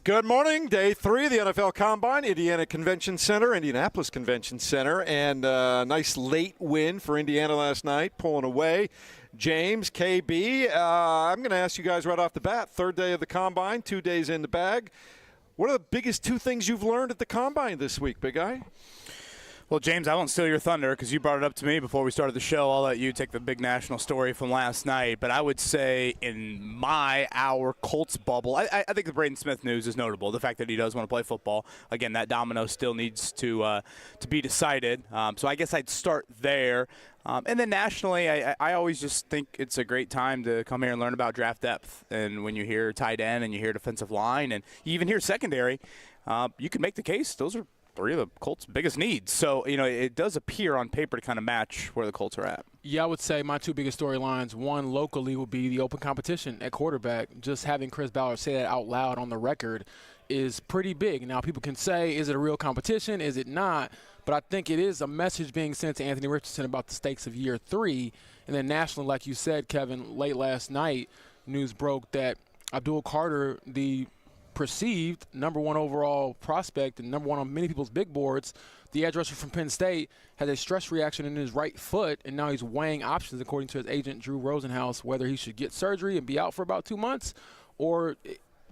Good morning. Day 3 of the NFL Combine, Indianapolis Convention Center, and a nice late win for Indiana last night, pulling away. James, KB, I'm going to ask you guys right off the bat, third day of the Combine, 2 days in the bag. What are the biggest 2 things you've learned at the Combine this week, big guy? Well, James, I won't steal your thunder because you brought it up to me before we started the show. I'll let you take the big national story from last night. But I would say in our Colts bubble, I think the Braden Smith news is notable. The fact that he does want to play football. Again, that domino still needs to be decided. So I guess I'd start there. And then nationally, I always just think it's a great time to come here and learn about draft depth. And when you hear tight end and you hear defensive line and you even hear secondary, you can make the case. Those are 3 of the Colts' biggest needs. So, it does appear on paper to kind of match where the Colts are at. Yeah, I would say my 2 biggest storylines, one locally would be the open competition at quarterback. Just having Chris Ballard say that out loud on the record is pretty big. Now, people can say, is it a real competition? Is it not? But I think it is a message being sent to Anthony Richardson about the stakes of year 3. And then nationally, like you said, Kevin, late last night, news broke that Abdul Carter, the perceived number 1 overall prospect and number 1 on many people's big boards, the edge rusher from Penn State, had a stress reaction in his right foot, and now he's weighing options, according to his agent, Drew Rosenhaus, whether he should get surgery and be out for about 2 months or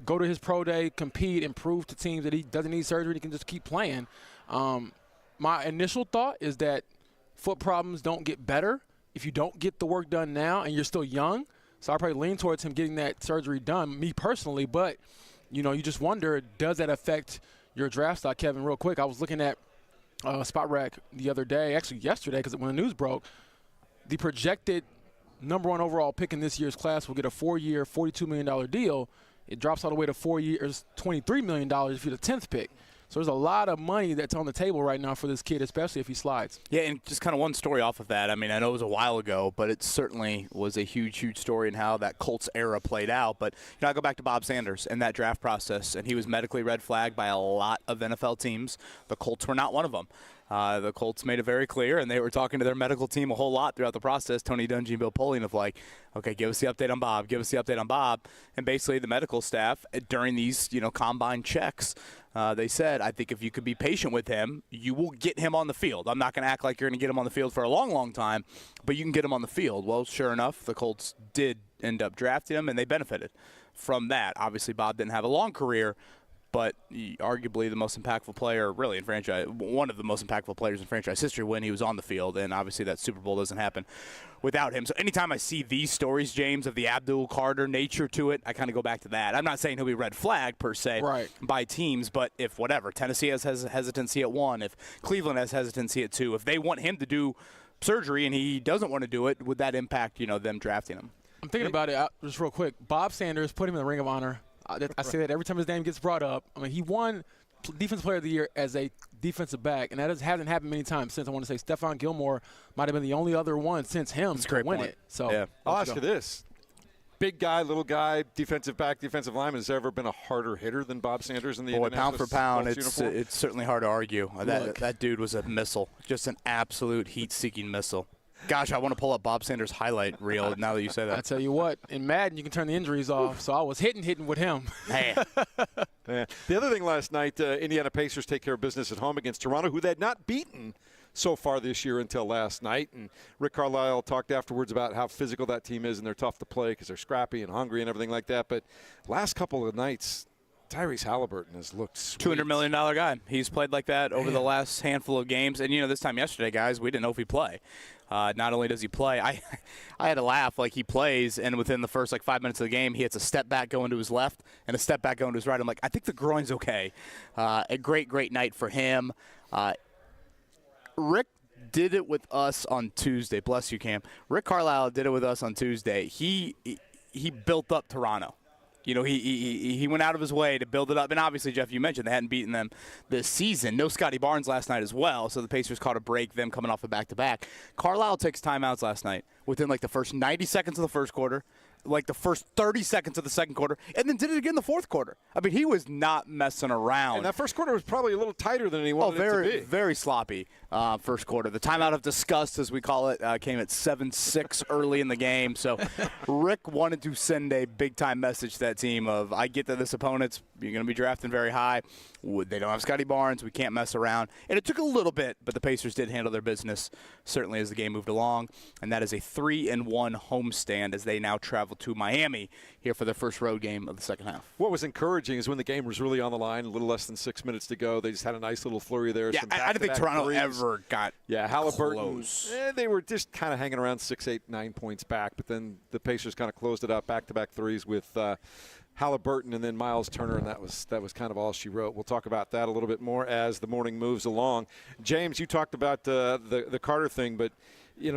go to his pro day, compete, and prove to teams that he doesn't need surgery and he can just keep playing. My initial thought is that foot problems don't get better if you don't get the work done now and you're still young. So I probably lean towards him getting that surgery done, me personally, but you just wonder, does that affect your draft stock, Kevin? Real quick, I was looking at Spot Rack the other day, actually yesterday, because when the news broke, the projected number 1 overall pick in this year's class will get a 4-year, $42 million deal. It drops all the way to 4 years, $23 million if you're the 10th pick. So there's a lot of money that's on the table right now for this kid, especially if he slides. Yeah, and just kind of one story off of that. I mean, I know it was a while ago, but it certainly was a huge, huge story in how that Colts era played out. But, I go back to Bob Sanders and that draft process, and he was medically red flagged by a lot of NFL teams. The Colts were not one of them. The Colts made it very clear, and they were talking to their medical team a whole lot throughout the process, Tony Dungy and Bill Polian, of like, okay, give us the update on Bob, give us the update on Bob. And basically the medical staff, during these, combine checks, they said, I think if you could be patient with him, you will get him on the field. I'm not going to act like you're going to get him on the field for a long, long time, but you can get him on the field. Well, sure enough, the Colts did end up drafting him, and they benefited from that. Obviously, Bob didn't have a long career, but arguably the most impactful player really in franchise, one of the most impactful players in franchise history when he was on the field, and obviously that Super Bowl doesn't happen without him. So anytime I see these stories, James, of the Abdul Carter nature to it, I kind of go back to that. I'm not saying he'll be red flagged per se by teams, but if Tennessee has hesitancy at 1, if Cleveland has hesitancy at 2, if they want him to do surgery and he doesn't want to do it, would that impact, them drafting him? I'm thinking about it just real quick. Bob Sanders put him in the Ring of Honor. I say that every time his name gets brought up. I mean, he won Defensive Player of the Year as a defensive back, and that hasn't happened many times since. I want to say Stephon Gilmore might have been the only other one since him to win it. So yeah. I'll ask you this. Big guy, little guy, defensive back, defensive lineman. Has there ever been a harder hitter than Bob Sanders in the pound for pound, uniform? It's certainly hard to argue. That dude was a missile, just an absolute heat-seeking missile. Gosh, I want to pull up Bob Sanders' highlight reel now that you say that. I tell you what, in Madden, you can turn the injuries off, so I was hitting with him. Man. Yeah. The other thing last night, Indiana Pacers take care of business at home against Toronto, who they had not beaten so far this year until last night. And Rick Carlisle talked afterwards about how physical that team is, and they're tough to play because they're scrappy and hungry and everything like that. But last couple of nights, Tyrese Haliburton has looked sweet. $200 million guy. He's played like that over the last handful of games. And, this time yesterday, guys, we didn't know if he'd play. Not only does he play, I had to laugh like he plays, and within the first 5 minutes of the game, he hits a step back going to his left and a step back going to his right. I'm like, I think the groin's okay. A great night for him. Rick did it with us on Tuesday. Bless you, Cam. Rick Carlisle did it with us on Tuesday. He built up Toronto. He went out of his way to build it up. And obviously, Jeff, you mentioned they hadn't beaten them this season. No Scotty Barnes last night as well, so the Pacers caught a break, them coming off a back-to-back. Carlisle takes timeouts last night within the first 90 seconds of the first quarter like the first 30 seconds of the second quarter, and then did it again in the fourth quarter. I mean, he was not messing around. And that first quarter was probably a little tighter than he wanted it to be. Very sloppy first quarter. The timeout of disgust, as we call it, came at 7-6 early in the game. So Rick wanted to send a big-time message to that team of, I get that this opponent's you're going to be drafting very high. They don't have Scotty Barnes. We can't mess around. And it took a little bit, but the Pacers did handle their business, certainly as the game moved along. And that is a 3-1 homestand as they now travel to Miami here for their first road game of the second half. What was encouraging is when the game was really on the line, a little less than 6 minutes to go, they just had a nice little flurry there. Yeah, I didn't think Toronto ever got Haliburton, close. They were just kind of hanging around 6, 8, 9 points back, but then the Pacers kind of closed it up, back-to-back threes with Haliburton and then Miles Turner, and that was kind of all she wrote. We'll talk about that a little bit more as the morning moves along. James, you talked about the Carter thing, but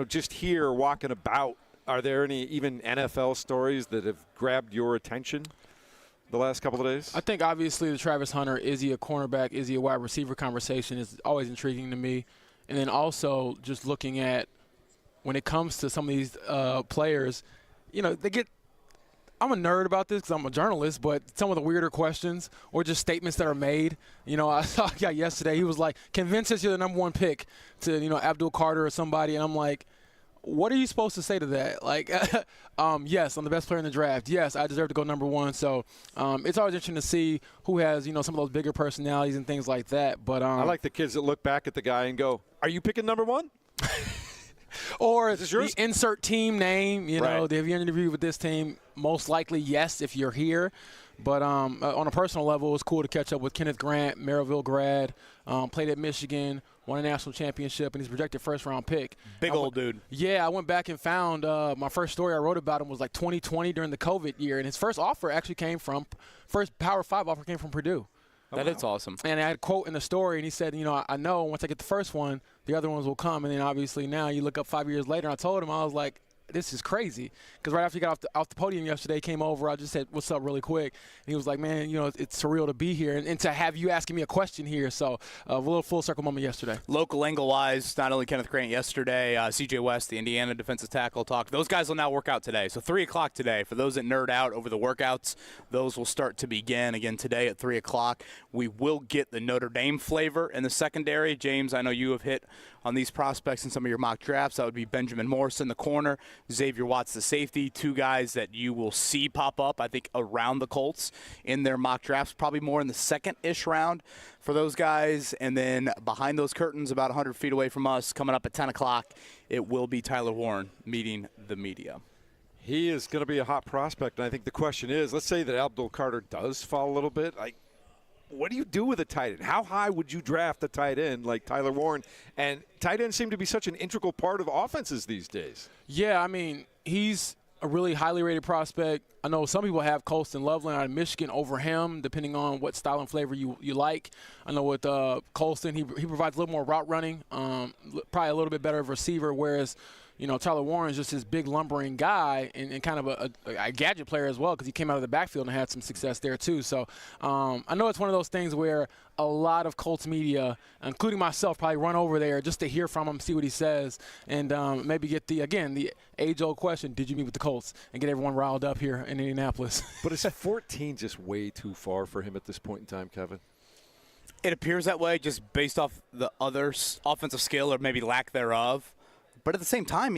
just here walking about, are there any even NFL stories that have grabbed your attention the last couple of days? I think obviously the Travis Hunter, is he a cornerback, is he a wide receiver conversation is always intriguing to me. And then also just looking at when it comes to some of these players, they get – I'm a nerd about this because I'm a journalist, but some of the weirder questions or just statements that are made. I saw a guy yesterday, he was like, convince us you're the number one pick to, Abdul Carter or somebody. And I'm like, what are you supposed to say to that? Like, yes, I'm the best player in the draft. Yes, I deserve to go number one. So it's always interesting to see who has, some of those bigger personalities and things like that. But I like the kids that look back at the guy and go, are you picking number one? Or the insert team name, right. Have you interviewed with this team? Most likely, yes, if you're here. But on a personal level, it was cool to catch up with Kenneth Grant, Maryville grad, played at Michigan, won a national championship, and he's a projected first-round pick. Big old dude. Yeah, I went back and found my first story I wrote about him was like 2020 during the COVID year, and his first offer actually first Power 5 offer came from Purdue. That is awesome. And I had a quote in the story, and he said, I know once I get the first one, the other ones will come. And then obviously now you look up 5 years later, and I told him, I was like, this is crazy. Because right after he got off the podium yesterday, he came over, I just said, what's up really quick. And he was like, man, it's surreal to be here and to have you asking me a question here. So a little full circle moment yesterday. Local angle-wise, not only Kenneth Grant yesterday, C.J. West, the Indiana defensive tackle, talked. Those guys will now work out today. So 3 o'clock today. For those that nerd out over the workouts, those will start to begin again today at 3 o'clock. We will get the Notre Dame flavor in the secondary. James, I know you have hit on these prospects in some of your mock drafts. That would be Benjamin Morris in the corner, Xavier Watts the safety, two guys that you will see pop up, I think, around the Colts in their mock drafts, probably more in the second-ish round for those guys. And then behind those curtains, about 100 feet away from us, coming up at 10 o'clock, it will be Tyler Warren meeting the media. He is going to be a hot prospect, and I think the question is, let's say that Abdul Carter does fall a little bit. What do you do with a tight end? How high would you draft a tight end like Tyler Warren? And tight ends seem to be such an integral part of offenses these days. Yeah, I mean, he's a really highly rated prospect. I know some people have Colston Loveland out of Michigan over him, depending on what style and flavor you like. I know with Colston, he provides a little more route running, probably a little bit better of a receiver, whereas Tyler Warren is just this big lumbering guy and kind of a gadget player as well because he came out of the backfield and had some success there too. So I know it's one of those things where a lot of Colts media, including myself, probably run over there just to hear from him, see what he says, and maybe get the age-old question, did you meet with the Colts, and get everyone riled up here in Indianapolis. But is 14 just way too far for him at this point in time, Kevin? It appears that way just based off the other offensive skill or maybe lack thereof. But at the same time,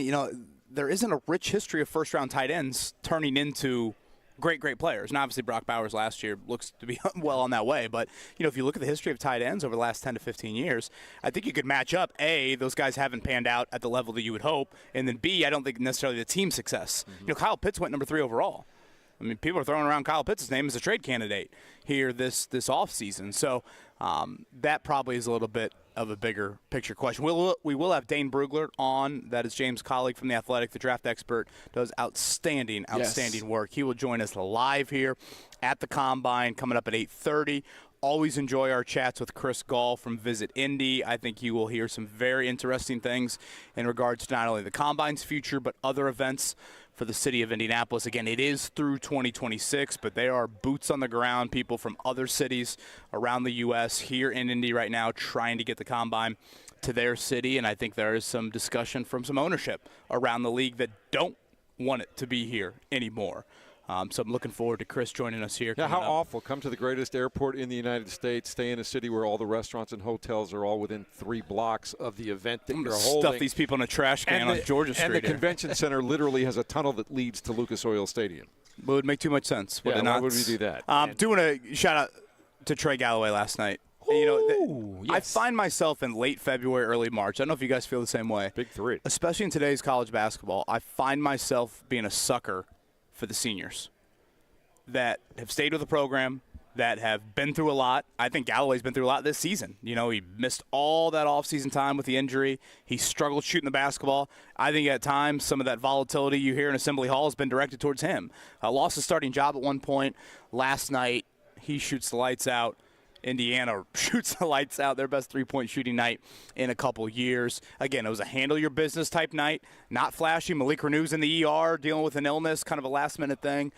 there isn't a rich history of first-round tight ends turning into great players. And obviously Brock Bowers last year looks to be well on that way. But, if you look at the history of tight ends over the last 10 to 15 years, I think you could match up, A, those guys haven't panned out at the level that you would hope, and then, B, I don't think necessarily the team success. Mm-hmm. Kyle Pitts went number 3 overall. I mean, people are throwing around Kyle Pitts' name as a trade candidate here this offseason. So that probably is a little bit of a bigger picture question. We will have Dane Brugler on. That is James' colleague from The Athletic, the draft expert, does outstanding work. He will join us live here at the Combine coming up at 8:30. Always enjoy our chats with Chris Gall from Visit Indy. I think you will hear some very interesting things in regards to not only the Combine's future, but other events for the city of Indianapolis. Again, it is through 2026, but they are boots on the ground, people from other cities around the U.S. here in Indy right now trying to get the Combine to their city, and I think there is some discussion from some ownership around the league that don't want it to be here anymore. So I'm looking forward to Chris joining us here. Yeah, how awful. Come to the greatest airport in the United States, stay in a city where all the restaurants and hotels are all within 3 blocks of the event that you're holding. Stuff these people in a trash can on Georgia Street. And the convention center literally has a tunnel that leads to Lucas Oil Stadium. It would make too much sense. Would it not? Why would we do that? Doing a shout-out to Trey Galloway last night. Ooh, yes. I find myself in late February, early March. I don't know if you guys feel the same way. Big 3. Especially in today's college basketball, I find myself being a sucker for the seniors that have stayed with the program, that have been through a lot. I think Galloway's been through a lot this season. He missed all that offseason time with the injury. He struggled shooting the basketball. I think at times some of that volatility you hear in Assembly Hall has been directed towards him. Lost his starting job at one point. Last night, he shoots the lights out. Indiana shoots the lights out, their best three-point shooting night in a couple years. Again, it was a handle-your-business type night, not flashy. Malik Renew's in the ER dealing with an illness, kind of a last-minute thing.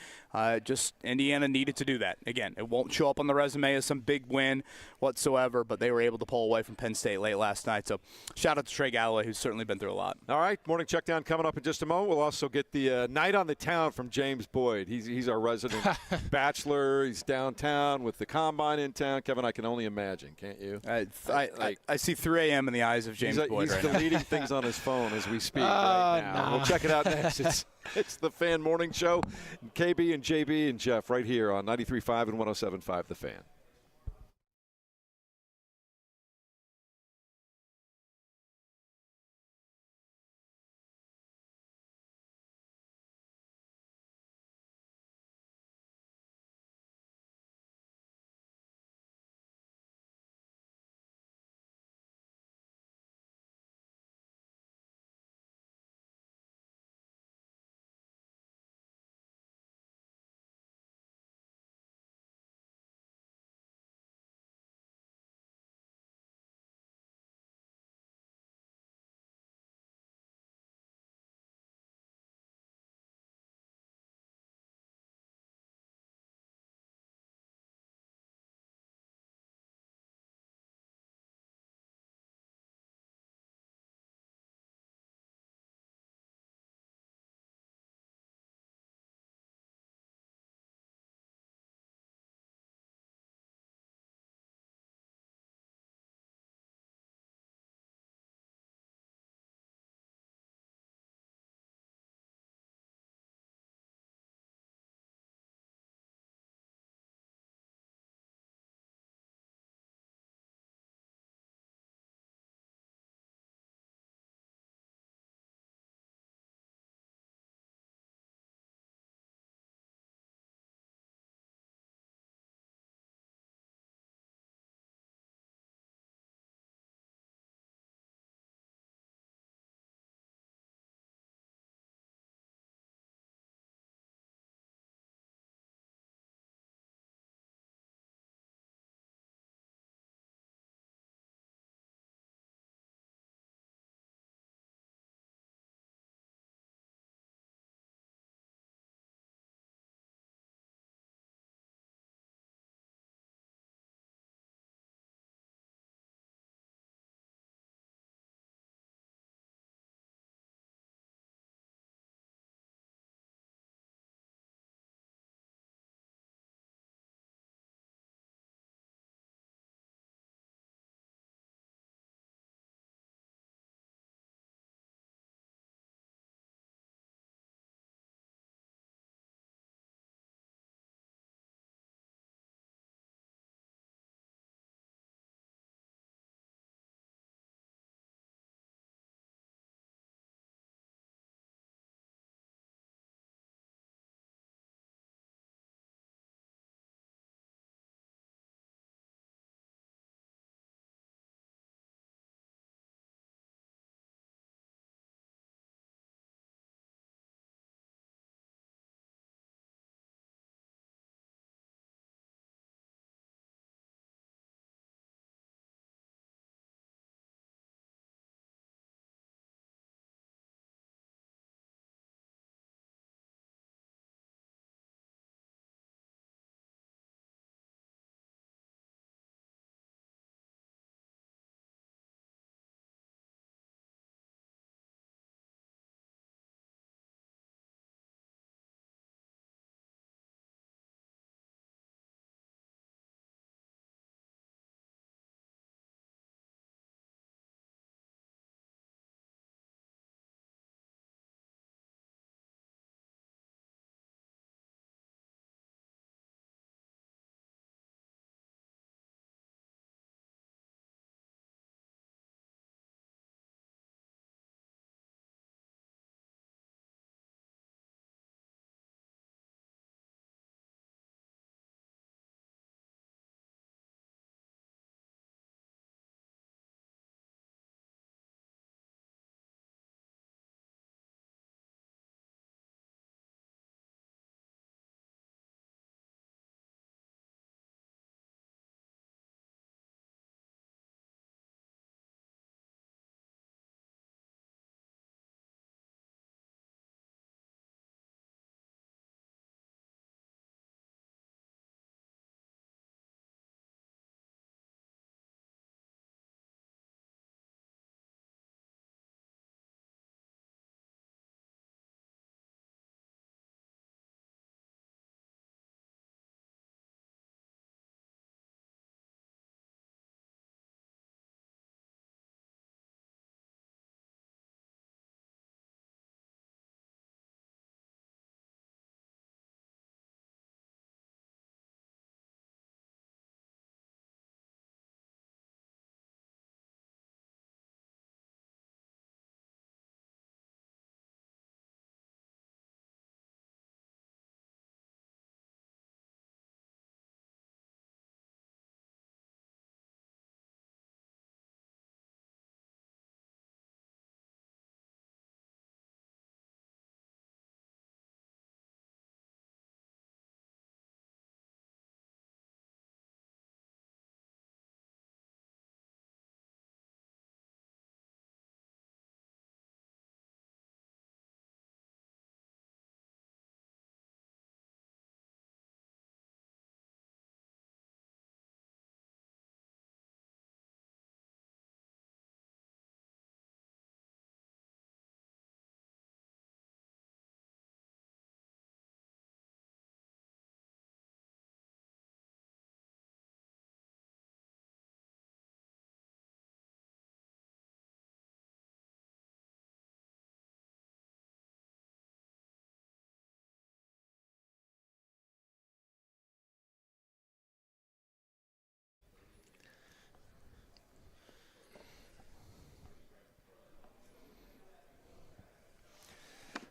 Just Indiana needed to do that. Again, it won't show up on the resume as some big win whatsoever, but they were able to pull away from Penn State late last night. So shout-out to Trey Galloway, who's certainly been through a lot. All right, morning check down coming up in just a moment. We'll also get the night on the town from James Boyd. He's our resident bachelor. He's downtown with the Combine in town. Kevin, I can only imagine, can't you? I see 3 a.m. in the eyes of James Boyd he's right now. deleting things on his phone as we speak right now. Nah. We'll check it out next. It's the Fan Morning Show. KB and JB and Jeff right here on 93.5 and 107.5 The Fan.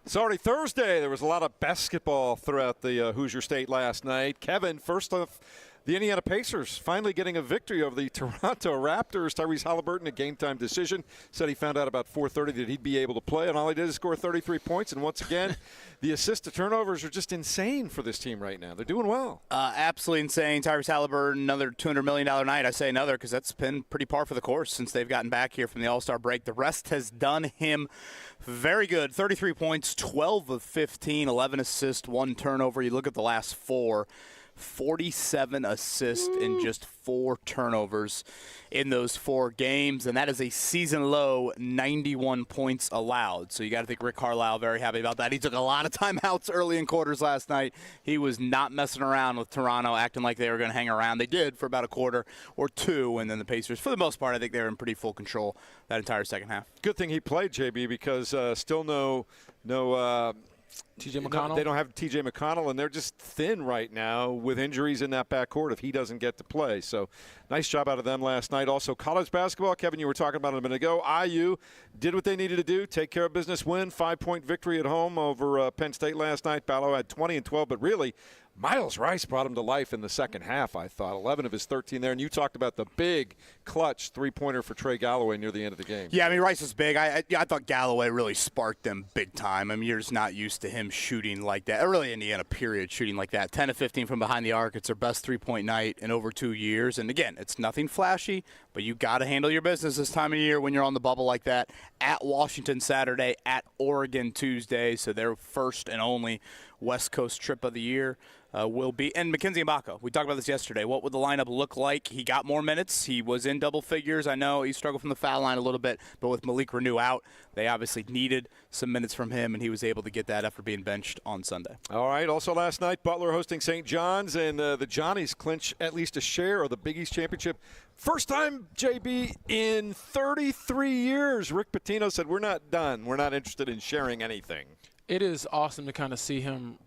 It's already Thursday. There was a lot of basketball throughout the Hoosier State last night. Kevin, first off, the Indiana Pacers finally getting a victory over the Toronto Raptors. Tyrese Haliburton, a game-time decision, said he found out about 4:30 that he'd be able to play, and all he did is score 33 points. And once again, the assist to turnovers are just insane for this team right now. They're doing well. Absolutely insane. Tyrese Haliburton, another $200 million night. I say another because that's been pretty par for the course since they've gotten back here from the All-Star break. The rest has done him very good. 33 points, 12 of 15, 11 assists, 1 turnover. You look at the last 4. 47 assists and just 4 turnovers in those 4 games, and that is a season-low 91 points allowed. So you got to think Rick Carlisle very happy about that. He took a lot of timeouts early in quarters last night. He was not messing around with Toronto, acting like they were going to hang around. They did for about a quarter or 2, and then the Pacers, for the most part, I think they were in pretty full control that entire second half. Good thing he played, JB, because still no TJ McConnell? They don't have TJ McConnell, and they're just thin right now with injuries in that backcourt if he doesn't get to play. So nice job out of them last night. Also, college basketball, Kevin, you were talking about it a minute ago. IU did what they needed to do, take care of business, win, 5-point victory at home over Penn State last night. Ballo had 20 and 12, but really, Miles Rice brought him to life in the second half, I thought. 11 of his 13 there. And you talked about the big clutch three-pointer for Trey Galloway near the end of the game. Yeah, I mean, Rice was big. I thought Galloway really sparked them big time. I mean, you're just not used to him shooting like that. Or really, Indiana, period, shooting like that. 10 of 15 from behind the arc. It's their best three-point night in over 2 years. And, again, it's nothing flashy, but you got to handle your business this time of year when you're on the bubble like that. At Washington Saturday, at Oregon Tuesday. So their first and only West Coast trip of the year. Will be. And Mackenzie Mbaka, we talked about this yesterday. What would the lineup look like? He got more minutes. He was in double figures. I know he struggled from the foul line a little bit, but with Malik Renew out, they obviously needed some minutes from him, and he was able to get that after being benched on Sunday. All right. Also last night, Butler hosting St. John's, and the Johnnies clinch at least a share of the Big East Championship. First time, JB, in 33 years. Rick Pitino said, we're not done. We're not interested in sharing anything. It is awesome to kind of see him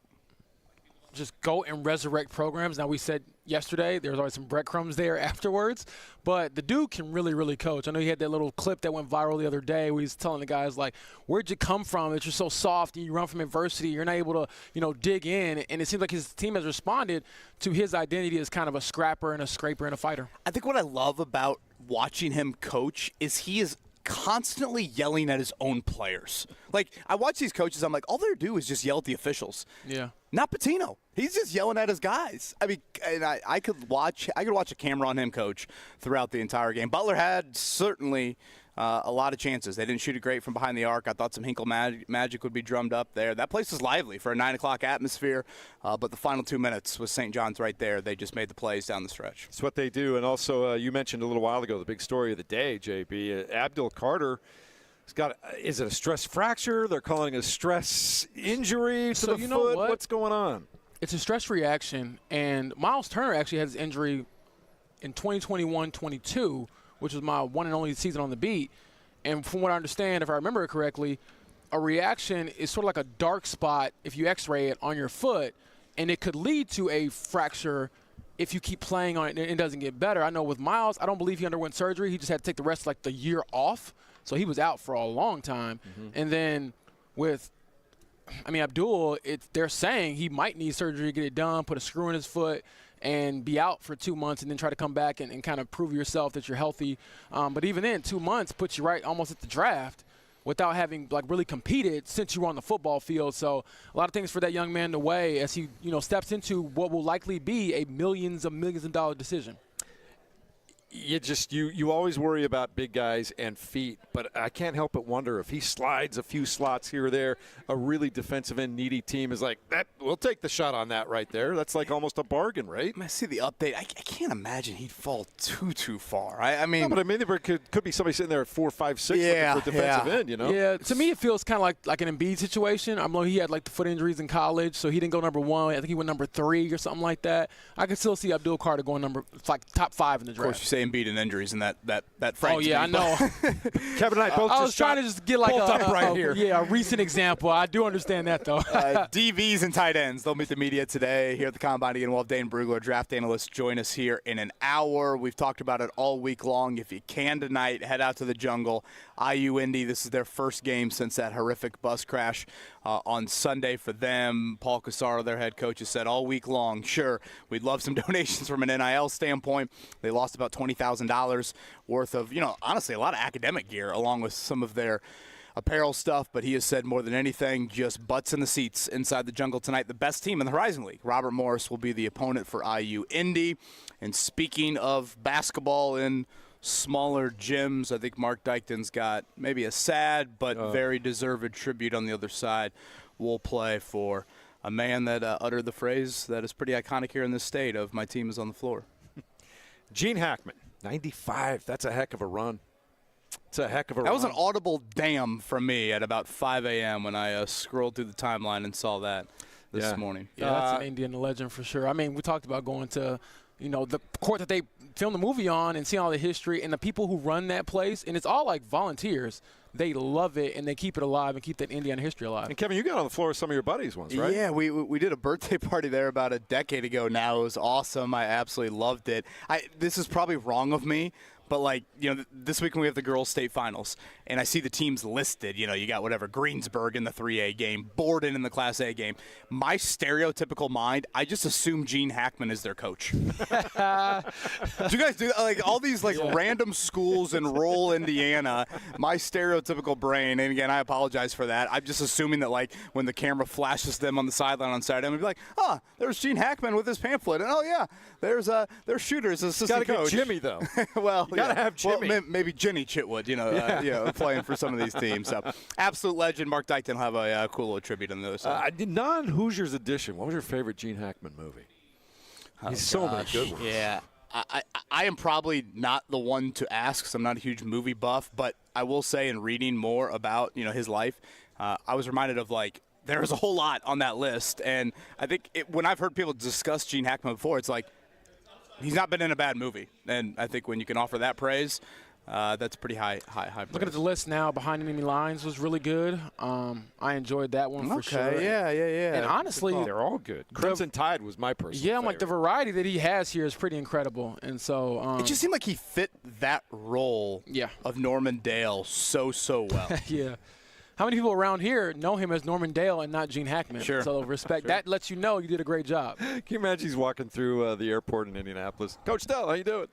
just go and resurrect programs. Now, we said yesterday there was always some breadcrumbs there afterwards, but the dude can really, really coach. I know he had that little clip that went viral the other day where he's telling the guys, like, where'd you come from that you're so soft and you run from adversity, you're not able to, dig in. And it seems like his team has responded to his identity as kind of a scrapper and a scraper and a fighter. I think what I love about watching him coach is he is constantly yelling at his own players. Like, I watch these coaches, I'm like, all they do is just yell at the officials. Yeah. Not Pitino. He's just yelling at his guys. I mean, and I could watch a camera on him coach throughout the entire game. Butler had certainly a lot of chances. They didn't shoot it great from behind the arc. I thought some Hinkle magic would be drummed up there. That place was lively for a 9 o'clock atmosphere, but the final 2 minutes with St. John's right there. They just made the plays down the stretch. It's what they do. And also, you mentioned a little while ago the big story of the day, JB. Abdul Carter. Is it a stress fracture? They're calling it a stress injury to the foot. What's going on? It's a stress reaction, and Miles Turner actually had his injury in 2021-22, which was my one and only season on the beat. And from what I understand, if I remember it correctly, a reaction is sort of like a dark spot if you x-ray it on your foot, and it could lead to a fracture if you keep playing on it and it doesn't get better. I know with Miles, I don't believe he underwent surgery. He just had to take the rest of the year off. So he was out for a long time. Mm-hmm. And then with, Abdul, they're saying he might need surgery to get it done, put a screw in his foot, and be out for 2 months and then try to come back and kind of prove yourself that you're healthy. But even then, 2 months puts you right almost at the draft without having really competed since you were on the football field. So a lot of things for that young man to weigh as he steps into what will likely be a millions of dollar decision. You always worry about big guys and feet, but I can't help but wonder if he slides a few slots here or there, a really defensive end needy team is like, that. We'll take the shot on that right there. That's like almost a bargain, right? I see the update. I can't imagine he'd fall too far. There could be somebody sitting there at 4, 5, 6 looking for defensive end, Yeah, to me it feels kind of like an Embiid situation. I know he had the foot injuries in college, so he didn't go number 1. I think he went number 3 or something like that. I could still see Abdul Carter going top 5 in the draft. Of course, you say Embiid and injuries and that Frank. Oh yeah, I know. Kevin and I both. I was trying to just get like a recent example. I do understand that though. DVs and tight ends. They'll meet the media today here at the Combine. Again, we'll have Dane Brugler, draft analyst, join us here in an hour. We've talked about it all week long. If you can tonight, head out to the jungle. IU Indy, this is their first game since that horrific bus crash on Sunday for them. Paul Cassaro, their head coach, has said all week long, sure, we'd love some donations from an NIL standpoint. They lost about $20,000 worth of, honestly, a lot of academic gear along with some of their apparel stuff, but he has said more than anything, just butts in the seats inside the jungle tonight. The best team in the Horizon League. Robert Morris will be the opponent for IU Indy. And speaking of basketball in smaller gyms, I think Mark Dykton's got maybe a sad but very deserved tribute on the other side. We'll play for a man that uttered the phrase that is pretty iconic here in this state of "my team is on the floor." Gene Hackman, 95. That's a heck of a run. It's a heck of a run. That was an audible damn from me at about 5 a.m. when I scrolled through the timeline and saw that this morning. Yeah, that's an Indian legend for sure. I mean, we talked about going to the court that they filmed the movie on and seeing all the history and the people who run that place, and it's all like volunteers. They love it, and they keep it alive and keep that Indiana history alive. And, Kevin, you got on the floor with some of your buddies once, right? Yeah, we did a birthday party there about a decade ago now. It was awesome. I absolutely loved it. This is probably wrong of me, but, this weekend we have the girls' state finals, and I see the teams listed. You got whatever, Greensburg in the 3A game, Borden in the Class A game. My stereotypical mind, I just assume Gene Hackman is their coach. Do you guys do that? Like, all these, random schools in rural Indiana, my stereotypical brain, and again, I apologize for that. I'm just assuming that, when the camera flashes them on the sideline on Saturday, I'm going to be like, there's Gene Hackman with his pamphlet, and there's Shooter's assistant coach. Got to get Jimmy, though. Well, gotta have Jimmy. Well, maybe Jenny Chitwood, playing for some of these teams. So, absolute legend. Mark Dykton will have a cool little tribute on the other side. Non-Hoosiers edition. What was your favorite Gene Hackman movie? He's so many good ones. Yeah. I am probably not the one to ask because I'm not a huge movie buff, but I will say in reading more about his life, I was reminded of there's a whole lot on that list. And I think when I've heard people discuss Gene Hackman before, it's he's not been in a bad movie, and I think when you can offer that praise, that's pretty high praise. Looking at the list now, Behind Enemy Lines was really good. I enjoyed that one for sure. Yeah. And honestly, they're all good. Crimson Tide was my personal favorite. favorite. The variety that he has here is pretty incredible. And so it just seemed like he fit that role of Norman Dale so well. Yeah. How many people around here know him as Norman Dale and not Gene Hackman? Sure. So respect. That lets you know you did a great job. Can you imagine he's walking through the airport in Indianapolis? Coach Dell, how you doing?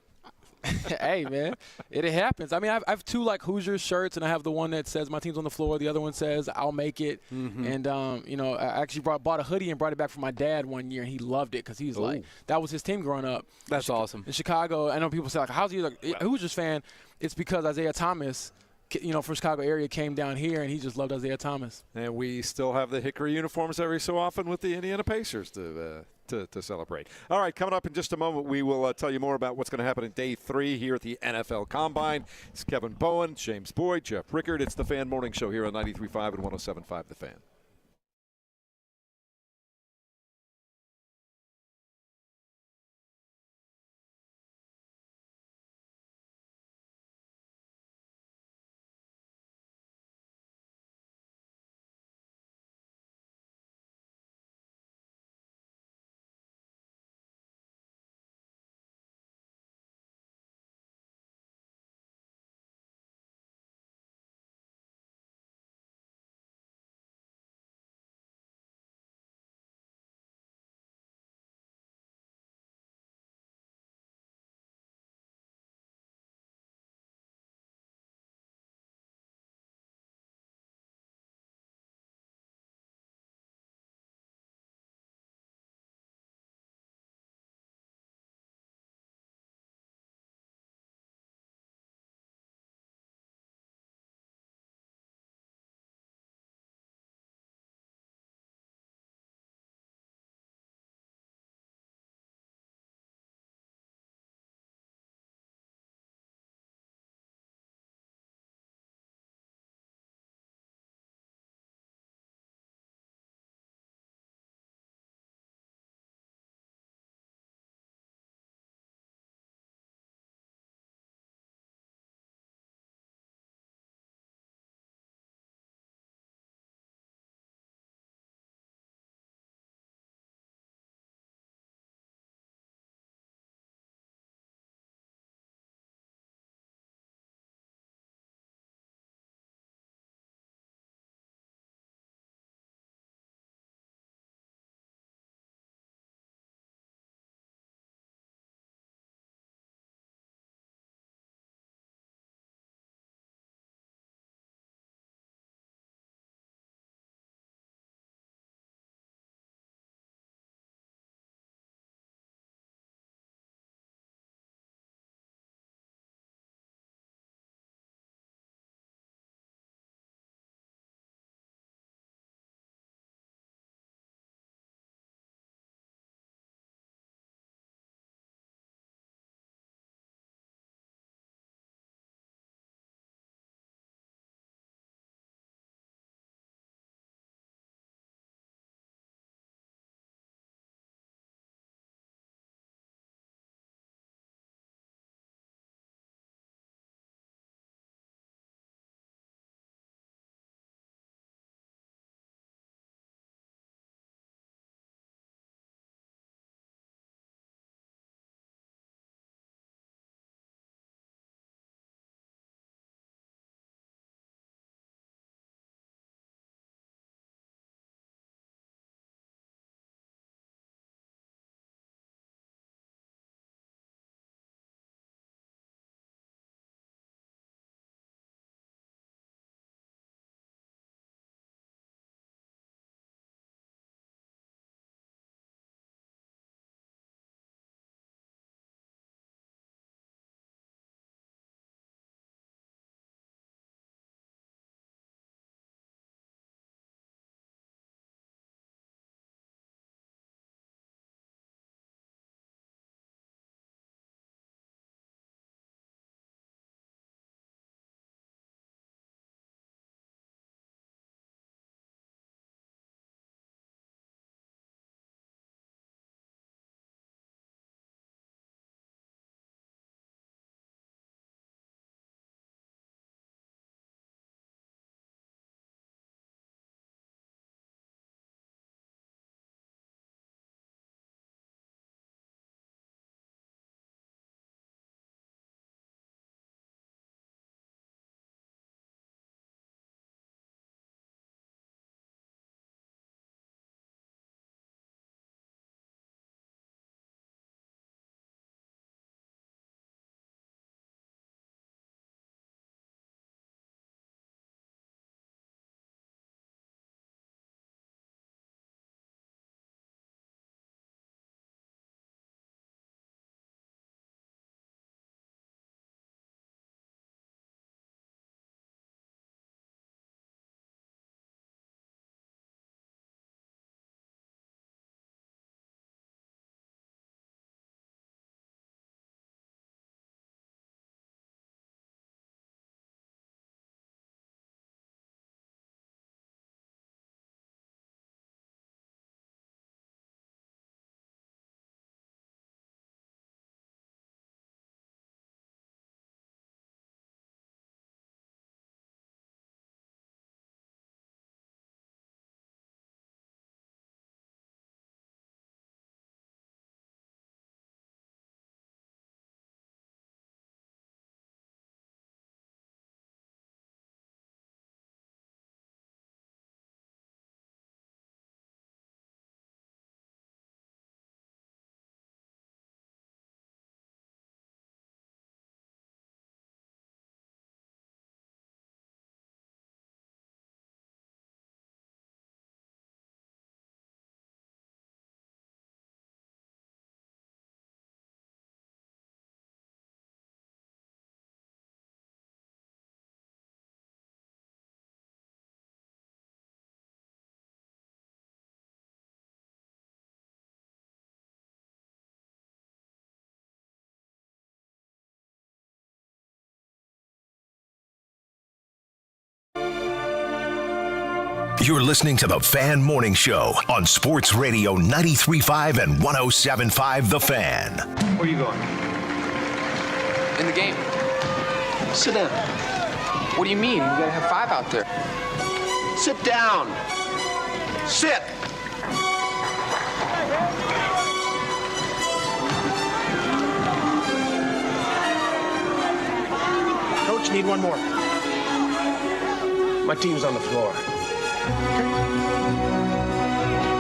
Hey, man, it happens. I mean, I have two Hoosiers shirts, and I have the one that says my team's on the floor. The other one says I'll make it. Mm-hmm. And I actually bought a hoodie and brought it back for my dad one year, and he loved it because he's that was his team growing up. That's awesome. In Chicago, I know people say how's he a Hoosiers fan? It's because Isaiah Thomas, from Chicago area, came down here, and he just loved Isaiah Thomas. And we still have the Hickory uniforms every so often with the Indiana Pacers to celebrate. All right, coming up in just a moment, we will tell you more about what's going to happen in Day 3 here at the NFL Combine. It's Kevin Bowen, James Boyd, Jeff Rickard. It's the Fan Morning Show here on 93.5 and 107.5 The Fan. You're listening to the Fan Morning Show on Sports Radio 93.5 and 107.5 The Fan. Where are you going? In the game. Sit down. What do you mean? We gotta have 5 out there. Sit down. Sit. Coach, need one more. My team's on the floor. What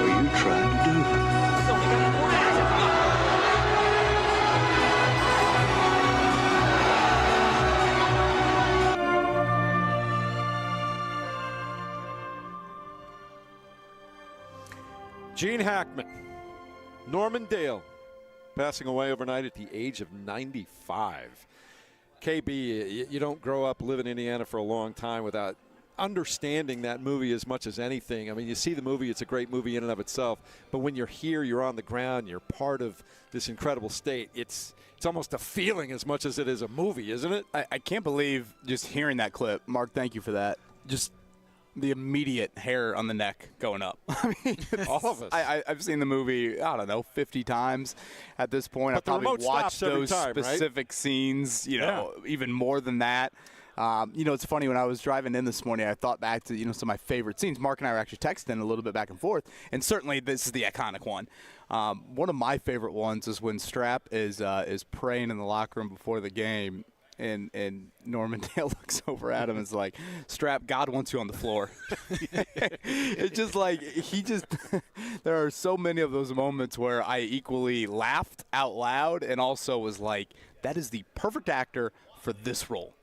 are you trying to do? Gene Hackman, Norman Dale, passing away overnight at the age of 95. KB, you don't grow up living in Indiana for a long time without understanding that movie as much as anything. I mean, you see the movie, it's a great movie in and of itself, but when you're here, you're on the ground, you're part of this incredible state, it's almost a feeling as much as it is a movie, isn't it? I can't believe just hearing that clip. Mark, thank you for that. Just the immediate hair on the neck going up. I mean, all of us. I've seen the movie, I don't know, 50 times at this point. But I've probably watched those specific scenes, even more than that. It's funny, when I was driving in this morning, I thought back to, some of my favorite scenes. Mark and I were actually texting a little bit back and forth, and certainly this is the iconic one. One of my favorite ones is when Strap is praying in the locker room before the game, and Norman Dale looks over at him and is like, Strap, God wants you on the floor. It's just like, there are so many of those moments where I equally laughed out loud and also was like, that is the perfect actor for this role.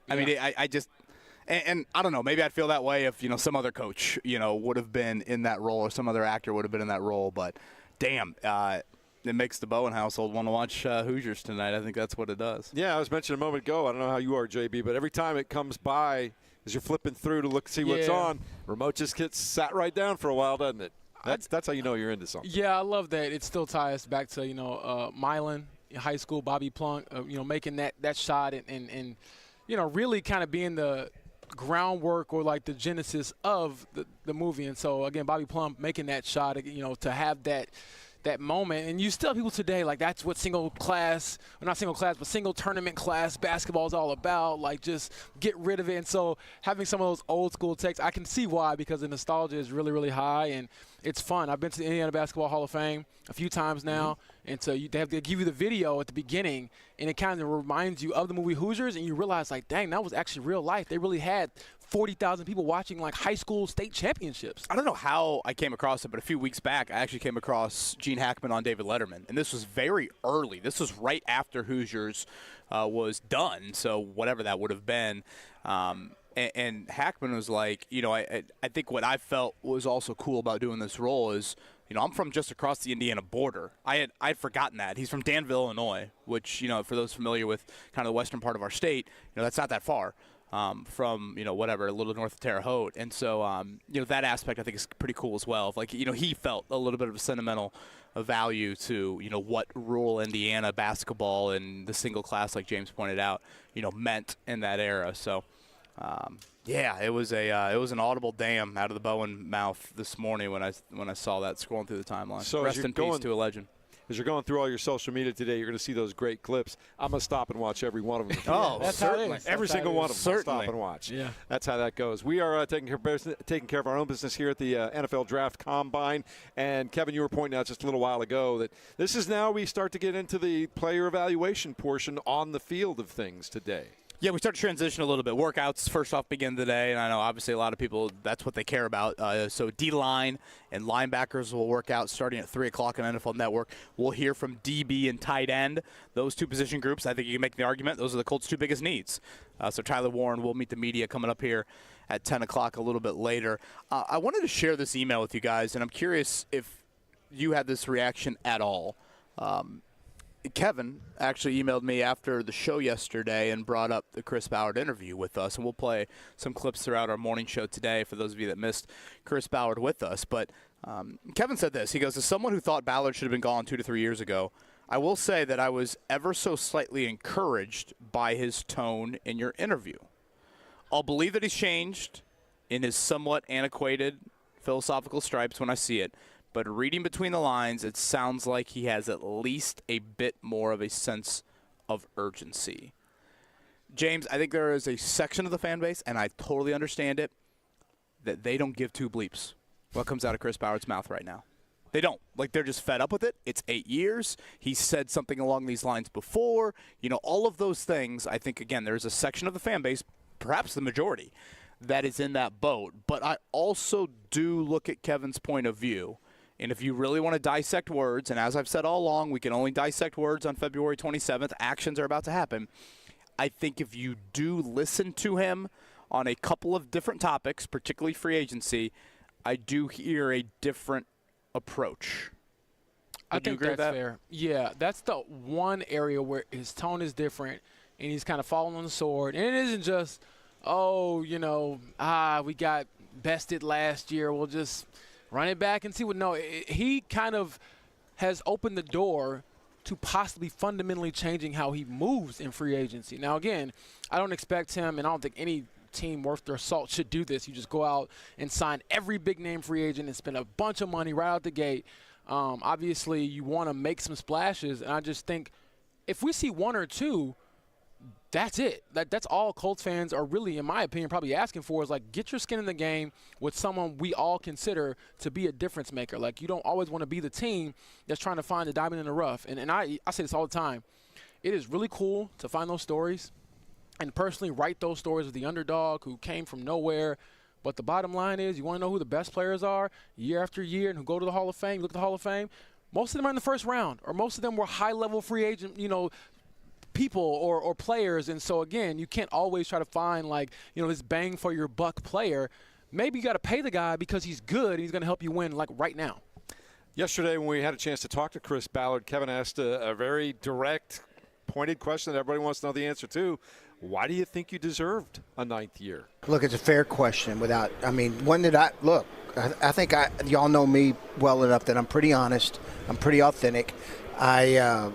I mean, I just – and I don't know, maybe I'd feel that way if, some other coach, would have been in that role, or some other actor would have been in that role. But, damn, it makes the Bowen household want to watch Hoosiers tonight. I think that's what it does. Yeah, I was mentioning a moment ago, I don't know how you are, JB, but every time it comes by, as you're flipping through to see what's on, remote just gets sat right down for a while, doesn't it? That's how you know you're into something. Yeah, I love that. It still ties back to, Milan, high school, Bobby Plunk, making that shot and really kind of being the groundwork or like the genesis of the movie. And so, again, Bobby Plum making that shot, to have that moment. And you still have people today, like, that's what single tournament class basketball is all about. Like, just get rid of it. And so having some of those old school texts, I can see why, because the nostalgia is really, really high, and it's fun. I've been to the Indiana Basketball Hall of Fame a few times now, and so they have to give you the video at the beginning, and it kind of reminds you of the movie Hoosiers, and you realize, like, dang, that was actually real life. They really had 40,000 people watching, like, high school state championships. I don't know how I came across it, but a few weeks back I actually came across Gene Hackman on David Letterman, and this was very early. This was right after Hoosiers was done, so whatever that would have been. And Hackman was like, I think what I felt was also cool about doing this role is, I'm from just across the Indiana border. I'd forgotten that. He's from Danville, Illinois, which, for those familiar with kind of the western part of our state, that's not that far from, a little north of Terre Haute. And so, that aspect I think is pretty cool as well. Like, he felt a little bit of a sentimental value to, what rural Indiana basketball and the single class, like James pointed out, meant in that era. So, it was an audible damn out of the Bowen mouth this morning when I saw that scrolling through the timeline. So rest in peace to a legend. As you're going through all your social media today, you're going to see those great clips. I'm going to stop and watch every one of them. That's certainly. Every single one of them. Certainly. I'll stop and watch. Yeah. That's how that goes. We are taking care of our own business here at the NFL Draft Combine. And, Kevin, you were pointing out just a little while ago that this is now we start to get into the player evaluation portion on the field of things today. Yeah, we start to transition a little bit. Workouts, first off, begin today, and I know obviously a lot of people, that's what they care about. So D-line and linebackers will work out starting at 3 o'clock on NFL Network. We'll hear from DB and tight end. Those two position groups, I think you can make the argument, those are the Colts' two biggest needs. So Tyler Warren will meet the media coming up here at 10 o'clock a little bit later. I wanted to share this email with you guys, and I'm curious if you had this reaction at all. Kevin actually emailed me after the show yesterday and brought up the Chris Ballard interview with us, and we'll play some clips throughout our morning show today for those of you that missed Chris Ballard with us. But Kevin said this. He goes, as someone who thought Ballard should have been gone 2 to 3 years ago, I will say that I was ever so slightly encouraged by his tone in your interview. I'll believe that he's changed in his somewhat antiquated philosophical stripes when I see it, but reading between the lines, it sounds like he has at least a bit more of a sense of urgency. James, I think there is a section of the fan base, and I totally understand it, that they don't give two bleeps what comes out of Chris Ballard's mouth right now. They don't. Like, they're just fed up with it. It's 8 years. He said something along these lines before. You know, all of those things, I think, again, there's a section of the fan base, perhaps the majority, that is in that boat. But I also do look at Kevin's point of view. And if you really want to dissect words, and as I've said all along, we can only dissect words on February 27th. Actions are about to happen. I think if you do listen to him on a couple of different topics, particularly free agency, I do hear a different approach. I think that's fair. Yeah, that's the one area where his tone is different, and he's kind of falling on the sword. And it isn't just, we got bested last year, we'll just run it back and see what. No, he kind of has opened the door to possibly fundamentally changing how he moves in free agency. Now, again, I don't expect him, and I don't think any team worth their salt should do this. You just go out and sign every big-name free agent and spend a bunch of money right out the gate. Obviously, you want to make some splashes, and I just think if we see one or two, that's it. That's all Colts fans are really, in my opinion, probably asking for is, like, get your skin in the game with someone we all consider to be a difference maker. Like, you don't always want to be the team that's trying to find a diamond in the rough. And I say this all the time. It is really cool to find those stories and personally write those stories of the underdog who came from nowhere. But the bottom line is, you want to know who the best players are year after year and who go to the Hall of Fame. Look at the Hall of Fame. Most of them are in the first round, or most of them were high-level free agent, people or players. And so, again, you can't always try to find, this bang-for-your-buck player. Maybe you got to pay the guy because he's good and he's going to help you win, like, right now. Yesterday when we had a chance to talk to Chris Ballard, Kevin asked a very direct, pointed question that everybody wants to know the answer to. Why do you think you deserved a 9th year? Look, it's a fair question. One that I think y'all know me well enough that I'm pretty honest. I'm pretty authentic. I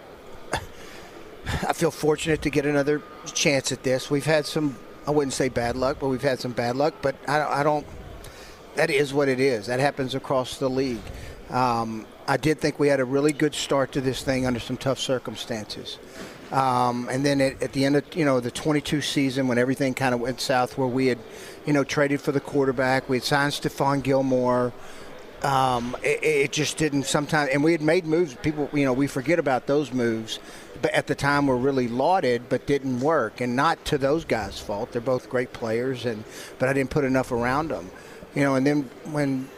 feel fortunate to get another chance at this. We've had some, I wouldn't say bad luck, but we've had some bad luck. But I don't. That is what it is. That happens across the league. I did think we had a really good start to this thing under some tough circumstances. And then at the end of the 22 season, when everything kind of went south, where we had traded for the quarterback, we had signed Stephon Gilmore. It just didn't sometimes, and we had made moves. People, we forget about those moves, but at the time were really lauded, but didn't work. And not to those guys' fault. They're both great players, but I didn't put enough around them. And then when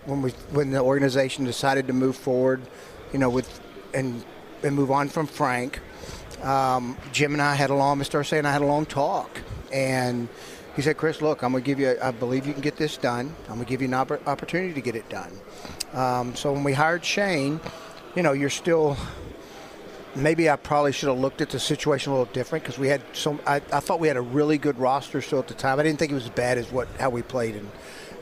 the organization decided to move forward, and move on from Frank. Jim and I had Mr. Irsay and I had a long talk, and he said, Chris, look, I believe you can get this done. I'm going to give you an opportunity to get it done. So when we hired Shane, you're still, maybe I probably should have looked at the situation a little different because we had I thought we had a really good roster still at the time. I didn't think it was as bad as how we played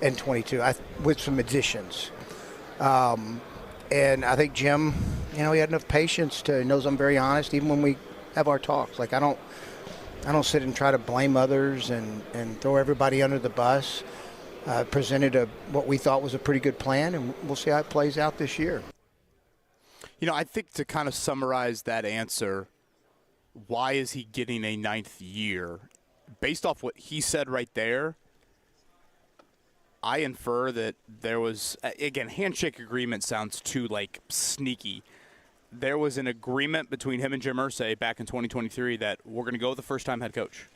in 22 with some additions. And I think Jim, he had enough patience he knows I'm very honest, even when we have our talks. Like, I don't sit and try to blame others and throw everybody under the bus. Presented what we thought was a pretty good plan, and we'll see how it plays out this year. I think to kind of summarize that answer, why is he getting a 9th year? Based off what he said right there, I infer that there was, again, handshake agreement sounds too, sneaky. There was an agreement between him and Jim Irsay back in 2023 that we're going to go with the first-time head coach.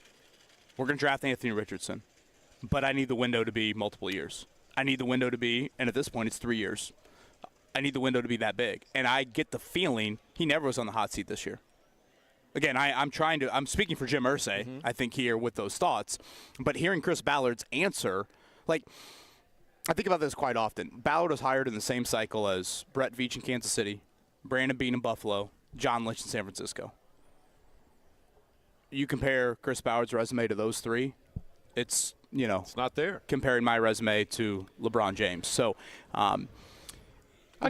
We're going to draft Anthony Richardson, but I need the window to be multiple years. I need the window to be, and at this point it's 3 years. I need the window to be that big. And I get the feeling he never was on the hot seat this year. Again, I'm speaking for Jim Irsay, I think, here with those thoughts. But hearing Chris Ballard's answer, I think about this quite often. Ballard was hired in the same cycle as Brett Veach in Kansas City, Brandon Beane in Buffalo, John Lynch in San Francisco. You compare Chris Ballard's resume to those three, it's not there. Comparing my resume to LeBron James. So I'll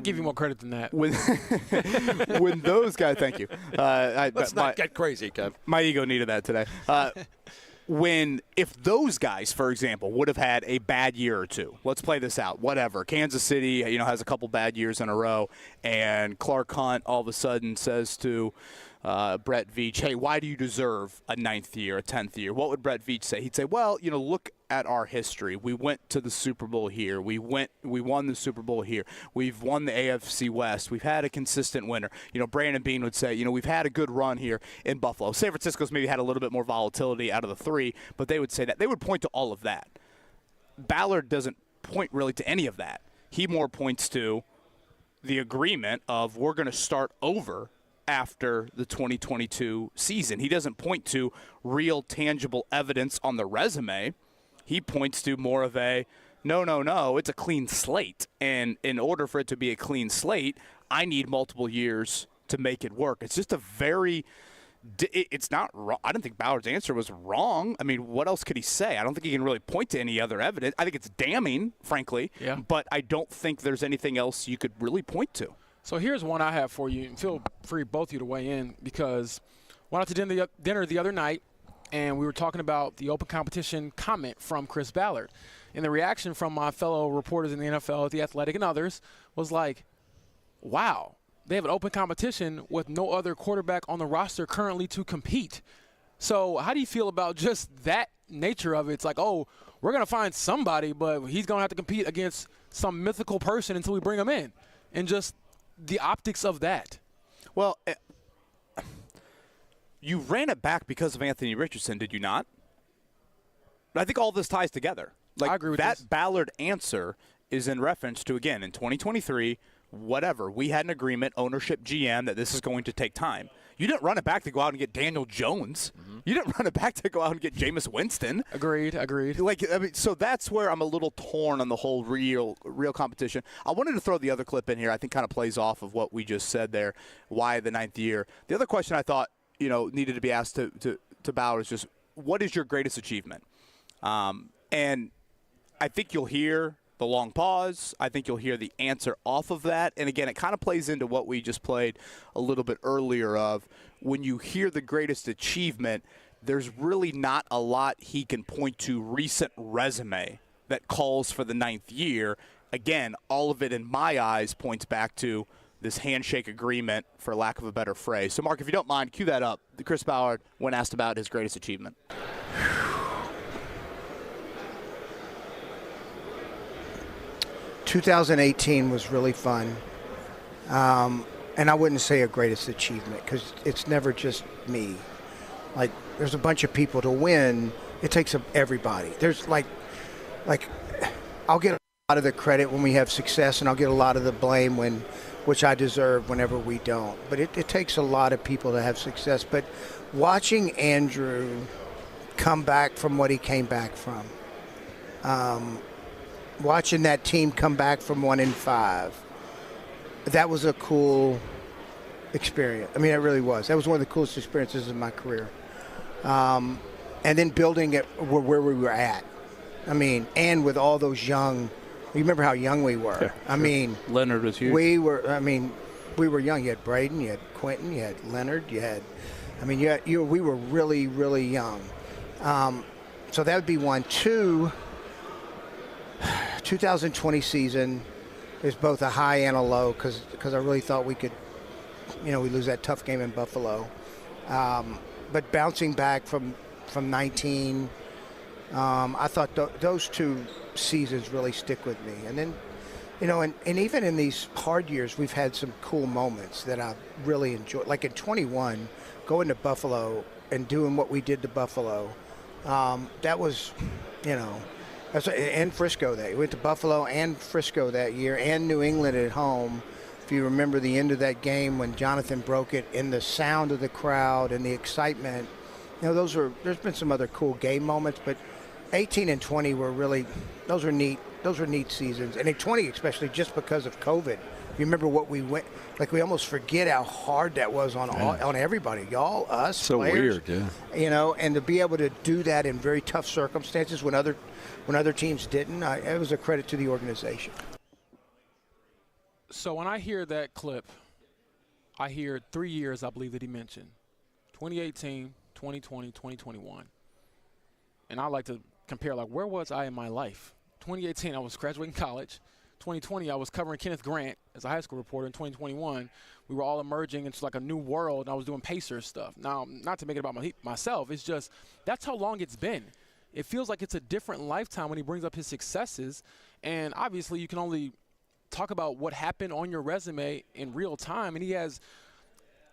give you more credit than that. When those guys, thank you. Let's not get crazy, Kev. My ego needed that today. if those guys, for example, would have had a bad year or two, let's play this out, whatever. Kansas City, has a couple bad years in a row, and Clark Hunt all of a sudden says to Brett Veach, hey, why do you deserve a 9th year, a 10th year? What would Brett Veach say? He'd say, well, look at our history. We went to the Super Bowl here. We won the Super Bowl here. We've won the AFC West. We've had a consistent winner. Brandon Beane would say, we've had a good run here in Buffalo. San Francisco's maybe had a little bit more volatility out of the 3, but they would say that. They would point to all of that. Ballard doesn't point really to any of that. He more points to the agreement of we're going to start over after the 2022 season. He doesn't point to real tangible evidence on the resume. He points to more of a, no, it's a clean slate. And in order for it to be a clean slate, I need multiple years to make it work. It's just it's not wrong. I don't think Ballard's answer was wrong. I mean, what else could he say? I don't think he can really point to any other evidence. I think it's damning, frankly, but I don't think there's anything else you could really point to. So here's one I have for you, and feel free both of you to weigh in, because went out to dinner the other night, and we were talking about the open competition comment from Chris Ballard. And the reaction from my fellow reporters in the NFL, The Athletic, and others was like, wow, they have an open competition with no other quarterback on the roster currently to compete. So how do you feel about just that nature of it? It's like, oh, we're going to find somebody, but he's going to have to compete against some mythical person until we bring him in. And just the optics of that. Well, you ran it back because of Anthony Richardson, did you not? I think all this ties together. I agree with that this. Ballard answer is in reference to, again, in 2023, whatever, we had an agreement, ownership, GM, that this is going to take time. You didn't run it back to go out and get Daniel Jones. Mm-hmm. You didn't run it back to go out and get Jameis Winston. Agreed. So that's where I'm a little torn on the whole real competition. I wanted to throw the other clip in here. I think kind of plays off of what we just said there. Why the 9th year? The other question I thought needed to be asked to Ballard is just, what is your greatest achievement? And I think you'll hear the long pause. I think you'll hear the answer off of that. And again, it kind of plays into what we just played a little bit earlier of when you hear the greatest achievement, there's really not a lot he can point to recent resume that calls for the 9th year. Again, all of it in my eyes points back to this handshake agreement, for lack of a better phrase. So, Mark, if you don't mind, cue that up. Chris Ballard, when asked about his greatest achievement. 2018 was really fun. And I wouldn't say a greatest achievement because it's never just me. Like, there's a bunch of people to win. It takes everybody. There's like I'll get a lot of the credit when we have success, and I'll get a lot of the blame which I deserve whenever we don't. But it takes a lot of people to have success. But watching Andrew come back from what he came back from, watching that team come back from 1-5, that was a cool experience. I mean, it really was. That was one of the coolest experiences in my career. And then building it where we were at. I mean, and with all those young, you remember how young we were. Yeah, I mean, Leonard was huge. We were young. You had Braden, you had Quentin, you had Leonard, we were really, really young. So that would be one. 2020 season is both a high and a low because I really thought we could, we lose that tough game in Buffalo. But bouncing back from 19, I thought those two seasons really stick with me. And then, and even in these hard years, we've had some cool moments that I really enjoyed. Like in 21, going to Buffalo and doing what we did to Buffalo, that was, and Frisco that. We went to Buffalo and Frisco that year and New England at home. If you remember the end of that game when Jonathan broke it, and the sound of the crowd and the excitement, there's been some other cool game moments, but 18 and 20 were really, those were neat seasons. And in 20 especially just because of COVID. You remember what we went, like we almost forget how hard that was on everybody, y'all, us, so players. Weird, yeah. And to be able to do that in very tough circumstances when other teams didn't, it was a credit to the organization. So when I hear that clip, I hear 3 years, I believe, that he mentioned. 2018, 2020, 2021. and I like to compare, like, where was I in my life? 2018, I was graduating college. 2020, I was covering Kenneth Grant as a high school reporter. In 2021, we were all emerging into like a new world, and I was doing Pacers stuff. Now, not to make it about myself, it's just that's how long it's been. It feels like it's a different lifetime when he brings up his successes, and obviously you can only talk about what happened on your resume in real time, and he has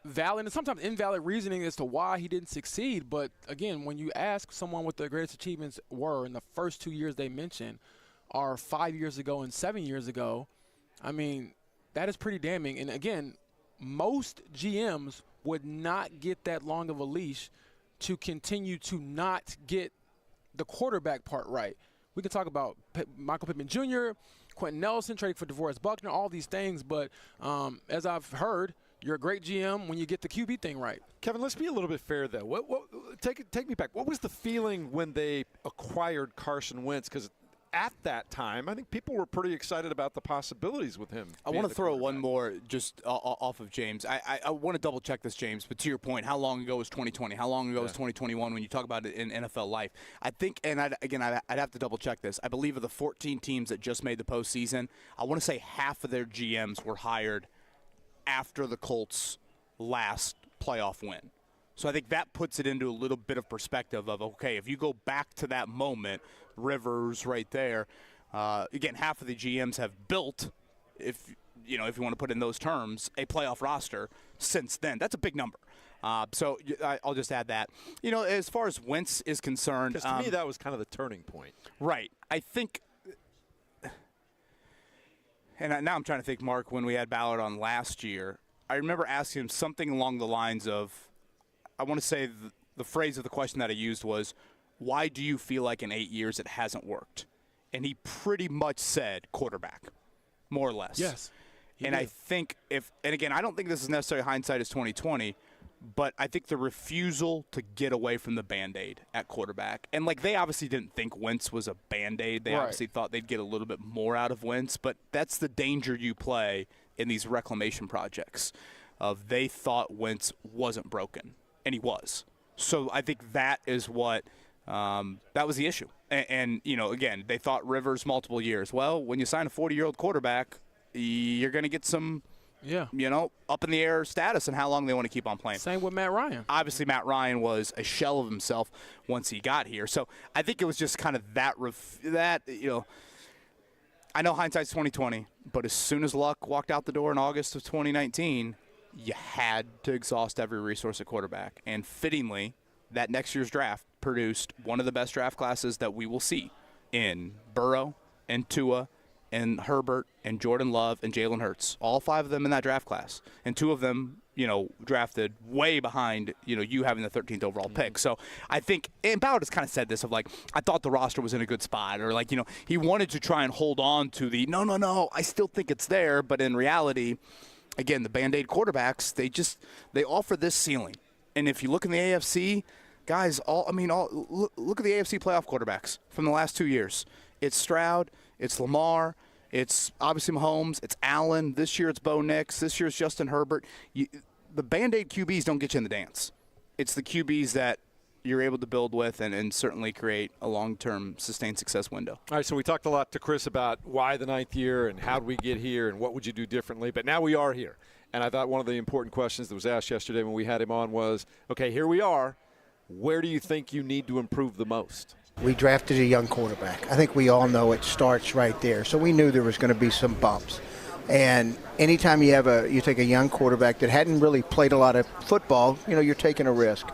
valid and sometimes invalid reasoning as to why he didn't succeed. But again, when you ask someone what their greatest achievements were in the first 2 years they mentioned are 5 years ago and 7 years ago, I mean, that is pretty damning. And again, most GMs would not get that long of a leash to continue to not get the quarterback part right. We can talk about Michael Pittman Jr., Quentin Nelson, trading for DeForest Buckner, all these things. But as I've heard, you're a great GM when you get the QB thing right. Kevin, let's be a little bit fair, though. Take me back. What was the feeling when they acquired Carson Wentz? Because at that time, I think people were pretty excited about the possibilities with him. I want to throw one more just off of James. I want to double check this, James, but to your point, how long ago was 2020? How long ago was 2021 when you talk about it in NFL life? I think, and I'd have to double check this. I believe of the 14 teams that just made the postseason, I want to say half of their GMs were hired after the Colts' last playoff win. So I think that puts it into a little bit of perspective of, okay, if you go back to that moment, Rivers right there, again, half of the GMs have built, if you want to put it in those terms, a playoff roster since then. That's a big number. So I'll just add that. As far as Wentz is concerned. Because to me, that was kind of the turning point. Right. I think, and now I'm trying to think, Mark, when we had Ballard on last year, I remember asking him something along the lines of, I want to say the phrase of the question that I used was, why do you feel like in 8 years it hasn't worked? And he pretty much said quarterback, more or less. Yes. And I think and again, I don't think this is necessarily hindsight is 2020, but I think the refusal to get away from the Band-Aid at quarterback. And, they obviously didn't think Wentz was a Band-Aid. They obviously thought they'd get a little bit more out of Wentz, but that's the danger you play in these reclamation projects of they thought Wentz wasn't broken. And he was. So I think that is what that was the issue. And again, they thought Rivers multiple years. Well, when you sign a 40-year-old quarterback, you're going to get some, up in the air status and how long they want to keep on playing. Same with Matt Ryan. Obviously, Matt Ryan was a shell of himself once he got here. So I think it was just kind of that. I know hindsight's 2020, but as soon as Luck walked out the door in August of 2019. You had to exhaust every resource at quarterback. And fittingly, that next year's draft produced one of the best draft classes that we will see in Burrow and Tua and Herbert and Jordan Love and Jalen Hurts. All 5 of them in that draft class. And 2 of them, drafted way behind, you having the 13th overall pick. So I think, and Ballard has kind of said this of I thought the roster was in a good spot. Or he wanted to try and hold on to the, no, I still think it's there. But in reality, again, the Band-Aid quarterbacks, they offer this ceiling. And if you look in the AFC, guys, look at the AFC playoff quarterbacks from the last 2 years. It's Stroud, it's Lamar, it's obviously Mahomes, it's Allen. This year it's Bo Nix. This year it's Justin Herbert. The Band-Aid QBs don't get you in the dance. It's the QBs that you're able to build with and certainly create a long-term sustained success window. All right, so we talked a lot to Chris about why the 9th year and how did we get here and what would you do differently, but now we are here. And I thought one of the important questions that was asked yesterday when we had him on was, okay, here we are. Where do you think you need to improve the most? We drafted a young quarterback. I think we all know it starts right there. So we knew there was going to be some bumps. And anytime you take a young quarterback that hadn't really played a lot of football, you're taking a risk.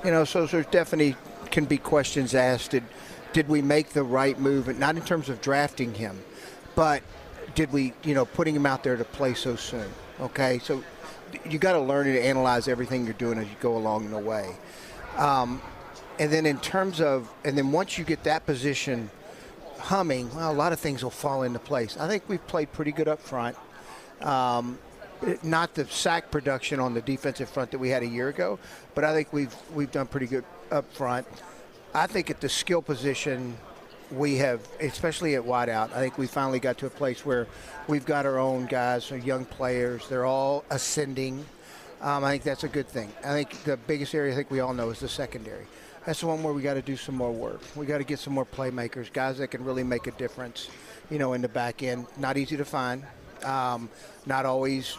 So there definitely can be questions asked. Did we make the right move? Not in terms of drafting him, but did we, putting him out there to play so soon? Okay, so you got to learn to analyze everything you're doing as you go along the way. And then then once you get that position humming, well, a lot of things will fall into place. I think we've played pretty good up front. Not the sack production on the defensive front that we had a year ago, but I think we've done pretty good up front. I think at the skill position we have, especially at wideout, I think we finally got to a place where we've got our own guys, our young players. They're all ascending. I think that's a good thing. I think the biggest area I think we all know is the secondary. That's the one where we got to do some more work. We got to get some more playmakers, guys that can really make a difference, in the back end. Not easy to find. Not always,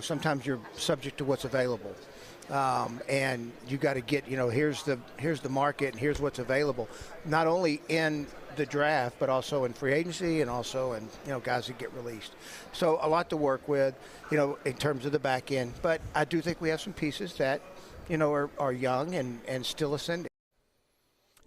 sometimes you're subject to what's available. And you got to get, here's the market and here's what's available, not only in the draft, but also in free agency and also in, guys that get released. So a lot to work with, in terms of the back end. But I do think we have some pieces that, are young and still ascending.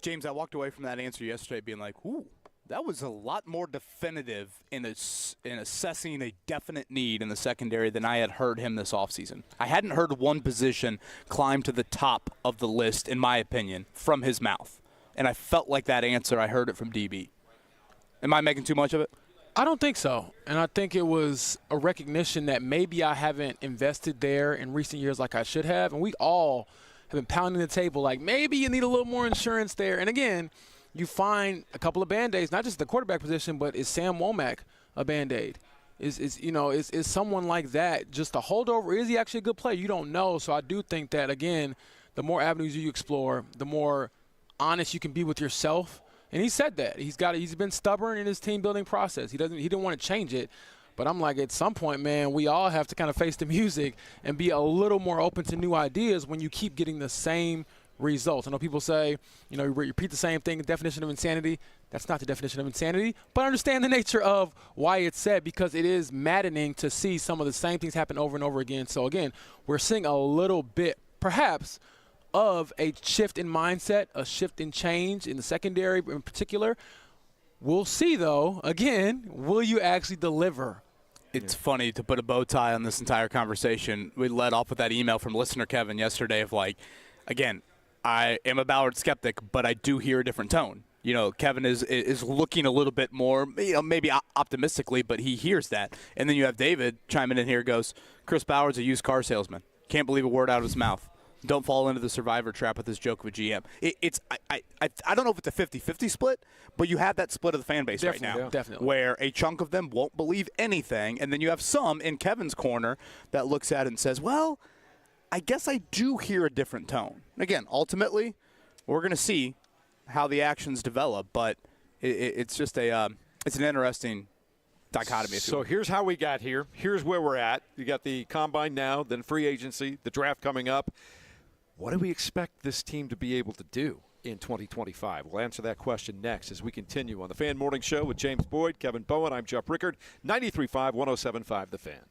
James, I walked away from that answer yesterday being like, ooh, that was a lot more definitive in assessing a definite need in the secondary than I had heard him this offseason. I hadn't heard one position climb to the top of the list, in my opinion, from his mouth. And I felt like that answer, I heard it from DB. Am I making too much of it? I don't think so. And I think it was a recognition that maybe I haven't invested there in recent years like I should have. And we all have been pounding the table like maybe you need a little more insurance there. And again, you find a couple of Band-Aids, not just the quarterback position, but is Sam Womack a Band-Aid? Is someone like that just a holdover? Is he actually a good player? You don't know. So I do think that, again, the more avenues you explore, the more honest you can be with yourself. And he said that. He's been stubborn in his team building process. He didn't want to change it. But I'm like, at some point, man, we all have to kind of face the music and be a little more open to new ideas when you keep getting the same results. I know people say, you repeat the same thing, the definition of insanity. That's not the definition of insanity, but I understand the nature of why it's said, because it is maddening to see some of the same things happen over and over again. So again, we're seeing a little bit, perhaps, of a shift in mindset, a shift in change in the secondary in particular. We'll see, though, again, will you actually deliver? It's funny to put a bow tie on this entire conversation. We led off with that email from listener Kevin yesterday of like, again, I am a Ballard skeptic, but I do hear a different tone. Kevin is looking a little bit more, maybe optimistically, but he hears that. And then you have David chiming in here, goes, Chris Ballard's a used car salesman. Can't believe a word out of his mouth. Don't fall into the survivor trap with this joke of a GM. I don't know if it's a 50-50 split, but you have that split of the fan base right now. Definitely. Where a chunk of them won't believe anything, and then you have some in Kevin's corner that looks at it and says, well, I guess I do hear a different tone. Again, ultimately, we're going to see how the actions develop, but it's just it's an interesting dichotomy. So here's how we got here. Here's where we're at. You got the combine now, then free agency, the draft coming up. What do we expect this team to be able to do in 2025? We'll answer that question next as we continue on the Fan Morning Show with James Boyd, Kevin Bowen. I'm Jeff Rickard, 93.5, 107.5 The Fan.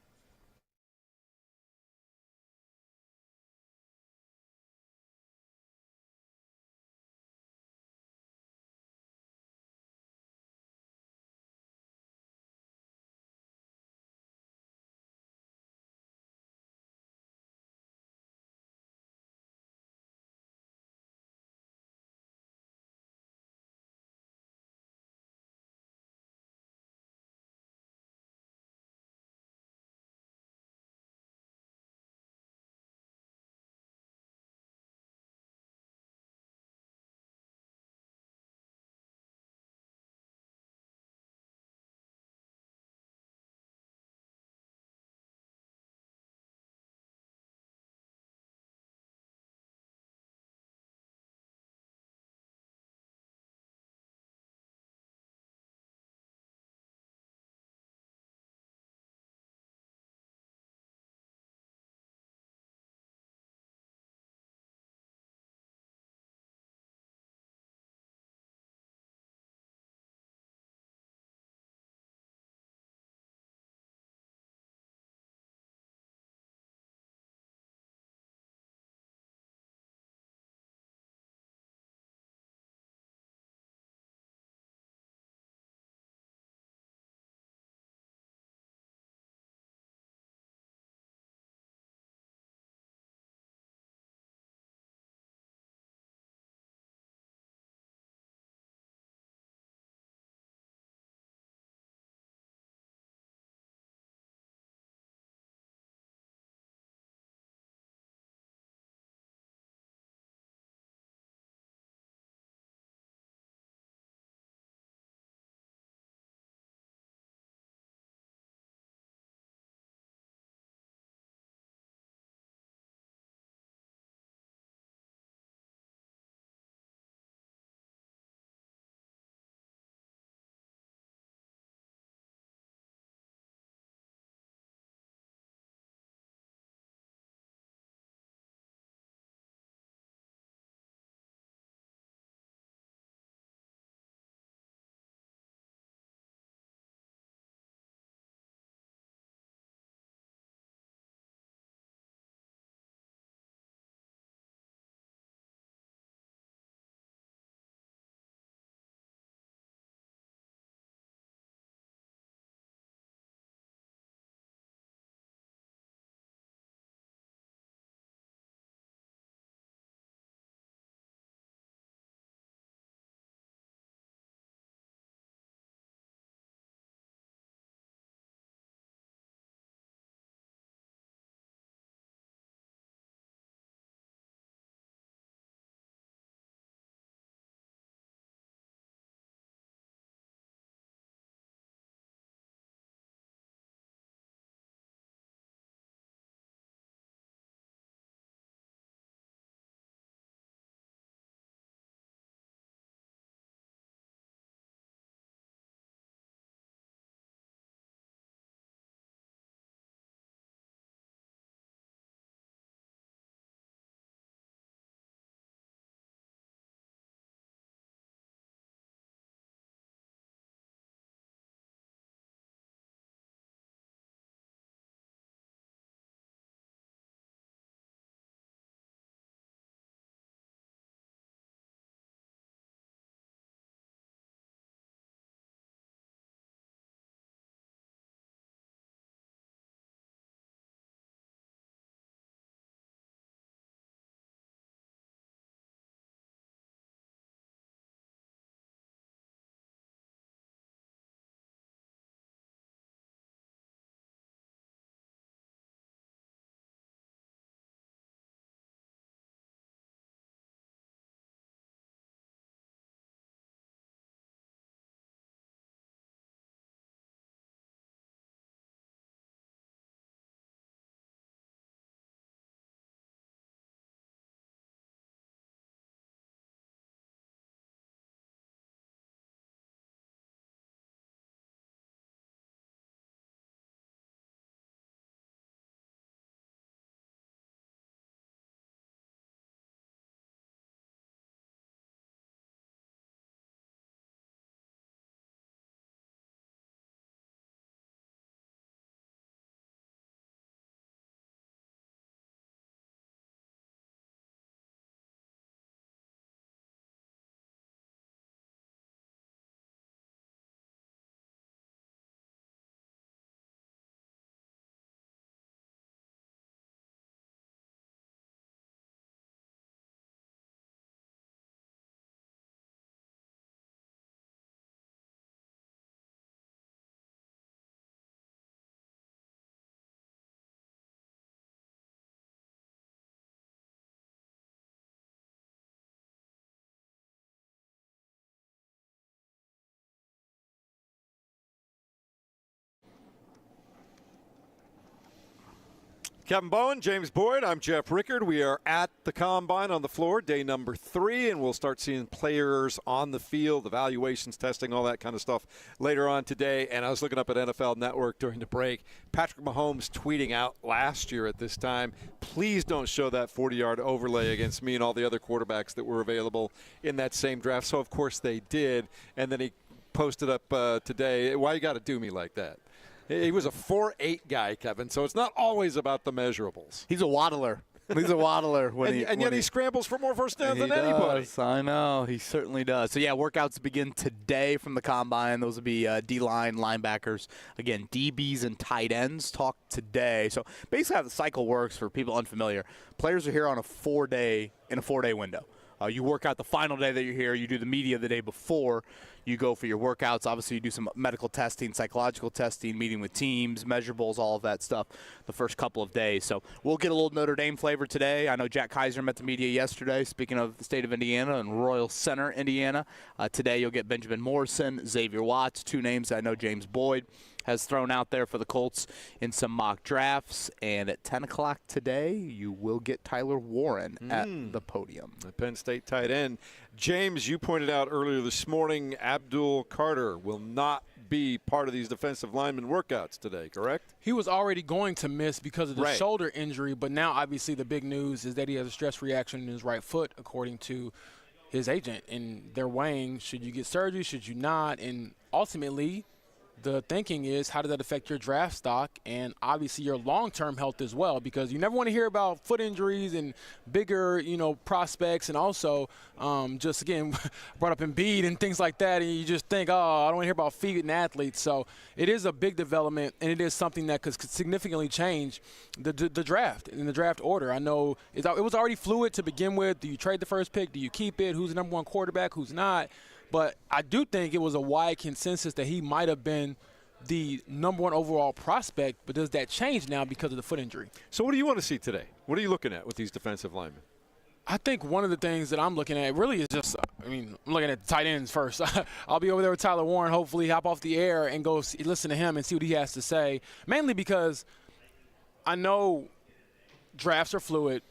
Kevin Bowen, James Boyd, I'm Jeff Rickard. We are at the Combine on the floor, day number 3, and we'll start seeing players on the field, evaluations, testing, all that kind of stuff later on today. And I was looking up at NFL Network during the break. Patrick Mahomes tweeting out last year at this time, please don't show that 40-yard overlay against me and all the other quarterbacks that were available in that same draft. So, of course, they did. And then he posted up today, why you got to do me like that? He was a 4.8 guy, Kevin, so it's not always about the measurables. He's a waddler. He's a waddler. And yet he scrambles for more first downs than anybody. I know. He certainly does. So, yeah, workouts begin today from the Combine. Those will be D-line, linebackers. Again, DBs and tight ends talk today. So, basically how the cycle works for people unfamiliar, players are here on a 4-day window. You work out the final day that you're here. You do the media the day before. You go for your workouts. Obviously, you do some medical testing, psychological testing, meeting with teams, measurables, all of that stuff the first couple of days. So we'll get a little Notre Dame flavor today. I know Jack Kaiser met the media yesterday, speaking of the state of Indiana and Royal Center, Indiana. Today you'll get Benjamin Morrison, Xavier Watts, 2 names I know James Boyd has thrown out there for the Colts in some mock drafts. And at 10 o'clock today, you will get Tyler Warren at the podium. The Penn State tight end. James, you pointed out earlier this morning, Abdul Carter will not be part of these defensive lineman workouts today, correct? He was already going to miss because of the Right. shoulder injury, but now obviously the big news is that he has a stress reaction in his right foot, according to his agent. And they're weighing, should you get surgery, should you not? And ultimately, the thinking is, how does that affect your draft stock and obviously your long-term health as well? Because you never want to hear about foot injuries and bigger, prospects, and also just, again, brought up Embiid and things like that, and you just think, I don't want to hear about feet and athletes. So it is a big development, and it is something that could significantly change the draft and the draft order. I know it was already fluid to begin with. Do you trade the first pick? Do you keep it? Who's the number 1 quarterback? Who's not? But I do think it was a wide consensus that he might have been the number 1 overall prospect, but does that change now because of the foot injury? So what do you want to see today? What are you looking at with these defensive linemen? I think one of the things that I'm looking at really is just, I'm looking at the tight ends first. I'll be over there with Tyler Warren, hopefully hop off the air and go listen to him and see what he has to say, mainly because I know drafts are fluid.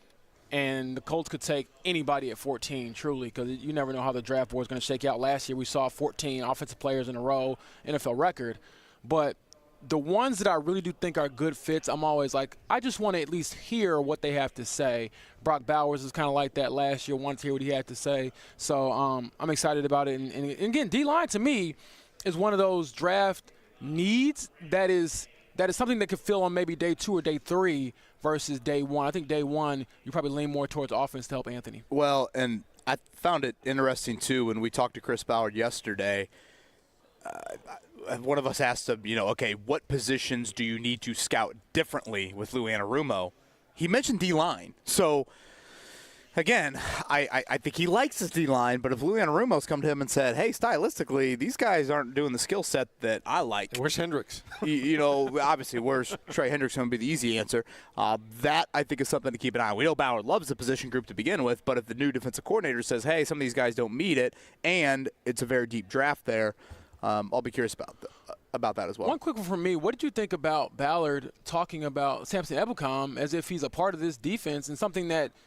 And the Colts could take anybody at 14, truly, because you never know how the draft board is going to shake out. Last year we saw 14 offensive players in a row, NFL record. But the ones that I really do think are good fits, I'm always like, I just want to at least hear what they have to say. Brock Bowers is kind of like that last year, wanted to hear what he had to say. So I'm excited about it. And again, D-line to me is one of those draft needs that is something that could fill on maybe day 2 or day 3 versus day 1. I think day 1, you probably lean more towards offense to help Anthony. Well, and I found it interesting, too, when we talked to Chris Ballard yesterday. One of us asked him, okay, what positions do you need to scout differently with Lou Anarumo? He mentioned D-line. So, again, I think he likes his D-line, but if Lou Anarumo's come to him and said, hey, stylistically, these guys aren't doing the skill set that I like. Where's Hendricks? Obviously, where's Trey Hendricks going to be the easy answer? That, I think, is something to keep an eye on. We know Ballard loves the position group to begin with, but if the new defensive coordinator says, hey, some of these guys don't meet it, and it's a very deep draft there, I'll be curious about that as well. One quick one from me. What did you think about Ballard talking about Samson Ebukam as if he's a part of this defense and something that –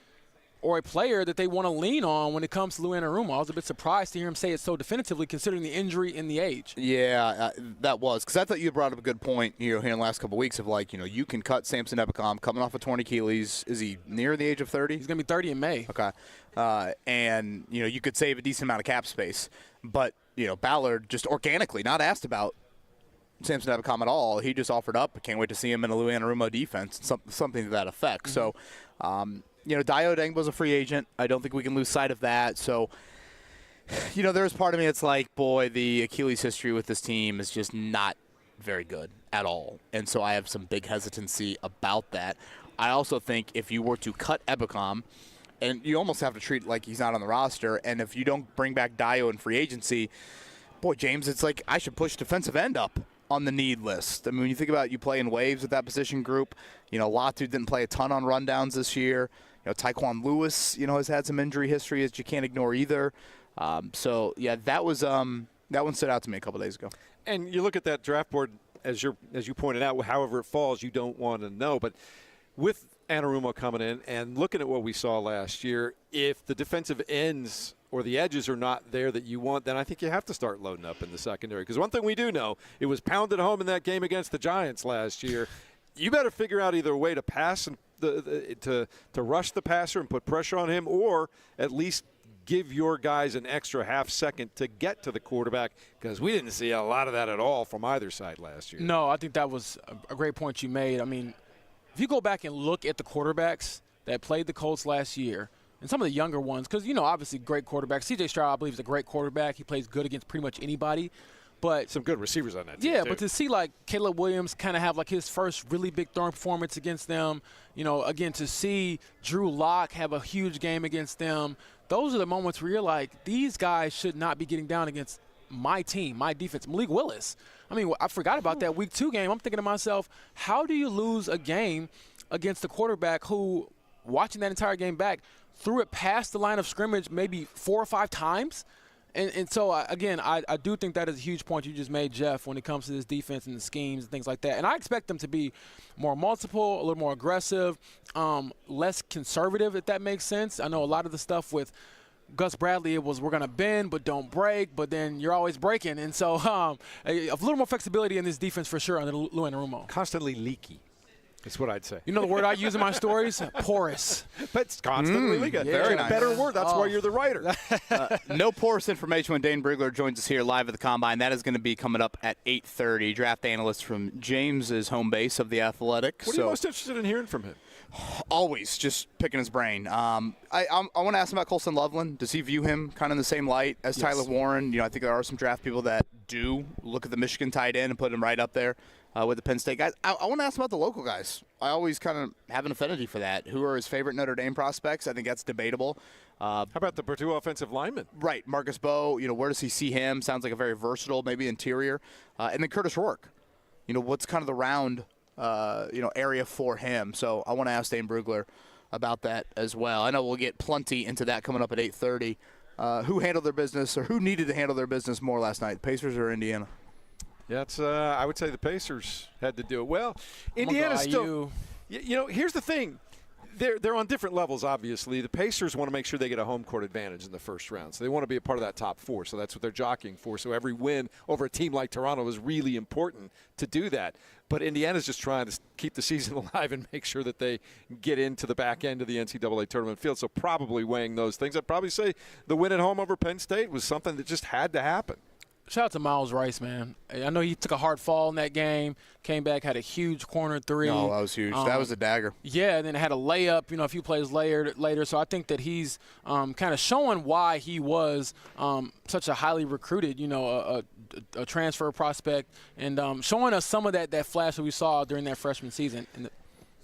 or a player that they want to lean on when it comes to Lou Anarumo? I was a bit surprised to hear him say it so definitively, considering the injury and the age. Yeah, that was. Because I thought you brought up a good point here in the last couple of weeks of, you can cut Samson Ebukam coming off of 20 Achilles. Is he near the age of 30? He's going to be 30 in May. Okay. And, you could save a decent amount of cap space. But, Ballard just organically, not asked about Samson Ebukam at all. He just offered up. I can't wait to see him in a Lou Anarumo defense, something to that effect. Mm-hmm. So, Dayo Dengba's a free agent. I don't think we can lose sight of that. So, there's part of me that's like, boy, the Achilles history with this team is just not very good at all. And so I have some big hesitancy about that. I also think if you were to cut Ebukam, and you almost have to treat it like he's not on the roster, and if you don't bring back Dayo in free agency, boy, James, it's like I should push defensive end up on the need list. I mean, when you think about you playing waves with that position group, Latu didn't play a ton on rundowns this year. Tyquan Lewis, has had some injury history that you can't ignore either. So, yeah, that one stood out to me a couple days ago. And you look at that draft board, as you pointed out, however it falls, you don't want to know. But with Anarumo coming in and looking at what we saw last year, if the defensive ends or the edges are not there that you want, then I think you have to start loading up in the secondary. Because one thing we do know, it was pounded home in that game against the Giants last year. You better figure out either a way to pass and to rush the passer and put pressure on him, or at least give your guys an extra half second to get to the quarterback, because we didn't see a lot of that at all from either side last year. No, I think that was a great point you made. I mean, if you go back and look at the quarterbacks that played the Colts last year, and some of the younger ones, because, obviously great quarterbacks. C.J. Stroud, I believe, is a great quarterback. He plays good against pretty much anybody. But some good receivers on that team, yeah, too. but to see, like, Caleb Williams kind of have, like, his first really big throwing performance against them, again, to see Drew Lock have a huge game against them, those are the moments where you're like, these guys should not be getting down against my team, my defense. Malik Willis. I mean, I forgot about that Week 2 game. I'm thinking to myself, how do you lose a game against a quarterback who, watching that entire game back, threw it past the line of scrimmage maybe 4 or 5 times? And so, again, I do think that is a huge point you just made, Jeff, when it comes to this defense and the schemes and things like that. And I expect them to be more multiple, a little more aggressive, less conservative, if that makes sense. I know a lot of the stuff with Gus Bradley, it was we're going to bend but don't break, but then you're always breaking. And so a little more flexibility in this defense for sure under Lou Anarumo. Constantly leaky. That's what I'd say. You know the word I use in my stories? Porous. But it's constantly leaky. Yeah. Very nice. better word. That's why you're the writer. No porous information when Dane Brugler joins us here live at the Combine. That is going to be coming up at 8:30. Draft analyst from James's home base of the Athletic. What are you most interested in hearing from him? Always just picking his brain. I want to ask him about Colson Loveland. Does he view him kind of in the same light as Tyler Warren? I think there are some draft people that do look at the Michigan tight end and put him right up there with the Penn State guys. I want to ask about the local guys. I always kind of have an affinity for that. Who are his favorite Notre Dame prospects? I think that's debatable. How about the Purdue offensive lineman? Right, Marcus Bowe. Where does he see him? Sounds like a very versatile, maybe interior. And then Curtis Rourke. What's kind of the round area for him. So I want to ask Dane Brugler about that as well. I know we'll get plenty into that coming up at 8:30. Who handled their business, or who needed to handle their business more last night, Pacers or Indiana? Yeah, I would say the Pacers had to do it. Well, Indiana still. Here's the thing. They're on different levels, obviously. The Pacers want to make sure they get a home court advantage in the first round. So they want to be a part of that top 4. So that's what they're jockeying for. So every win over a team like Toronto is really important to do that. But Indiana's just trying to keep the season alive and make sure that they get into the back end of the NCAA tournament field. So probably weighing those things. I'd probably say the win at home over Penn State was something that just had to happen. Shout out to Miles Rice, man. I know he took a hard fall in that game, came back, had a huge corner 3. No, that was huge. That was a dagger. Yeah, and then had a layup, a few plays later. So I think that he's kind of showing why he was such a highly recruited, a transfer prospect, and showing us some of that flash that we saw during that freshman season.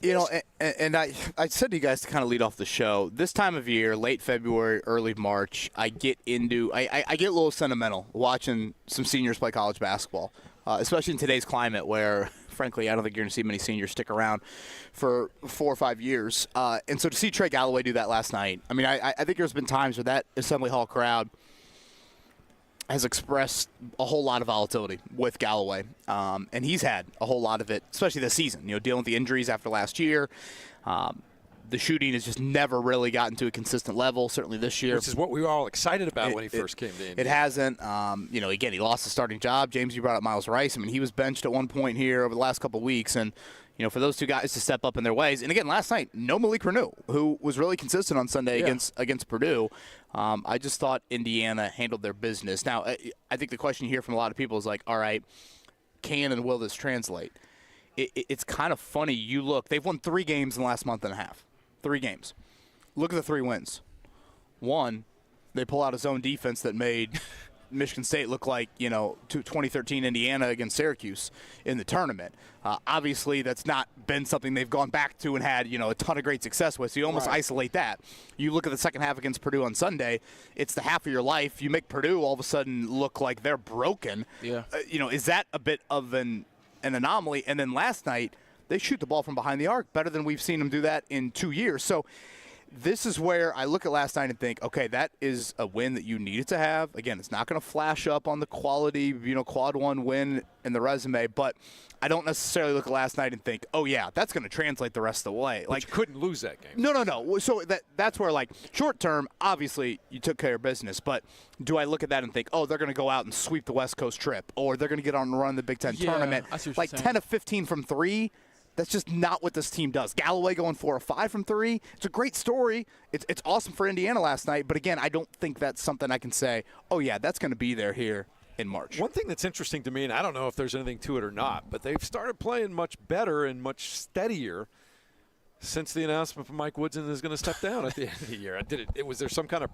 And I said to you guys to kind of lead off the show, this time of year, late February, early March, I get a little sentimental watching some seniors play college basketball, especially in today's climate where, frankly, I don't think you're going to see many seniors stick around for 4 or 5 years. And so to see Trey Galloway do that last night, I mean, I think there's been times where that Assembly Hall crowd has expressed a whole lot of volatility with Galloway, and he's had a whole lot of it, especially this season. Dealing with the injuries after last year, the shooting has just never really gotten to a consistent level. Certainly this year, which is what we were all excited about when he first came to Indy. It hasn't. Again, he lost the starting job. James, you brought up Miles Rice. I mean, he was benched at one point here over the last couple of weeks, and for those two guys to step up in their ways. And again, last night, no Malik Reneau, who was really consistent on Sunday against Purdue. I just thought Indiana handled their business. Now, I think the question here from a lot of people is like, all right, can and will this translate? It's kind of funny. They've won 3 games in the last month and a half. 3 games. Look at the 3 wins. 1, they pull out a zone defense that made Michigan State look like, 2013 Indiana against Syracuse in the tournament. Obviously, that's not been something they've gone back to and had, a ton of great success with. So you almost isolate that. You look at the second half against Purdue on Sunday, it's the half of your life. You make Purdue all of a sudden look like they're broken. Yeah. Is that a bit of an anomaly? And then last night, they shoot the ball from behind the arc better than we've seen them do that in 2 years. So this is where I look at last night and think, okay, that is a win that you needed to have. Again, it's not going to flash up on the quality, quad one win in the resume, but I don't necessarily look at last night and think, oh, yeah, that's going to translate the rest of the way. Like, you couldn't lose that game. No. So that's where, like, short term, obviously, you took care of business, but do I look at that and think, oh, they're going to go out and sweep the West Coast trip, or they're going to get on and run the Big Ten tournament? Like 10 of 15 from 3. That's just not what this team does. Galloway going 4 of 5 from 3. It's a great story. It's awesome for Indiana last night. But, again, I don't think that's something I can say, oh, yeah, that's going to be there here in March. One thing that's interesting to me, and I don't know if there's anything to it or not, but they've started playing much better and much steadier since the announcement from Mike Woodson is going to step down at the end of the year. Was there some kind of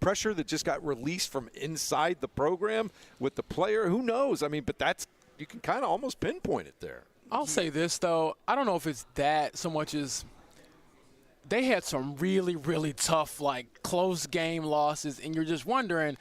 pressure that just got released from inside the program with the player? Who knows? I mean, but you can kind of almost pinpoint it there. I'll say this, though. I don't know if it's that so much as they had some really, really tough, like, close game losses, and you're just wondering,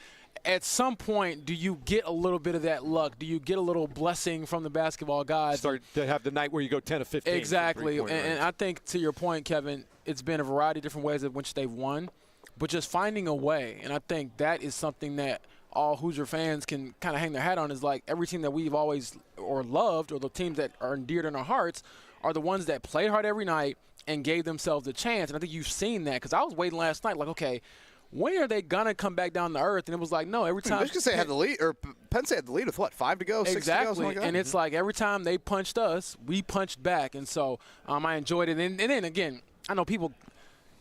at some point, do you get a little bit of that luck? Do you get a little blessing from the basketball gods? Start to have the night where you go 10 of 15. Exactly. And I think, to your point, Kevin, it's been a variety of different ways in which they've won, but just finding a way. And I think that is something that all Hoosier fans can kind of hang their hat on, is like every team that we've always or loved, or the teams that are endeared in our hearts, are the ones that played hard every night and gave themselves a chance. And I think you've seen that, because I was waiting last night like, okay, when are they going to come back down to earth? And it was like, no, every time. Michigan State had the lead, or Penn State had the lead with 5 to go, 6 exactly. to go, something like that? And it's like every time they punched us, we punched back. And so I enjoyed it. And then, again, I know people –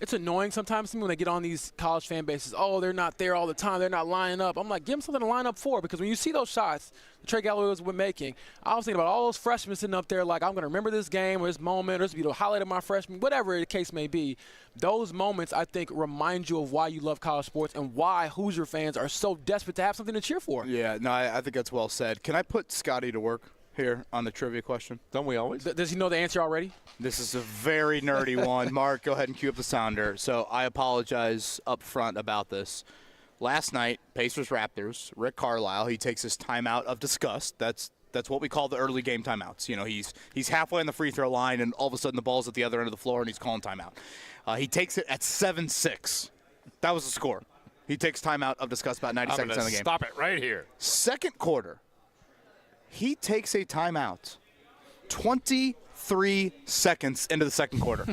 it's annoying sometimes to me when they get on these college fan bases. Oh, they're not there all the time. They're not lining up. I'm like, give them something to line up for, because when you see those shots that Trey Galloway was making, I was thinking about all those freshmen sitting up there like, I'm going to remember this game or this moment, or this will be the highlight of my freshman, whatever the case may be. Those moments, I think, remind you of why you love college sports and why Hoosier fans are so desperate to have something to cheer for. Yeah, no, I think that's well said. Can I put Scotty to work here on the trivia question? Don't we always? Does he know the answer already? This is a very nerdy one. Mark, go ahead and cue up the sounder. So I apologize up front about this. Last night, Pacers-Raptors, Rick Carlisle, he takes his timeout of disgust. That's what we call the early game timeouts. He's halfway on the free throw line, and all of a sudden the ball's at the other end of the floor, and he's calling timeout. He takes it at 7-6. That was the score. He takes timeout of disgust about 90 seconds in the game. Stop it right here. Second quarter, he takes a timeout 23 seconds into the second quarter.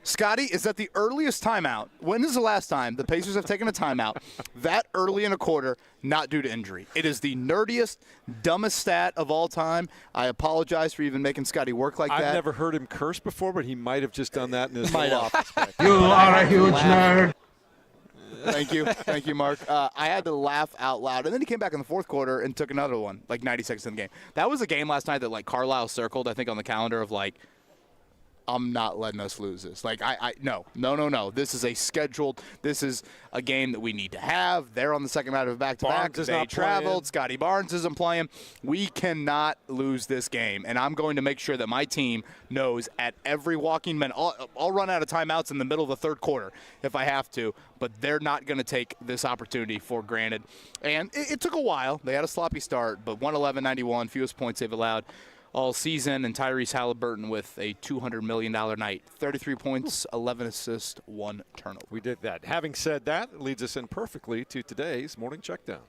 Scotty, is that the earliest timeout? When is the last time the Pacers have taken a timeout that early in a quarter, not due to injury? It is the nerdiest, dumbest stat of all time. I apologize for even making Scotty work like that. I've never heard him curse before, but he might have just done that in his whole office. You are a huge nerd. Thank you, Mark. I had to laugh out loud, and then he came back in the fourth quarter and took another one, like 90 seconds in the game. That was a game last night that, like, Carlisle circled, I think, on the calendar of, like, I'm not letting us lose this. Like, no. This is a scheduled. This is a game that we need to have. They're on the second round of back-to-back. They traveled. Scotty Barnes isn't playing. We cannot lose this game, and I'm going to make sure that my team knows at every walking minute. I'll run out of timeouts in the middle of the third quarter if I have to, but they're not going to take this opportunity for granted. And it took a while. They had a sloppy start, but 111-91, fewest points they've allowed all season, and Tyrese Haliburton with a $200 million night. 33 points, 11 assists, 1 turnover. We did that. Having said that, it leads us in perfectly to today's Morning Checkdown.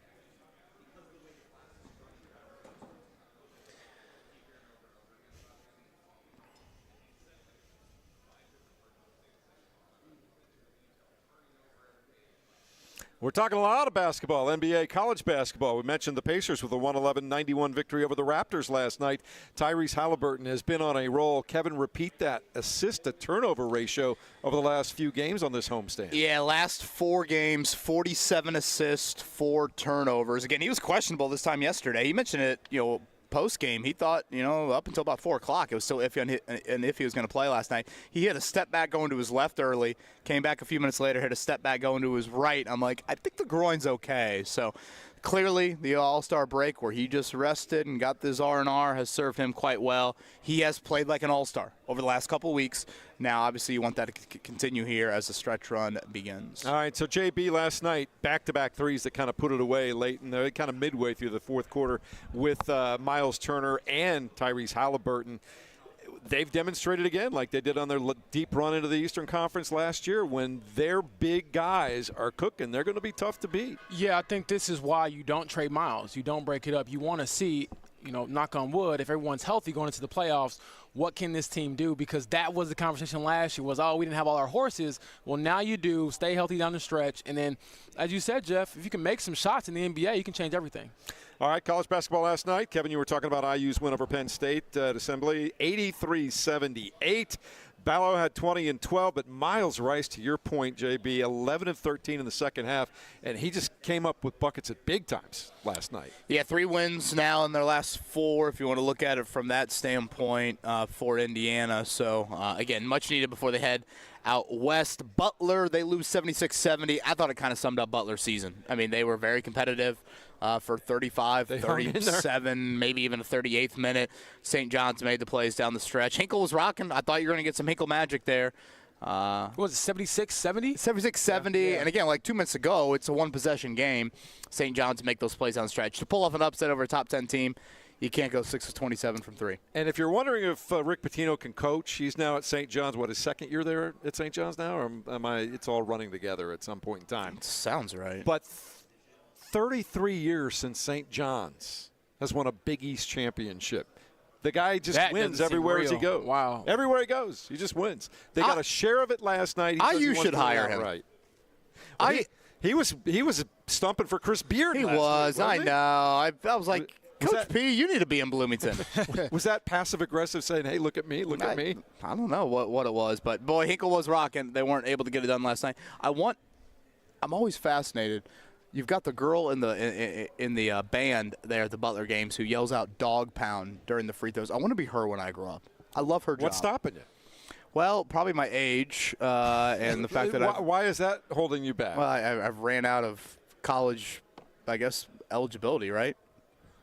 We're talking a lot of basketball, NBA, college basketball. We mentioned the Pacers with a 111-91 victory over the Raptors last night. Tyrese Haliburton has been on a roll. Kevin, repeat that assist-to-turnover ratio over the last few games on this homestand. Yeah, last 4 games, 47 assists, 4 turnovers. Again, he was questionable this time yesterday. He mentioned it, post-game. He thought, up until about 4 o'clock, it was still iffy and if he was going to play last night. He hit a step back going to his left early, came back a few minutes later, hit a step back going to his right. I'm like, I think the groin's okay. So clearly the All-Star break where he just rested and got this R&R has served him quite well. He has played like an All-Star over the last couple of weeks. Now, obviously, you want that to continue here as the stretch run begins. All right, so JB last night, back-to-back threes that kind of put it away late in the kind of midway through the fourth quarter with Miles Turner and Tyrese Haliburton. they've demonstrated again, like they did on their deep run into the Eastern Conference last year, when their big guys are cooking, they're going to be tough to beat. Yeah, I think this is why you don't trade Miles. You don't break it up. You want to see, knock on wood, if everyone's healthy going into the playoffs, what can this team do? Because that was the conversation last year was, we didn't have all our horses. Well, now you do. Stay healthy down the stretch. And then, as you said, Jeff, if you can make some shots in the NBA, you can change everything. All right, college basketball last night. Kevin, you were talking about IU's win over Penn State at Assembly, 83-78. Ballo had 20 and 12, but Miles Rice, to your point, JB, 11 and 13 in the second half, and he just came up with buckets at big times last night. Yeah, 3 wins now in their last 4, if you want to look at it from that standpoint, for Indiana. So, again, much needed before they head out west. Butler, they lose 76-70. I thought it kind of summed up Butler's season. I mean, they were very competitive for 35, 37, maybe even a 38th minute. St. John's made the plays down the stretch. Hinkle was rocking. I thought you were going to get some Hinkle magic there. What was it, 76-70? 76-70, yeah. And again, like 2 minutes ago, it's a one-possession game. St. John's make those plays down the stretch. To pull off an upset over a top 10 team, you can't go 6 of 27 from 3. And if you're wondering if Rick Pitino can coach, he's now at St. John's. What, his second year there at St. John's now? Or it's all running together at some point in time? Sounds right. But 33 years since St. John's has won a Big East championship. The guy just wins everywhere as he goes. Wow. Everywhere he goes, he just wins. They got a share of it last night. You should hire him. Right. Well, he was stumping for Chris Beard. He last was. night, I know. I was like, Coach P, you need to be in Bloomington. Was that passive-aggressive saying, hey, look at me, look at me? I don't know what it was, but, boy, Hinkle was rocking. They weren't able to get it done last night. I'm always fascinated. You've got the girl in the band there at the Butler games who yells out "dog pound" during the free throws. I want to be her when I grow up. I love her job. What's stopping you? Well, probably my age and the fact that why is that holding you back? Well, I've ran out of college, I guess, eligibility, right?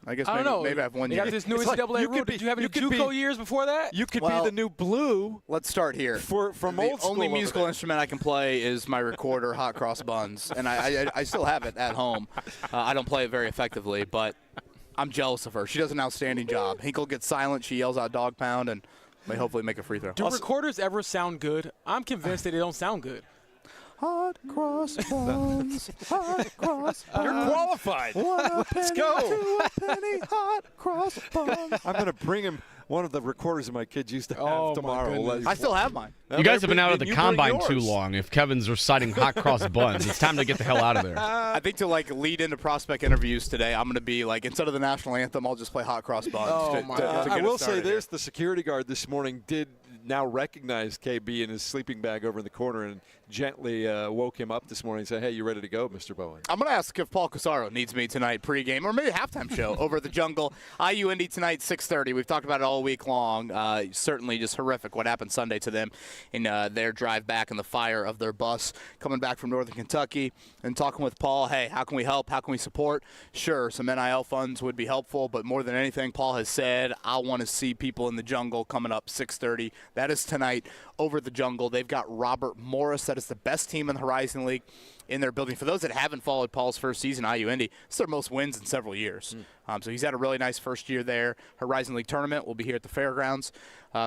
I guess maybe I have 1 year. You got this new NCAA rule. Did you have any JUCO years before that? You could be the new Blue. Let's start here. From old school. The only musical instrument I can play is my recorder, Hot Cross Buns, and I still have it at home. I don't play it very effectively, but I'm jealous of her. She does an outstanding job. Hinkle gets silent. She yells out "dog pound" and may hopefully make a free throw. Do recorders ever sound good? I'm convinced that they don't sound good. Hot cross buns, hot cross buns. You're qualified. Let's go. Hot cross buns. I'm going to bring him one of the recorders that my kids used to have tomorrow. I still have mine. You guys have been out at the combine too long. If Kevin's reciting hot cross buns, it's time to get the hell out of there. I think to lead into prospect interviews today, I'm going to be instead of the national anthem, I'll just play Hot Cross Buns. I will say this: the security guard this morning did now recognize KB in his sleeping bag over in the corner and gently woke him up this morning and said, hey, you ready to go, Mr. Bowen? I'm going to ask if Paul Casaro needs me tonight pregame or maybe halftime show over at the Jungle. IU Indy tonight, 6:30. We've talked about it all week long. Certainly just horrific what happened Sunday to them in their drive back in the fire of their bus coming back from Northern Kentucky and talking with Paul. Hey, how can we help? How can we support? Sure, some NIL funds would be helpful, but more than anything, Paul has said, I want to see people in the Jungle coming up 6:30. That is tonight over the Jungle. They've got Robert Morris. That is the best team in the Horizon League in their building. For those that haven't followed Paul's first season, IU Indy, it's their most wins in several years. So he's had a really nice first year there. Horizon League tournament will be here at the fairgrounds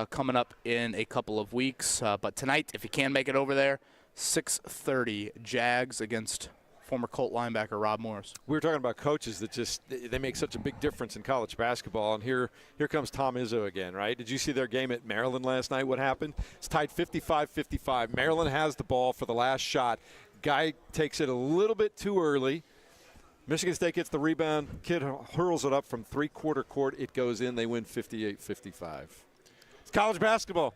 coming up in a couple of weeks. But tonight, if you can make it over there, 6:30, Jags against former Colt linebacker Rob Morris. We were talking about coaches that they make such a big difference in college basketball, and here comes Tom Izzo again, right? Did you see their game at Maryland last night? What happened? It's tied 55-55. Maryland has the ball for the last shot. Guy takes it a little bit too early. Michigan State gets the rebound. Kid hurls it up from three-quarter court. It goes in. They win 58-55. It's college basketball.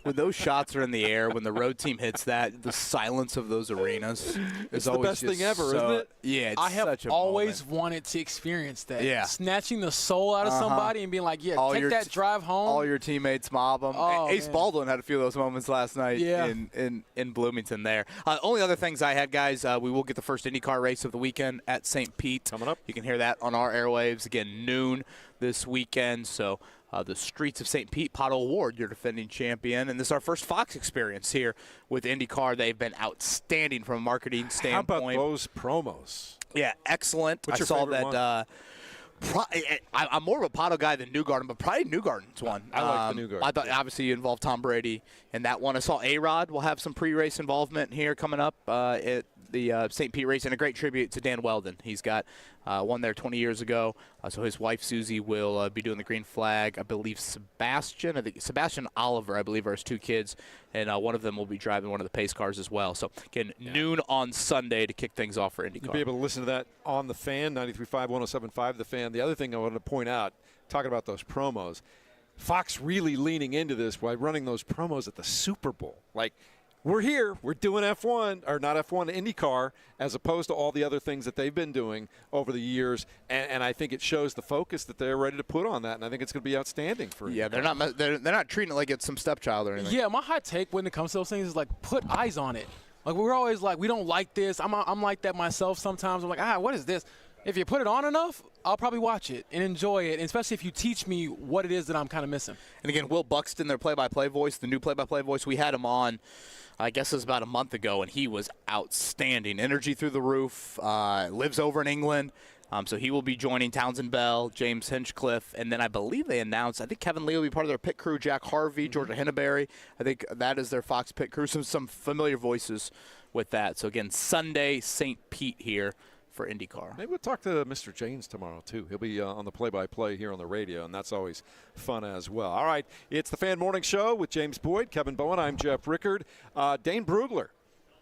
When those shots are in the air, when the road team hits that, the silence of those arenas is the always best thing ever, isn't it? Yeah, it's I have such a always moment. wanted to experience that. Yeah. Snatching the soul out of somebody and being like, take that drive home. All your teammates mob them. Ace man. Baldwin had a few of those moments last night in Bloomington there. Only other things I had, guys, we will get the first IndyCar race of the weekend at St. Pete. Coming up. You can hear that on our airwaves, again, noon this weekend. So the streets of St. Pete, Pothole Ward, your defending champion. And this is our first Fox experience here with IndyCar. They've been outstanding from a marketing standpoint. How about those promos? Yeah, excellent. What's I your saw favorite that I'm more of a Pato guy than Newgarden, but probably Newgarden's one. I like the Newgarden. I thought obviously you involved Tom Brady in that one. I saw A-Rod will have some pre-race involvement here coming up at the St. Pete race, and a great tribute to Dan Weldon. He's got one there 20 years ago. So his wife Susie will be doing the green flag. I believe Sebastian Oliver, I believe, are his 2 kids, and one of them will be driving one of the pace cars as well. So again, noon on Sunday to kick things off for IndyCar. You'll be able to listen to that on the Fan, 93.5, 107.5 The Fan. The other thing I wanted to point out, talking about those promos, Fox really leaning into this by running those promos at the Super Bowl. Like, we're here, we're doing F1, or not F1, IndyCar, as opposed to all the other things that they've been doing over the years. And I think it shows the focus that they're ready to put on that, and I think it's going to be outstanding for IndyCar. They're not treating it like it's some stepchild or anything. Yeah, my hot take when it comes to those things is like put eyes on it. Like we're always like, we don't like this. I'm like that myself sometimes. I'm like, what is this? If you put it on enough, I'll probably watch it and enjoy it, and especially if you teach me what it is that I'm kind of missing. And again, Will Buxton, their play-by-play voice, the new play-by-play voice, we had him on, I guess it was about a month ago, and he was outstanding. Energy through the roof, lives over in England. So he will be joining Townsend Bell, James Hinchcliffe, and then I believe they announced, I think Kevin Lee will be part of their pit crew, Jack Harvey, Georgia Henneberry. I think that is their Fox pit crew. Some familiar voices with that. So again, Sunday, St. Pete here for IndyCar. Maybe we'll talk to Mr. James tomorrow, too. He'll be on the play-by-play here on the radio, and that's always fun as well. All right, it's the Fan Morning Show with James Boyd, Kevin Bowen. I'm Jeff Rickard. Dane Brugler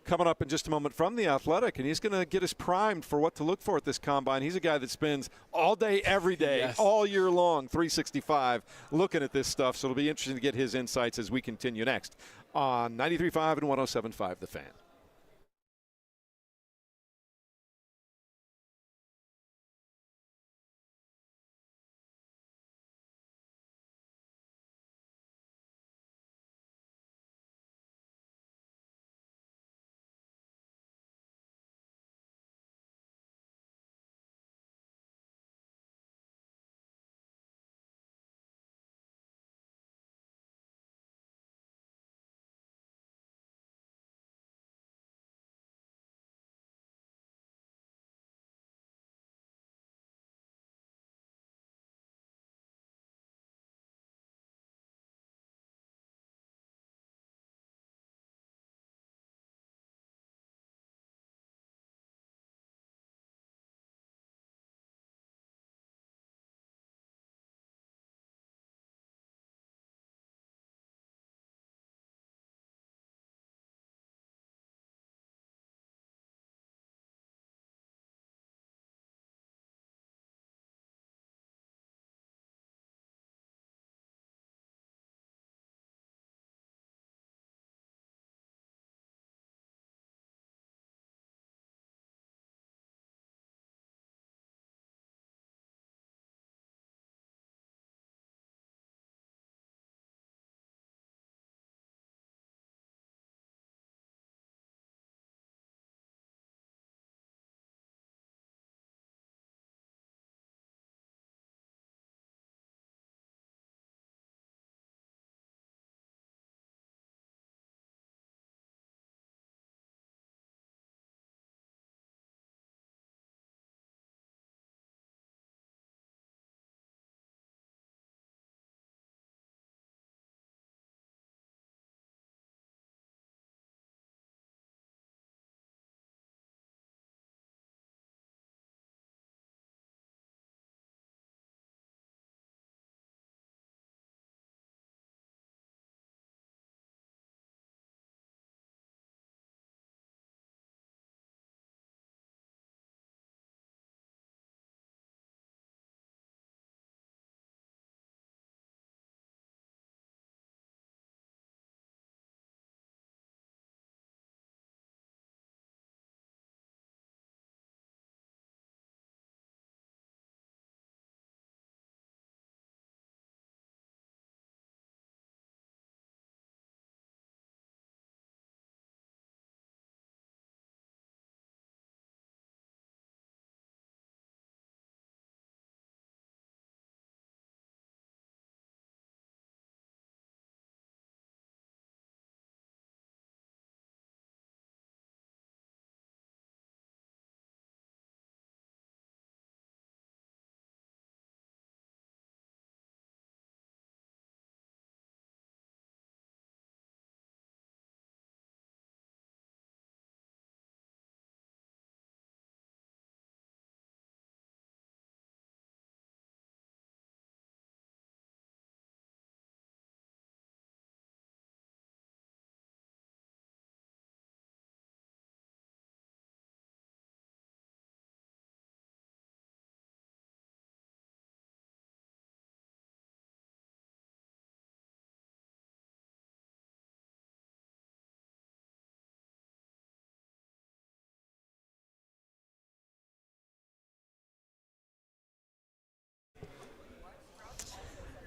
coming up in just a moment from The Athletic, and he's going to get us primed for what to look for at this Combine. He's a guy that spends all day, every day, Yes. all year long, 365, looking at this stuff. So it'll be interesting to get his insights as we continue next on 93.5 and 107.5 The Fan.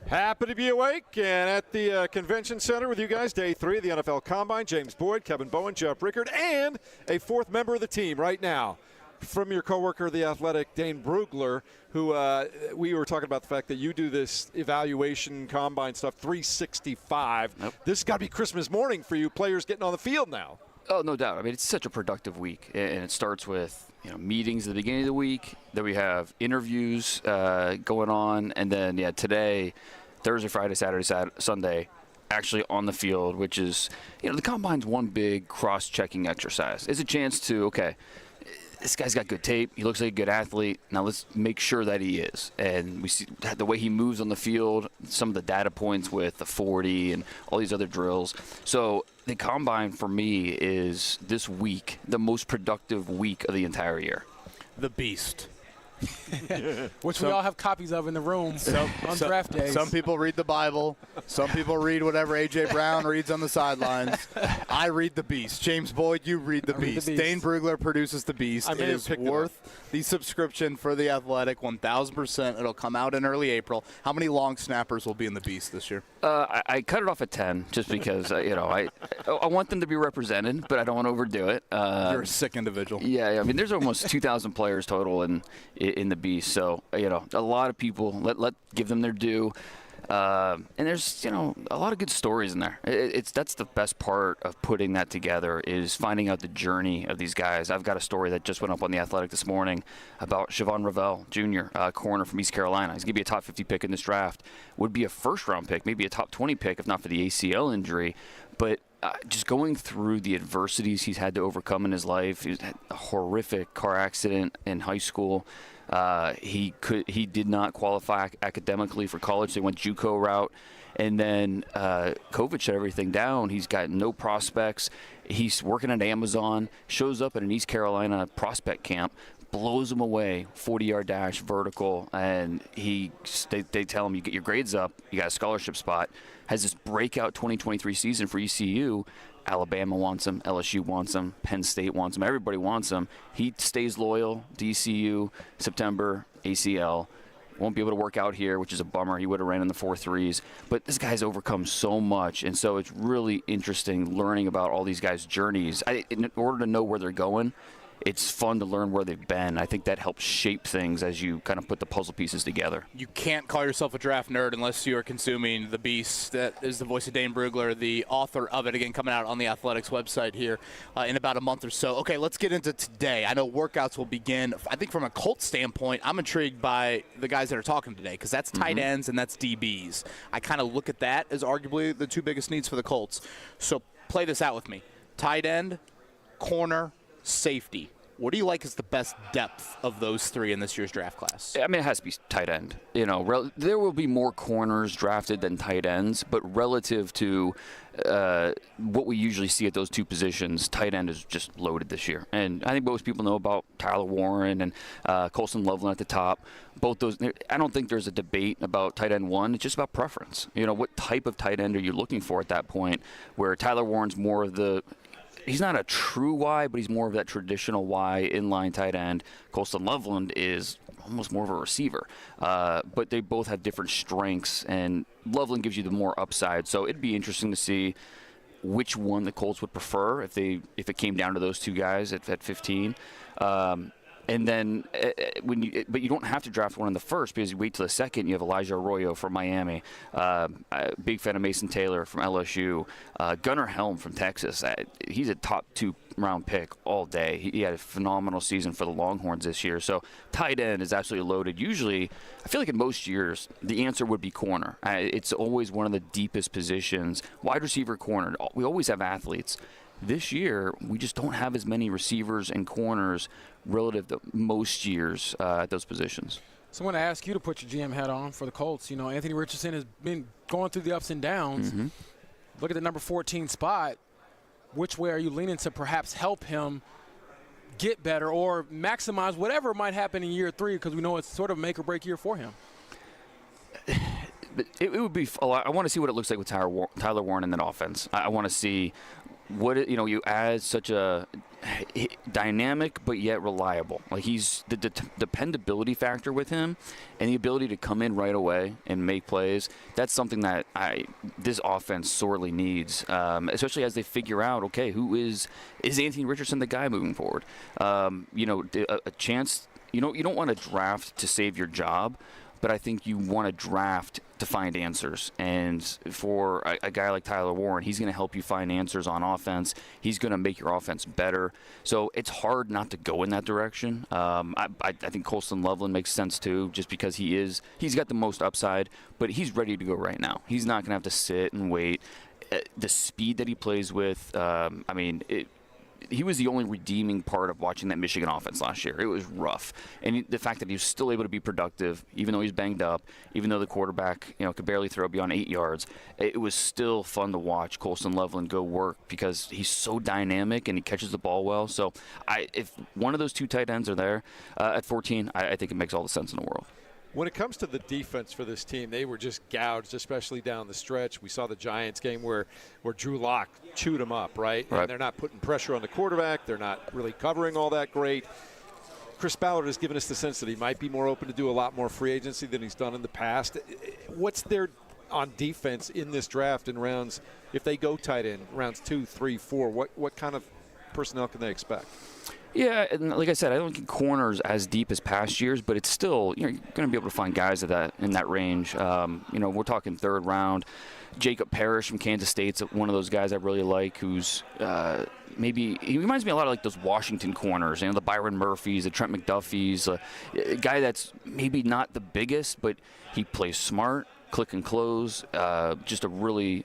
Happy to be awake and at the convention center with you guys. Day 3 of the NFL Combine. James Boyd, Kevin Bowen, Jeff Rickard, and a 4th member of the team right now from your coworker, the athletic Dane Brugler, who we were talking about the fact that you do this evaluation combine stuff 365. Yep. This has got to be Christmas morning for you players getting on the field now. Oh, no doubt. I mean, it's such a productive week, and it starts with meetings at the beginning of the week. Then we have interviews going on, and then today, Thursday, Friday, Saturday, Sunday, actually on the field, which is the combine's one big cross-checking exercise. It's a chance to this guy's got good tape. He looks like a good athlete. Now let's make sure that he is. And we see the way he moves on the field, some of the data points with the 40 and all these other drills. So the combine for me is this week the most productive week of the entire year. The beast. Which we all have copies of in the room on draft days. Some people read the Bible. Some people read whatever A.J. Brown reads on the sidelines. I read the Beast. James Boyd, you read the Beast. Dane Brugler produces the Beast. It is worth the subscription for the Athletic, 1,000%. It'll come out in early April. How many long snappers will be in the Beast this year? I cut it off at 10 just because, I want them to be represented, but I don't want to overdo it. You're a sick individual. Yeah, I mean, there's almost 2,000 players total in the Beast. So, a lot of people, let give them their due. And there's, a lot of good stories in there. That's the best part of putting that together is finding out the journey of these guys. I've got a story that just went up on The Athletic this morning about Siobhan Ravel Jr., corner from East Carolina. He's going to be a top 50 pick in this draft. Would be a first-round pick, maybe a top 20 pick if not for the ACL injury. But just going through the adversities he's had to overcome in his life. He had a horrific car accident in high school. He did not qualify academically for college. They went JUCO route, and then COVID shut everything down. He's got no prospects. He's working at Amazon. Shows up at an East Carolina prospect camp, blows him away, 40-yard dash, vertical, and they tell him you get your grades up, you got a scholarship spot. Has this breakout 2023 season for ECU. Alabama wants him, LSU wants him, Penn State wants him, everybody wants him. He stays loyal to ECU, September, ACL. Won't be able to work out here, which is a bummer. He would have ran in the 4.3s. But this guy's overcome so much, and so it's really interesting learning about all these guys' journeys. In order to know where they're going, it's fun to learn where they've been. I think that helps shape things as you kind of put the puzzle pieces together. You can't call yourself a draft nerd unless you are consuming The Beast. That is the voice of Dane Brugler, the author of it, again, coming out on the Athletics website here in about a month or so. Okay, let's get into today. I know workouts will begin. I think from a Colts standpoint, I'm intrigued by the guys that are talking today because that's tight ends and that's DBs. I kind of look at that as arguably the two biggest needs for the Colts. So play this out with me. Tight end, corner, safety. What do you like is the best depth of those three in this year's draft class? I mean, it has to be tight end. There will be more corners drafted than tight ends, but relative to what we usually see at those two positions, tight end is just loaded this year. And I think most people know about Tyler Warren and Colson Loveland at the top. Both those, I don't think there's a debate about tight end one. It's just about preference. What type of tight end are you looking for at that point, where Tyler Warren's more of the – he's not a true Y, but he's more of that traditional Y inline tight end. Colson Loveland is almost more of a receiver. But they both have different strengths, and Loveland gives you the more upside. So it'd be interesting to see which one the Colts would prefer if it came down to those two guys at 15. And then, but you don't have to draft one in the first because you wait till the second. You have Elijah Arroyo from Miami, big fan of Mason Taylor from LSU, Gunnar Helm from Texas. He's a top 2-round pick all day. He had a phenomenal season for the Longhorns this year. So tight end is absolutely loaded. Usually, I feel like in most years, the answer would be corner. It's always one of the deepest positions. Wide receiver, corner. We always have athletes. This year, we just don't have as many receivers and corners relative to most years at those positions. So I want to ask you to put your GM hat on for the Colts. Anthony Richardson has been going through the ups and downs. Look at the number 14 spot. Which way are you leaning to perhaps help him get better or maximize whatever might happen in year 3, because we know it's sort of a make-or-break year for him? It would be a lot. I want to see what it looks like with Tyler Warren in that offense. I want to see you add such a dynamic but yet reliable. Like, he's the dependability factor with him, and the ability to come in right away and make plays. That's something that this offense sorely needs, especially as they figure out, okay, who is Anthony Richardson the guy moving forward? A chance. You don't want to draft to save your job, but I think you want to draft to find answers. And for a guy like Tyler Warren, he's going to help you find answers on offense. He's going to make your offense better. So it's hard not to go in that direction. I think Colston Loveland makes sense too, just because he's got the most upside, but he's ready to go right now. He's not going to have to sit and wait. The speed that he plays with, he was the only redeeming part of watching that Michigan offense last year. It was rough. And the fact that he was still able to be productive, even though he's banged up, even though the quarterback could barely throw beyond 8 yards, it was still fun to watch Colston Loveland go work because he's so dynamic and he catches the ball well. So if one of those two tight ends are there at 14, I think it makes all the sense in the world. When it comes to the defense for this team, they were just gouged, especially down the stretch. We saw the Giants game where Drew Lock chewed them up, right? And they're not putting pressure on the quarterback. They're not really covering all that great. Chris Ballard has given us the sense that he might be more open to do a lot more free agency than he's done in the past. What's there on defense in this draft in rounds, if they go tight end, rounds 2, 3, 4, what kind of personnel can they expect? Yeah, and like I said, I don't think corners as deep as past years, but it's still, you're going to be able to find guys in that range. We're talking third round. Jacob Parrish from Kansas State's one of those guys I really like, who's he reminds me a lot of like those Washington corners, the Byron Murphys, the Trent McDuffies, a guy that's maybe not the biggest, but he plays smart. Click and close, just a really,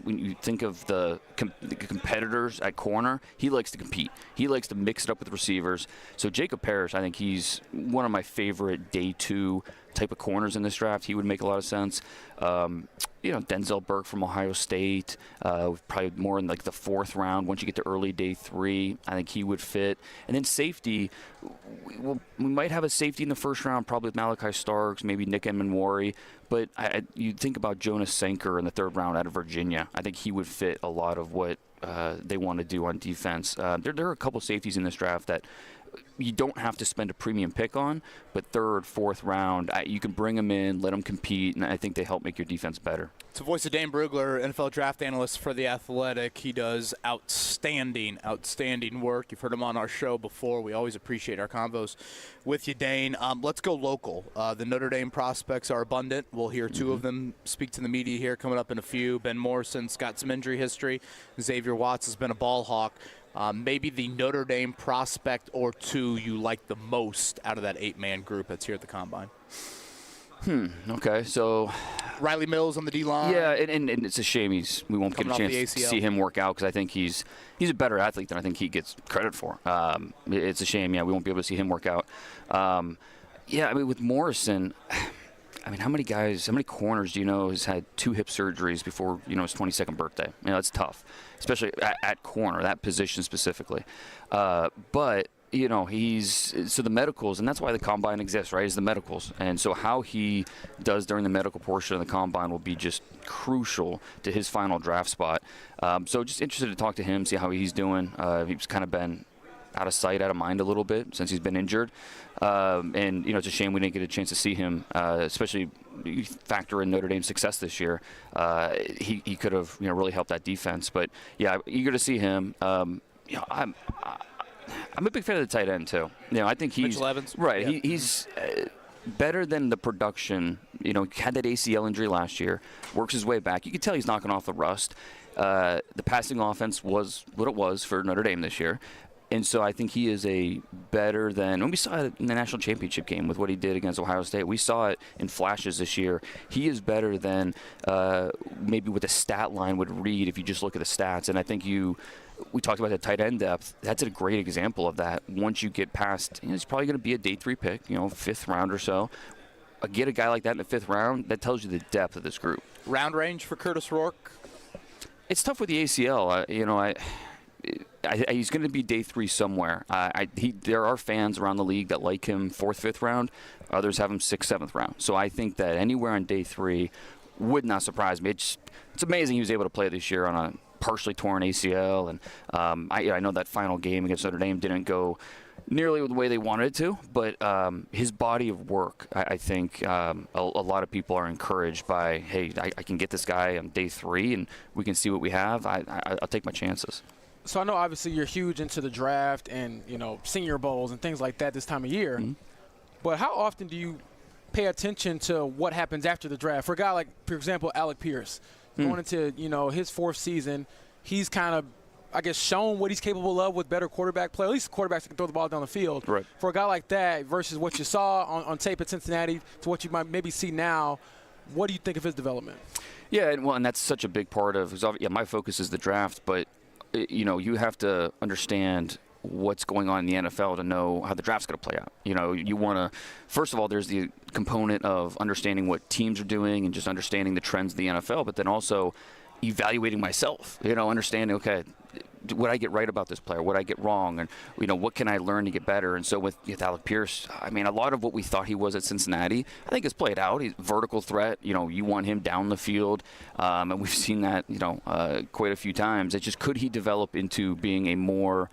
when you think of the competitors at corner, he likes to compete. He likes to mix it up with receivers. So Jacob Parrish, I think he's one of my favorite day 2 type of corners in this draft. He would make a lot of sense. Denzel Burke from Ohio State, probably more in like the 4th round. Once you get to early day 3, I think he would fit. And then safety, we might have a safety in the 1st round, probably with Malachi Starks, maybe Nick Emenwari. But you think about Jonas Sanker in the 3rd round out of Virginia. I think he would fit a lot of what they want to do on defense. There are a couple safeties in this draft that you don't have to spend a premium pick on, but 3rd, 4th round, you can bring them in, let them compete, and I think they help make your defense better. It's the voice of Dane Brugler, NFL draft analyst for The Athletic. He does outstanding work. You've heard him on our show before. We always appreciate our convos with you, Dane. Let's go local. The Notre Dame prospects are abundant. We'll hear 2 of them speak to the media here coming up in a few. Ben Morrison's got some injury history. Xavier Watts has been a ball hawk. Maybe the Notre Dame prospect or 2 you like the most out of that 8-man group that's here at the Combine? Okay, so Riley Mills on the D-line. Yeah, and it's a shame we won't get a chance to see him work out, because I think he's a better athlete than I think he gets credit for. It's a shame, we won't be able to see him work out. With Morrison, how many corners do you know has had 2 hip surgeries before his 22nd birthday? It's tough, especially at corner, that position specifically. But so the medicals, and that's why the Combine exists, right, is the medicals. And so how he does during the medical portion of the Combine will be just crucial to his final draft spot. So just interested to talk to him, see how he's doing. He's kind of been out of sight, out of mind a little bit since he's been injured. And it's a shame we didn't get a chance to see him, especially you factor in Notre Dame's success this year. He could have really helped that defense. But, eager to see him. I'm a big fan of the tight end, too. I think he's Mitchell Evans. Right. Yeah. He's better than the production. Had that ACL injury last year, works his way back. You can tell he's knocking off the rust. The passing offense was what it was for Notre Dame this year. And so I think he is better than, and we saw it in the national championship game with what he did against Ohio State. We saw it in flashes this year. He is better than maybe what the stat line would read if you just look at the stats. And I think we talked about the tight end depth. That's a great example of that. Once you get past, it's probably going to be a day 3 pick, 5th round or so. Get a guy like that in the 5th round, that tells you the depth of this group. Round range for Curtis Rourke? It's tough with the ACL. He's going to be day 3 somewhere. There are fans around the league that like him 4th, 5th round. Others have him 6th, 7th round. So I think that anywhere on day 3 would not surprise me. It's amazing he was able to play this year on partially torn ACL, and I know that final game against Notre Dame didn't go nearly the way they wanted it to, but his body of work, I think a lot of people are encouraged by, hey, I can get this guy on day 3 and we can see what we have. I'll take my chances. So I know obviously you're huge into the draft and, Senior Bowls and things like that this time of year, Mm-hmm. but how often do you pay attention to what happens after the draft? For a guy like, for example, Alec Pierce, going into, his 4th season, he's kind of, I guess, shown what he's capable of with better quarterback play. At least quarterbacks that can throw the ball down the field. Right. For a guy like that versus what you saw on tape at Cincinnati to what you might maybe see now, what do you think of his development? Yeah, and that's such a big part of my focus is the draft, but, you have to understand what's going on in the NFL to know how the draft's going to play out. You want to, first of all, there's the component of understanding what teams are doing and just understanding the trends of the NFL, but then also evaluating myself, understanding, okay, what I get right about this player, what I get wrong, and what can I learn to get better. And so with Alec Pierce, I mean, a lot of what we thought he was at Cincinnati, I think has played out. He's vertical threat. You want him down the field, and we've seen that quite a few times. It's just, could he develop into being a more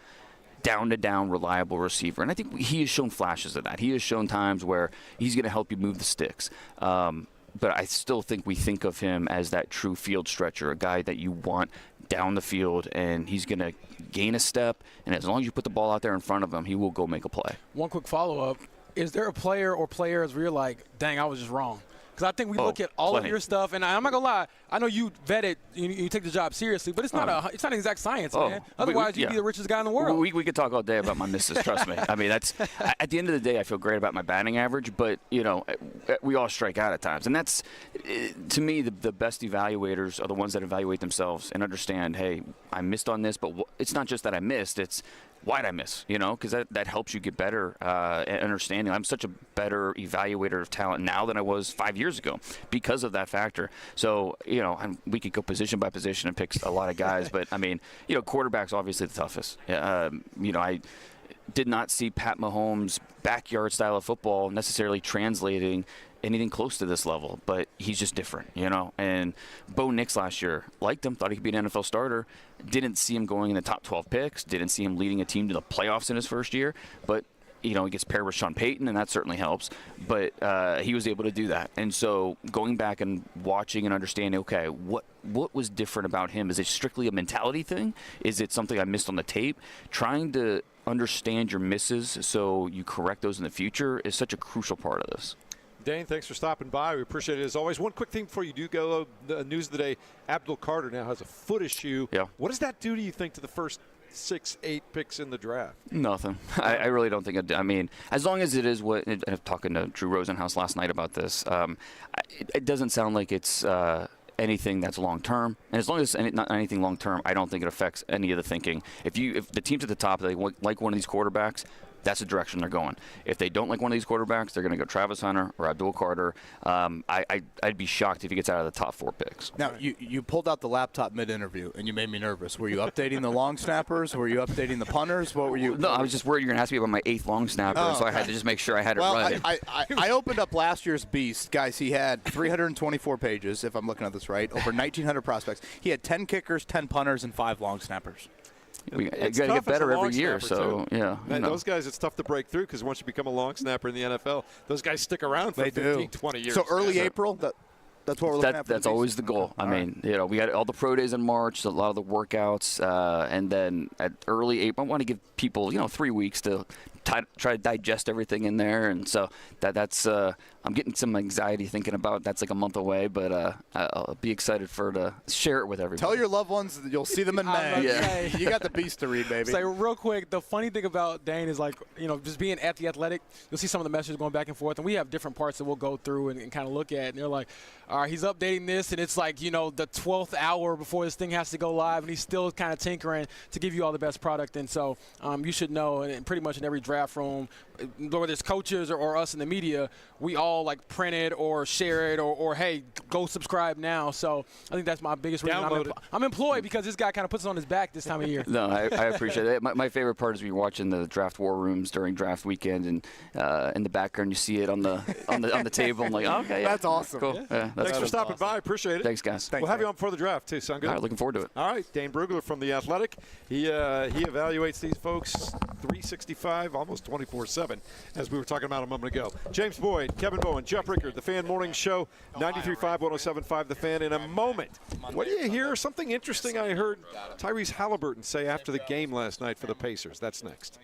down-to-down reliable receiver? And I think he has shown flashes of that. He has shown times where he's going to help you move the sticks. But I still think we think of him as that true field stretcher, a guy that you want down the field, and he's going to gain a step, and as long as you put the ball out there in front of him, he will go make a play. One quick follow-up. Is there a player or players where you're like, dang, I was just wrong? Because I think we look at all of your stuff, and I'm not gonna lie, I know you vet it, you take the job seriously, but it's not an exact science, man. Otherwise, you'd be the richest guy in the world. We could talk all day about my misses, trust me. I mean, that's at the end of the day, I feel great about my batting average, but we all strike out at times, and that's to me the best evaluators are the ones that evaluate themselves and understand, hey, I missed on this, but it's not just that I missed, it's why'd I miss, because that helps you get better at understanding. I'm such a better evaluator of talent now than I was 5 years ago because of that factor. So, we could go position by position and pick a lot of guys, but, I mean, quarterback's obviously the toughest. I did not see Pat Mahomes' backyard style of football necessarily translating anything close to this level, but he's just different, And Bo Nix last year, liked him, thought he could be an NFL starter, didn't see him going in the top 12 picks, didn't see him leading a team to the playoffs in his first year, but he gets paired with Sean Payton, and that certainly helps. But he was able to do that. And so going back and watching and understanding, okay, what was different about him? Is it strictly a mentality thing? Is it something I missed on the tape? Trying to understand your misses so you correct those in the future is such a crucial part of this. Dane, thanks for stopping by. We appreciate it as always. One quick thing before you do go, the news of the day, Abdul Carter now has a foot issue. Yeah. What does that do, do you think, to the first 6-8 picks in the draft? Nothing. I really don't think I mean, as long as it is what – I was talking to Drew Rosenhaus last night about this. It doesn't sound like it's anything that's long-term. And as long as it's not anything long-term, I don't think it affects any of the thinking. If the teams at the top, they like one of these quarterbacks – that's the direction they're going. If they don't like one of these quarterbacks, they're going to go Travis Hunter or Abdul Carter. I'd be shocked if he gets out of the top 4 picks. Now, you pulled out the laptop mid-interview, and you made me nervous. Were you updating the long snappers? Were you updating the punters? What were you? No, I was just worried you were going to ask me about my 8th long snapper, so I had to just make sure I had it right. I opened up last year's Beast. Guys, he had 324 pages, if I'm looking at this right, over 1,900 prospects. He had 10 kickers, 10 punters, and 5 long snappers. We got to get better every year, so yeah. Man, those guys, it's tough to break through because once you become a long snapper in the NFL, those guys stick around for 15, 20 years. So early April, that's what we're looking at. That's always the goal. I mean, we got all the pro days in March, a lot of the workouts, and then at early April, I want to give people 3 weeks to try to digest everything in there, and so that's I'm getting some anxiety thinking about that's like a month away, but I'll be excited to share it with everybody. Tell your loved ones that you'll see them in May. Yeah. You got the Beast to read, baby. Say real quick, the funny thing about Dane is just being at the Athletic, you'll see some of the messages going back and forth, and we have different parts that we'll go through and kind of look at, and they're like, all right, he's updating this, and it's like, the 12th hour before this thing has to go live, and he's still kind of tinkering to give you all the best product, and so you should know, and pretty much in every draft draft room, whether it's coaches or us in the media, we all like print it or share it or hey, go subscribe now. So I think that's my biggest reason I'm employed, because this guy kind of puts it on his back this time of year. No, I appreciate it. My favorite part is when you're watching the draft war rooms during draft weekend, and in the background you see it on the table. I'm like, oh, okay, yeah, that's awesome. Cool. Yeah, that's Thanks for stopping awesome. by. Appreciate it. Thanks, guys. We'll have you on before the draft too. Sound good? All right, looking forward to it. All right, Dane Brugler from The Athletic. He evaluates these folks 365, almost 24/7, as we were talking about a moment ago. James Boyd, Kevin Bowen, Jeff Rickard, The Fan Morning Show, 93.5, 107.5 The Fan. In a moment, what do you hear? Something interesting I heard Tyrese Haliburton say after the game last night for the Pacers. That's next.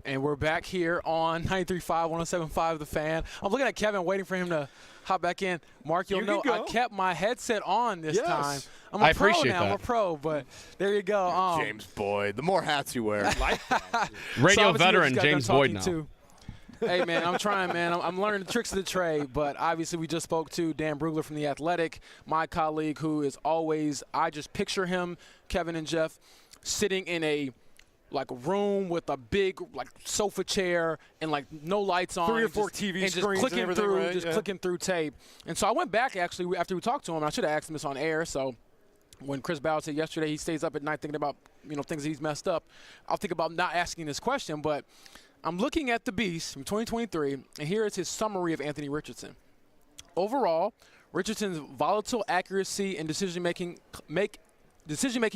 And we're back here on 93.5, 107.5 The Fan. I'm looking at Kevin, waiting for him to hop back in. Mark, you'll know I kept my headset on this time. I'm a pro now. I'm a pro, but there you go. James Boyd. The more hats you wear. Radio veteran James Boyd now. Hey, man, I'm trying, man. I'm learning the tricks of the trade, but obviously we just spoke to Dane Brugler from The Athletic, my colleague, who is always – I just picture him, Kevin and Jeff, sitting in a room with a big sofa chair and no lights on, 3 or 4 TV screens just clicking and everything, through, right? clicking through tape. And so I went back actually after we talked to him. I should have asked him this on air. So when Chris Ballard said yesterday he stays up at night thinking about things that he's messed up, I'll think about not asking this question. But I'm looking at the Beast from 2023, and here is his summary of Anthony Richardson. Overall, Richardson's volatile accuracy and decision-making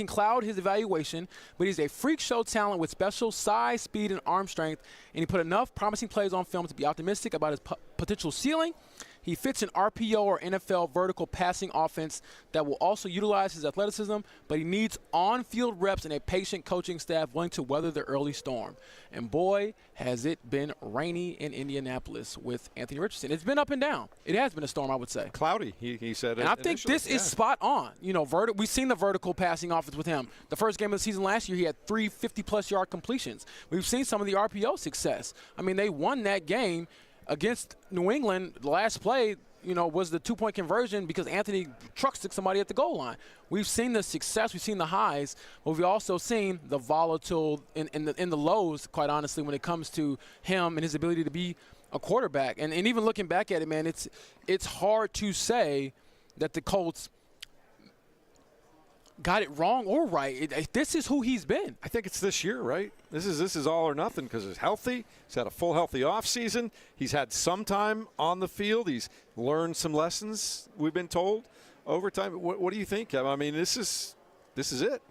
cloud his evaluation, but he's a freak show talent with special size, speed, and arm strength, and he put enough promising plays on film to be optimistic about his potential ceiling. He fits an RPO or NFL vertical passing offense that will also utilize his athleticism, but he needs on-field reps and a patient coaching staff willing to weather the early storm. And boy, has it been rainy in Indianapolis with Anthony Richardson. It's been up and down. It has been a storm, I would say. Cloudy, he said. And I think this is spot on. We've seen the vertical passing offense with him. The first game of the season last year, he had 3 50-plus yard completions. We've seen some of the RPO success. I mean, they won that game against New England. The last play, was the 2-point conversion because Anthony trucksticked somebody at the goal line. We've seen the success, we've seen the highs, but we've also seen the volatile in the lows, quite honestly, when it comes to him and his ability to be a quarterback. And even looking back at it, man, it's hard to say that the Colts got it wrong or right. This is who he's been. I think it's this year, right? This is all or nothing because he's healthy. He's had a full healthy offseason. He's had some time on the field. He's learned some lessons, we've been told, over time. What do you think, Kevin? I mean, this is it.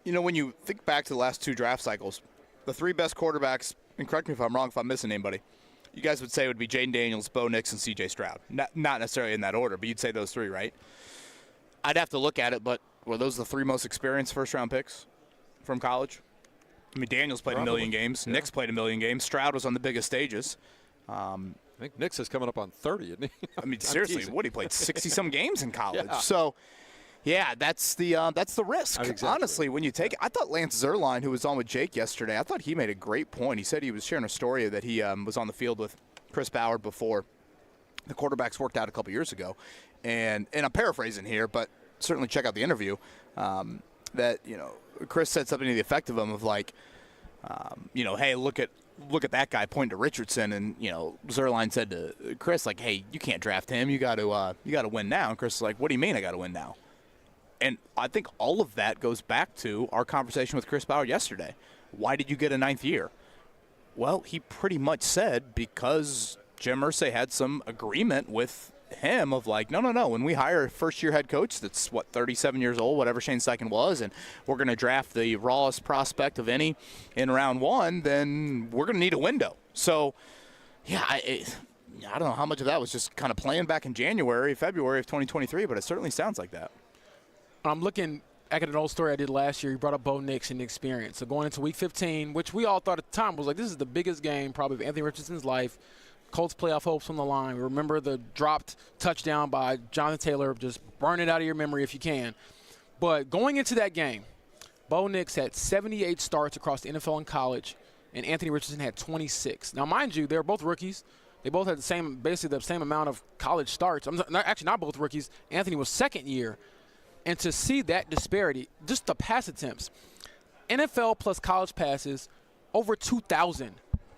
When you think back to the last 2 draft cycles, the 3 best quarterbacks, and correct me if I'm wrong if I'm missing anybody, you guys would say it would be Jaden Daniels, Bo Nix, and C.J. Stroud. Not necessarily in that order, but you'd say those 3, right? I'd have to look at it, but were those the 3 most experienced first-round picks from college? I mean, Daniels played a million games. Yeah. Nix played a million games. Stroud was on the biggest stages. I think Nix is coming up on 30, isn't he? I mean, seriously, he played 60-some games in college. Yeah. So, yeah, that's the risk. Exactly. Honestly, when you take it. I thought Lance Zierlein, who was on with Jake yesterday, I thought he made a great point. He said he was sharing a story that he was on the field with Chris Ballard before the quarterbacks worked out a couple years ago. And I'm paraphrasing here, but certainly check out the interview. That Chris said something to the effect of him of hey, look at that guy, pointing to Richardson, and Zierlein said to Chris hey, you can't draft him. You got to win now. And Chris is like, what do you mean I got to win now? And I think all of that goes back to our conversation with Chris Ballard yesterday. Why did you get a 9th year? Well, he pretty much said because Jim Irsay had some agreement with him of no. When we hire a first-year head coach that's, 37 years old, whatever Shane Steichen was, and we're going to draft the rawest prospect of any in round 1, then we're going to need a window. So, yeah, I don't know how much of that was just kind of playing back in February of 2023, but it certainly sounds like that. I'm looking at an old story I did last year. He brought up Bo Nix and the experience. So going into Week 15, which we all thought at the time was this is the biggest game probably of Anthony Richardson's life. Colts playoff hopes on the line. Remember the dropped touchdown by Jonathan Taylor. Just burn it out of your memory if you can. But going into that game, Bo Nix had 78 starts across the NFL and college, and Anthony Richardson had 26. Now, mind you, they're both rookies. They both had basically the same amount of college starts. Actually, not both rookies. Anthony was second year. And to see that disparity, just the pass attempts, NFL plus college passes, over 2,000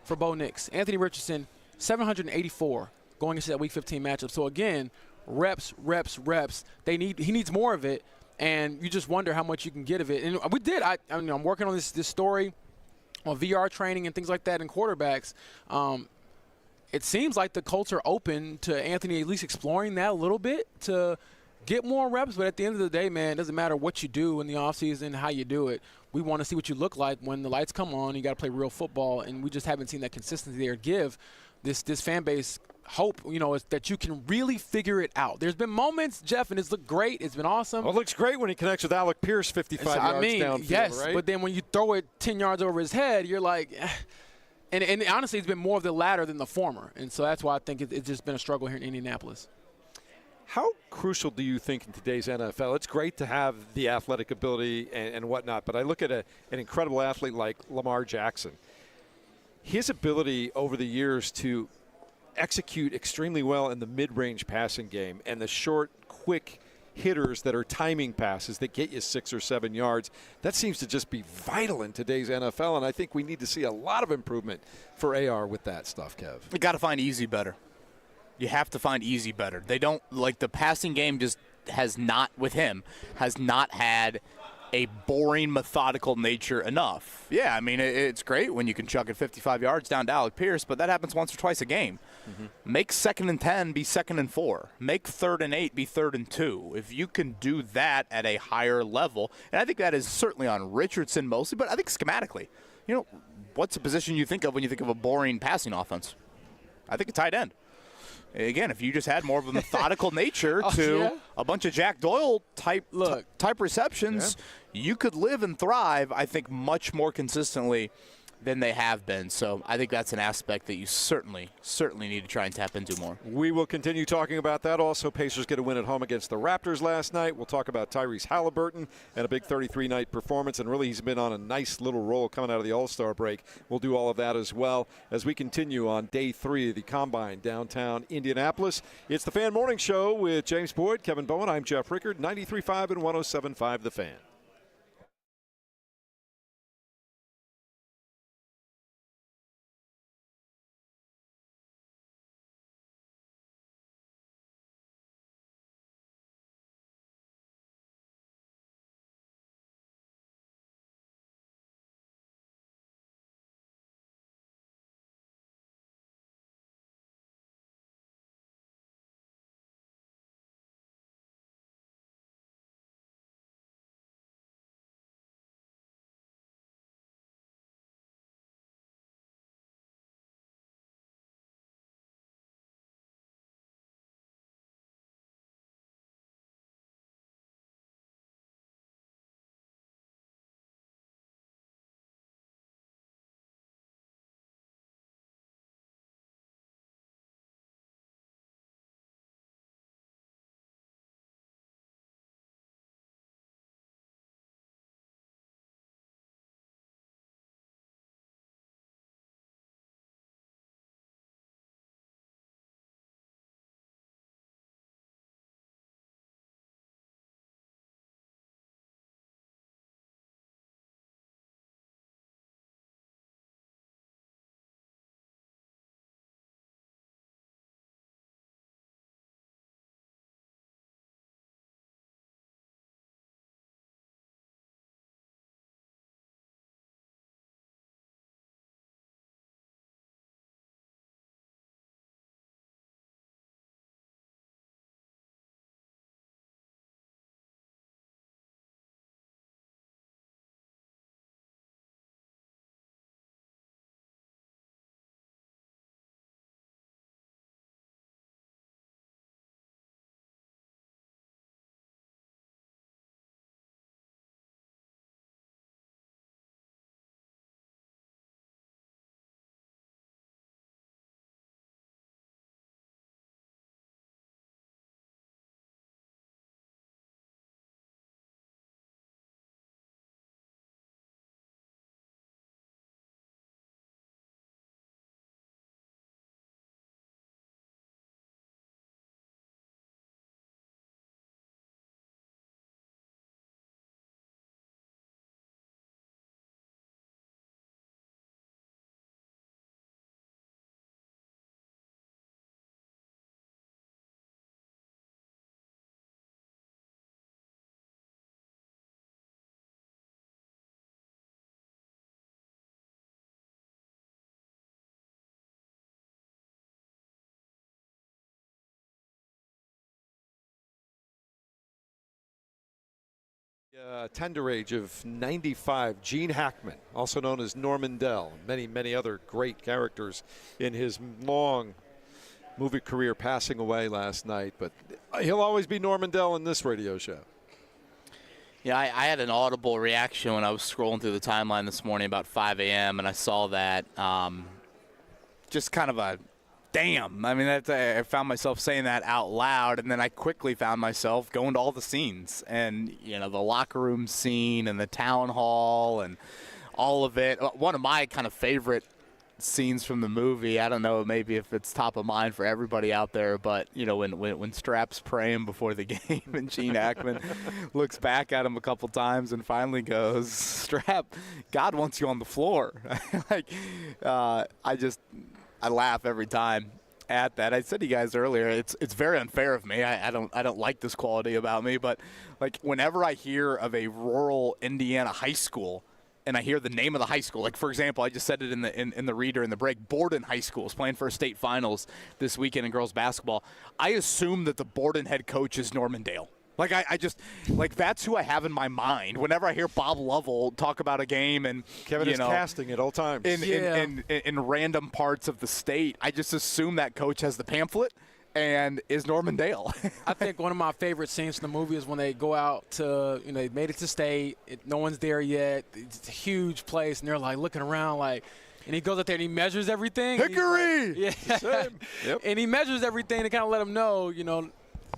for Bo Nix. Anthony Richardson, 784 going into that Week 15 matchup. So, again, reps. He needs more of it, and you just wonder how much you can get of it. And we did. I'm working on this story on VR training and things like that in quarterbacks. It seems like the Colts are open to Anthony at least exploring that a little bit to get more reps, but at the end of the day, man, it doesn't matter what you do in the offseason, how you do it. We want to see what you look like when the lights come on. You got to play real football, and we just haven't seen that consistency there. Give this fan base hope, is that you can really figure it out. There's been moments, Jeff, and it's looked great. It's been awesome. Well, it looks great when he connects with Alec Pierce 55 yards downfield, yes, right? but then when you throw it 10 yards over his head, you're like, And honestly, it's been more of the latter than the former. And so that's why I think it's just been a struggle here in Indianapolis. How crucial do you think in today's NFL? It's great to have the athletic ability and whatnot, but I look at an incredible athlete like Lamar Jackson. His ability over the years to execute extremely well in the mid-range passing game and the short, quick hitters that are timing passes that get you 6 or 7 yards, that seems to just be vital in today's NFL, and I think we need to see a lot of improvement for AR with that stuff, Kev. You got to find easy better. You have to find easy better. They don't, like, the passing game just has not had a boring, methodical nature enough. Yeah, I mean, it's great when you can chuck it 55 yards down to Alec Pierce, but that happens once or twice a game. Make 2nd and 10 be 2nd and 4. Make 3rd and 8 be 3rd and 2. If you can do that at a higher level, and I think that is certainly on Richardson mostly, but I think schematically, what's a position you think of when you think of a boring passing offense? I think a tight end. Again, if you just had more of a methodical nature to a bunch of Jack Doyle type receptions, you could live and thrive, I think, much more consistently than they have been. So I think that's an aspect that you certainly need to try and tap into more. We will continue talking about that. Also, Pacers get a win at home against the Raptors last night. We'll talk about Tyrese Haliburton and a big 33-night performance, and really he's been on a nice little roll coming out of the All-Star break. We'll do all of that as well as we continue on day 3 of the Combine downtown Indianapolis. It's the Fan Morning Show with James Boyd, Kevin Bowen. I'm Jeff Rickard, 93.5 and 107.5 The Fan. Tender age of 95, Gene Hackman, also known as Norman Dell. Many other great characters in his long movie career passing away last night. But he'll always be Norman Dell in this radio show. Yeah, I had an audible reaction when I was scrolling through the timeline this morning about 5 a.m. and I saw that. just kind of a damn. I mean, I found myself saying that out loud, and then I quickly found myself going to all the scenes, and the locker room scene and the town hall and all of it. One of my kind of favorite scenes from the movie, I don't know maybe if it's top of mind for everybody out there, but when Strap's praying before the game and Gene Hackman looks back at him a couple times and finally goes, Strap, God wants you on the floor. I laugh every time at that. I said to you guys earlier, it's very unfair of me. I don't like this quality about me, but whenever I hear of a rural Indiana high school and I hear the name of the high school, for example, I just said it in the reader in the break, Borden High School is playing for state finals this weekend in girls basketball. I assume that the Borden head coach is Norman Dale. I just that's who I have in my mind whenever I hear Bob Lovell talk about a game, and Kevin is casting at all times in random parts of the state. I just assume that coach has the pamphlet and is Norman Dale. I think one of my favorite scenes in the movie is when they go out to, they made it to state. No one's there yet. It's a huge place, and they're looking around and he goes out there and he measures everything. Hickory! Yep. And he measures everything to kind of let them know,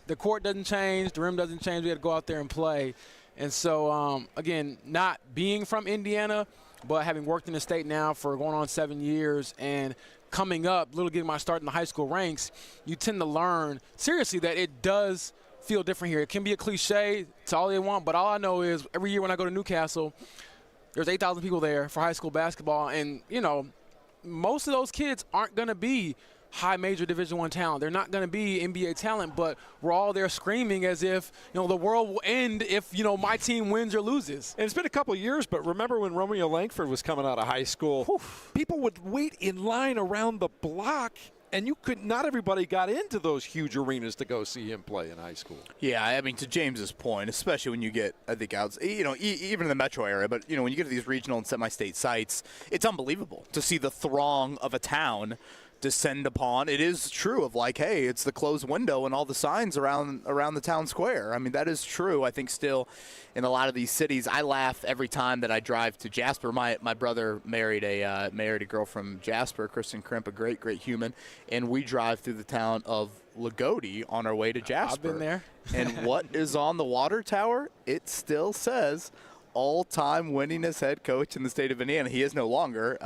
the court doesn't change, the rim doesn't change. We got to go out there and play. And so, again, not being from Indiana, but having worked in the state now for going on 7 years and coming up, getting my start in the high school ranks, you tend to learn seriously that it does feel different here. It can be a cliche. It's all they want. But all I know is every year when I go to Newcastle, there's 8,000 people there for high school basketball. And, most of those kids aren't going to be high major Division I talent. They're not going to be NBA talent, but we're all there screaming as if, the world will end if, my team wins or loses. And it's been a couple of years, but remember when Romeo Langford was coming out of high school, people would wait in line around the block, and not everybody got into those huge arenas to go see him play in high school. Yeah, I mean, to James's point, especially when you get, I think, out, even in the metro area, but, when you get to these regional and semi-state sites, it's unbelievable to see the throng of a town descend upon. It is true of hey, it's the closed window and all the signs around the town square. I mean, that is true. I think still in a lot of these cities, I laugh every time that I drive to Jasper. My brother married a girl from Jasper, Kristen Krimp, a great human, and we drive through the town of Lagodi on our way to Jasper. I've been there. And what is on the water tower? It still says all-time winningest head coach in the state of Indiana. He is no longer.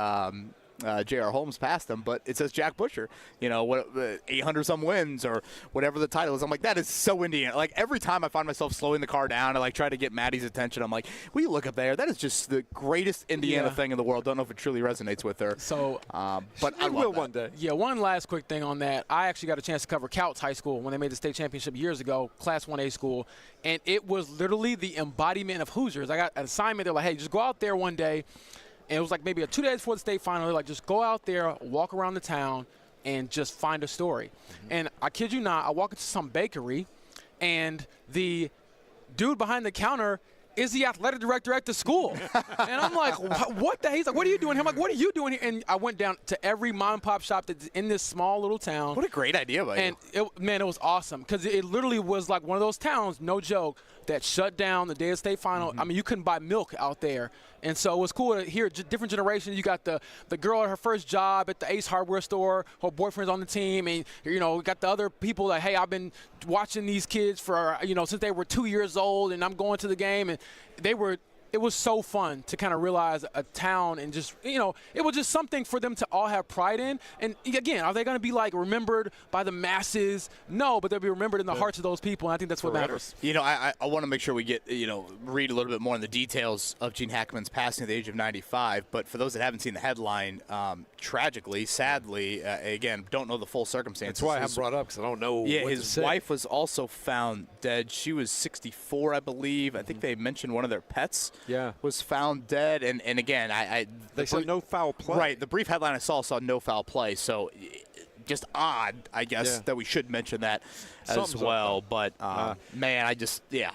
J.R. Holmes passed him, but it says Jack Busher, 800-some wins or whatever the title is. I'm like, that is so Indiana. Every time I find myself slowing the car down and try to get Maddie's attention, I'm like, will you look up there? That is just the greatest Indiana thing in the world. Don't know if it truly resonates with her. So, but I will one day. Yeah, one last quick thing on that. I actually got a chance to cover Colts High School when they made the state championship years ago, Class 1A school, and it was literally the embodiment of Hoosiers. I got an assignment. They're like, hey, just go out there one day. And it was maybe 2 days before the state final. They're just go out there, walk around the town, and just find a story. Mm-hmm. And I kid you not, I walk into some bakery, and the dude behind the counter is the athletic director at the school. And I'm like, what the hell? He's like, what are you doing here? I'm like, what are you doing here? And I went down to every mom and pop shop that's in this small little town. What a great idea by you. And, it was awesome because it literally was one of those towns, no joke, that shut down the day of the state final. Mm-hmm. I mean, you couldn't buy milk out there. And so it was cool to hear different generations. You got the girl at her first job at the Ace Hardware store. Her boyfriend's on the team. And, we got the other people hey, I've been watching these kids for, since they were 2 years old, and I'm going to the game. And it was so fun to kind of realize a town and just, it was just something for them to all have pride in. And again, are they going to be remembered by the masses? No, but they'll be remembered in the hearts of those people. And I think that's what matters. I want to make sure we get, read a little bit more on the details of Gene Hackman's passing at the age of 95. But for those that haven't seen the headline, tragically, sadly, again, don't know the full circumstances. That's why I haven't brought it up because I don't know. Yeah, his wife was also found dead. She was 64, I believe. I think they mentioned one of their pets. Yeah, was found dead, and again, they said no foul play. Right, the brief headline I saw no foul play, so just odd, I guess, that we should mention that as well. But man,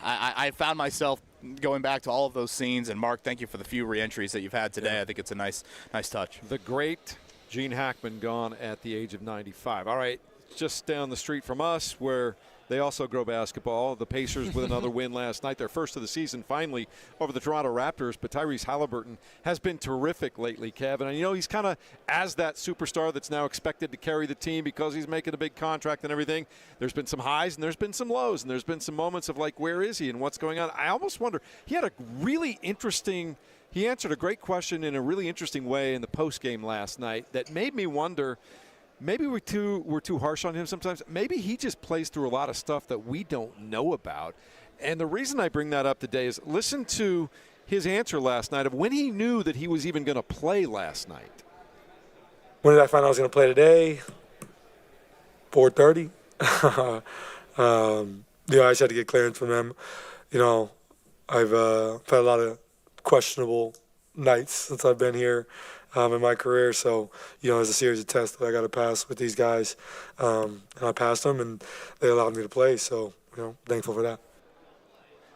I found myself going back to all of those scenes. And Mark, thank you for the few re-entries that you've had today. Yeah. I think it's a nice touch. The great Gene Hackman gone at the age of 95. All right, just down the street from us, where they also grow basketball. The Pacers with another win last night, their first of the season finally over the Toronto Raptors. But Tyrese Haliburton has been terrific lately, Kevin. And, he's kind of as that superstar that's now expected to carry the team because he's making a big contract and everything. There's been some highs and there's been some lows and there's been some moments of like, where is he and what's going on? I almost wonder, he had a really interesting – he answered a great question in a really interesting way in the postgame last night that made me wonder, maybe we're too harsh on him sometimes. Maybe he just plays through a lot of stuff that we don't know about. And the reason I bring that up today is listen to his answer last night of when he knew that he was even going to play last night. When did I find out I was going to play today? 4:30. I just had to get clearance from them. I've had a lot of questionable nights since I've been here in my career. So, there's a series of tests that I got to pass with these guys. And I passed them, and they allowed me to play. So, thankful for that.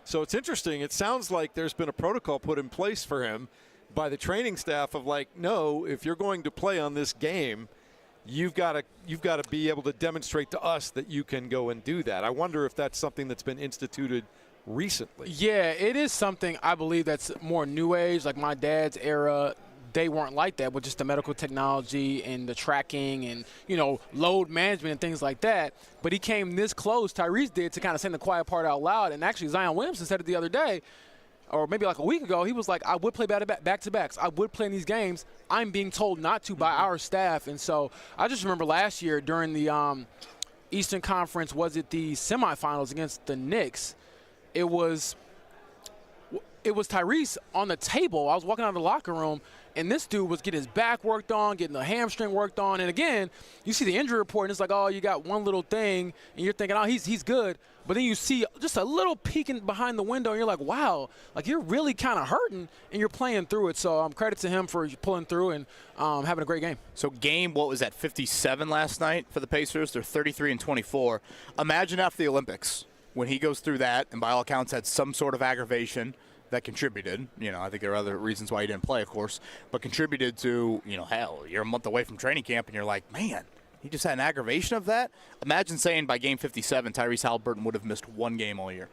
So it's interesting. It sounds like there's been a protocol put in place for him by the training staff of like, no, if you're going to play on this game, you've got to be able to demonstrate to us that you can go and do that. I wonder if that's something that's been instituted recently. Yeah, it is something I believe that's more new age. Like my dad's era, they weren't like that with just the medical technology and the tracking and, load management and things like that. But he came this close, Tyrese did, to kind of saying the quiet part out loud. And actually Zion Williamson said it the other day, or maybe like a week ago, he was like, I would play back-to-backs. I would play in these games. I'm being told not to by our staff. And so I just remember last year during the Eastern Conference, was it the semifinals against the Knicks? It was Tyrese on the table. I was walking out of the locker room, and this dude was getting his back worked on, getting the hamstring worked on. And, again, you see the injury report, and it's like, oh, you got one little thing, and you're thinking, oh, he's good. But then you see just a little peeking behind the window, and you're like, wow, like you're really kind of hurting, and you're playing through it. So credit to him for pulling through and having a great game. So what was that, 57 last night for the Pacers? They're 33-24. Imagine after the Olympics, when he goes through that, and by all accounts had some sort of aggravation that contributed. I think there are other reasons why he didn't play, of course, but contributed to, hell, you're a month away from training camp, and you're like, man, he just had an aggravation of that? Imagine saying by game 57, Tyrese Haliburton would have missed one game all year.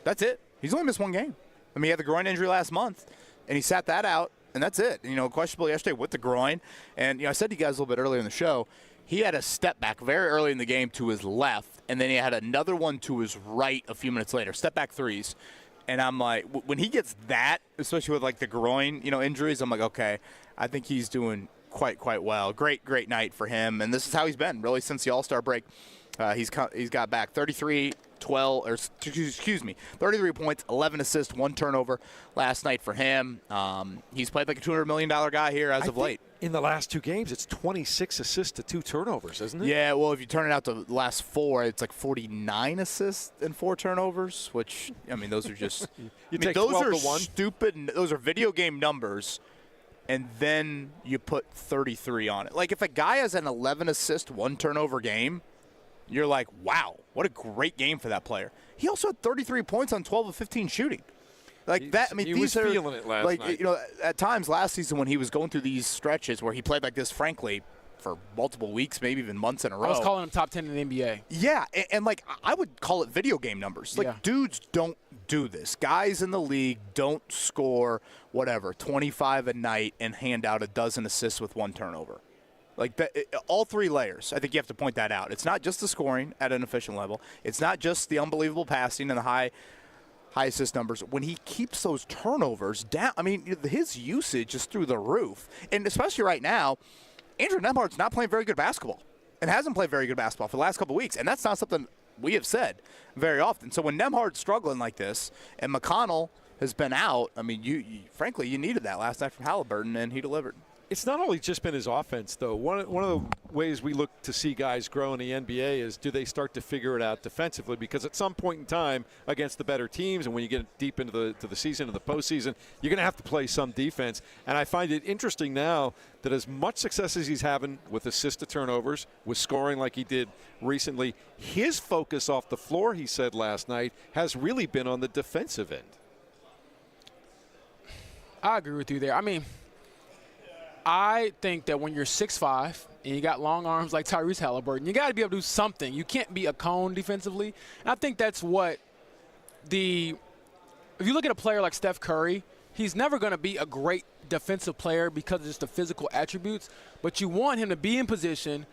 That's it. He's only missed one game. I mean, he had the groin injury last month, and he sat that out, and that's it. Questionable yesterday with the groin. And, I said to you guys a little bit earlier in the show, he had a step back very early in the game to his left, and then he had another one to his right a few minutes later, step back threes. And I'm like, when he gets that, especially with like the groin, injuries, I'm like, okay, I think he's doing quite well. Great night for him, and this is how he's been really since the All-Star break. He's got back 33 points, 11 assists, 1 turnover last night for him. He's played like a $200 million guy here as of late. In the last 2 games, it's 26 assists to 2 turnovers, isn't it? Yeah, well, if you turn it out to the last 4, it's like 49 assists and 4 turnovers, which, those are just those are stupid. Those are video game numbers, and then you put 33 on it. Like, if a guy has an 11 assist, 1 turnover game, you're like, wow, what a great game for that player. He also had 33 points on 12 of 15 shooting. Like that, he was feeling it last night. At times last season when he was going through these stretches where he played like this, frankly, for multiple weeks, maybe even months in a row. I was calling him top 10 in the NBA. Yeah, and like I would call it video game numbers. Like dudes don't do this. Guys in the league don't score 25 a night and hand out a dozen assists with 1 turnover. Like that, all 3 layers. I think you have to point that out. It's not just the scoring at an efficient level. It's not just the unbelievable passing and the high assist numbers. When he keeps those turnovers down, his usage is through the roof. And especially right now, Andrew Nembhard's not playing very good basketball and hasn't played very good basketball for the last couple of weeks. And that's not something we have said very often. So when Nembhard's struggling like this and McConnell has been out, frankly, you needed that last night from Haliburton, and he delivered. It's not only just been his offense, though. One of the ways we look to see guys grow in the NBA is do they start to figure it out defensively? Because at some point in time against the better teams, and when you get deep into the season and the postseason, you're going to have to play some defense. And I find it interesting now that as much success as he's having with assist to turnovers, with scoring like he did recently, his focus off the floor, he said last night, has really been on the defensive end. I agree with you there. I think that when you're 6'5", and you got long arms like Tyrese Haliburton, you got to be able to do something. You can't be a cone defensively. And I think that's what if you look at a player like Steph Curry, he's never going to be a great defensive player because of just the physical attributes, but you want him to be in position,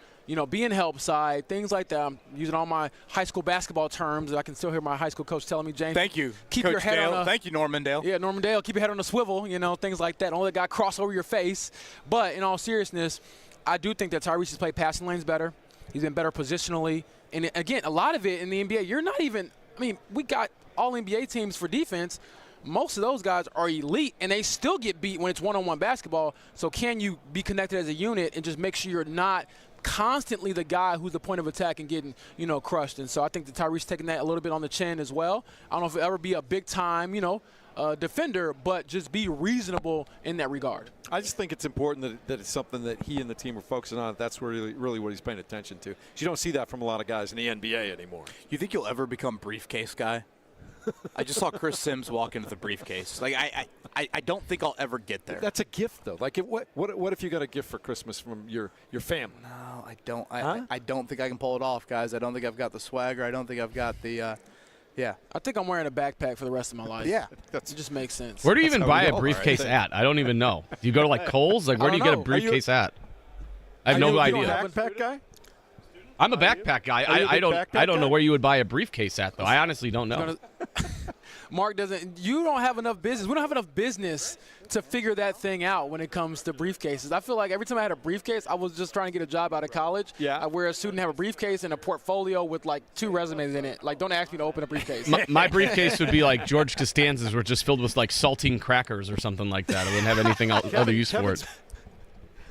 be in help side, things like that. I'm using all my high school basketball terms. I can still hear my high school coach telling me, James. Thank you, keep Coach your head Dale. on Thank you, Norman Dale. Yeah, Norman Dale. Keep your head on a swivel, things like that. Don't let that guy cross over your face. But in all seriousness, I do think that Tyrese has played passing lanes better. He's been better positionally. And, again, a lot of it in the NBA, you're not even – we got all NBA teams for defense. Most of those guys are elite, and they still get beat when it's one-on-one basketball. So can you be connected as a unit and just make sure you're not constantly the guy who's the point of attack and getting, crushed? And so I think that Tyrese taking that a little bit on the chin as well. I don't know if he'll ever be a big-time, defender, but just be reasonable in that regard. I just think it's important that it's something that he and the team are focusing on. That's really what he's paying attention to. You don't see that from a lot of guys in the NBA anymore. You think you'll ever become briefcase guy? I just saw Chris Sims walk into the briefcase. I don't think I'll ever get there. That's a gift, though. What if you got a gift for Christmas from your family? No, I don't. I don't think I can pull it off, guys. I don't think I've got the swagger. I don't think I've got the yeah. I think I'm wearing a backpack for the rest of my life. Yeah. It just makes sense. Where do you even buy a briefcase at? I don't even know. Do you go to Kohl's? Where do you get a briefcase at? I have no idea. You a backpack guy? I'm a backpack guy. I don't know where you would buy a briefcase at, though. I honestly don't know. Mark doesn't. You don't have enough business. We don't have enough business to figure that thing out when it comes to briefcases. I feel like every time I had a briefcase, I was just trying to get a job out of college. Yeah. Where a student have a briefcase and a portfolio with 2 resumes in it. Don't ask me to open a briefcase. My briefcase would be like George Costanza's, where it's just filled with saltine crackers or something like that. I wouldn't have anything else, other use for it.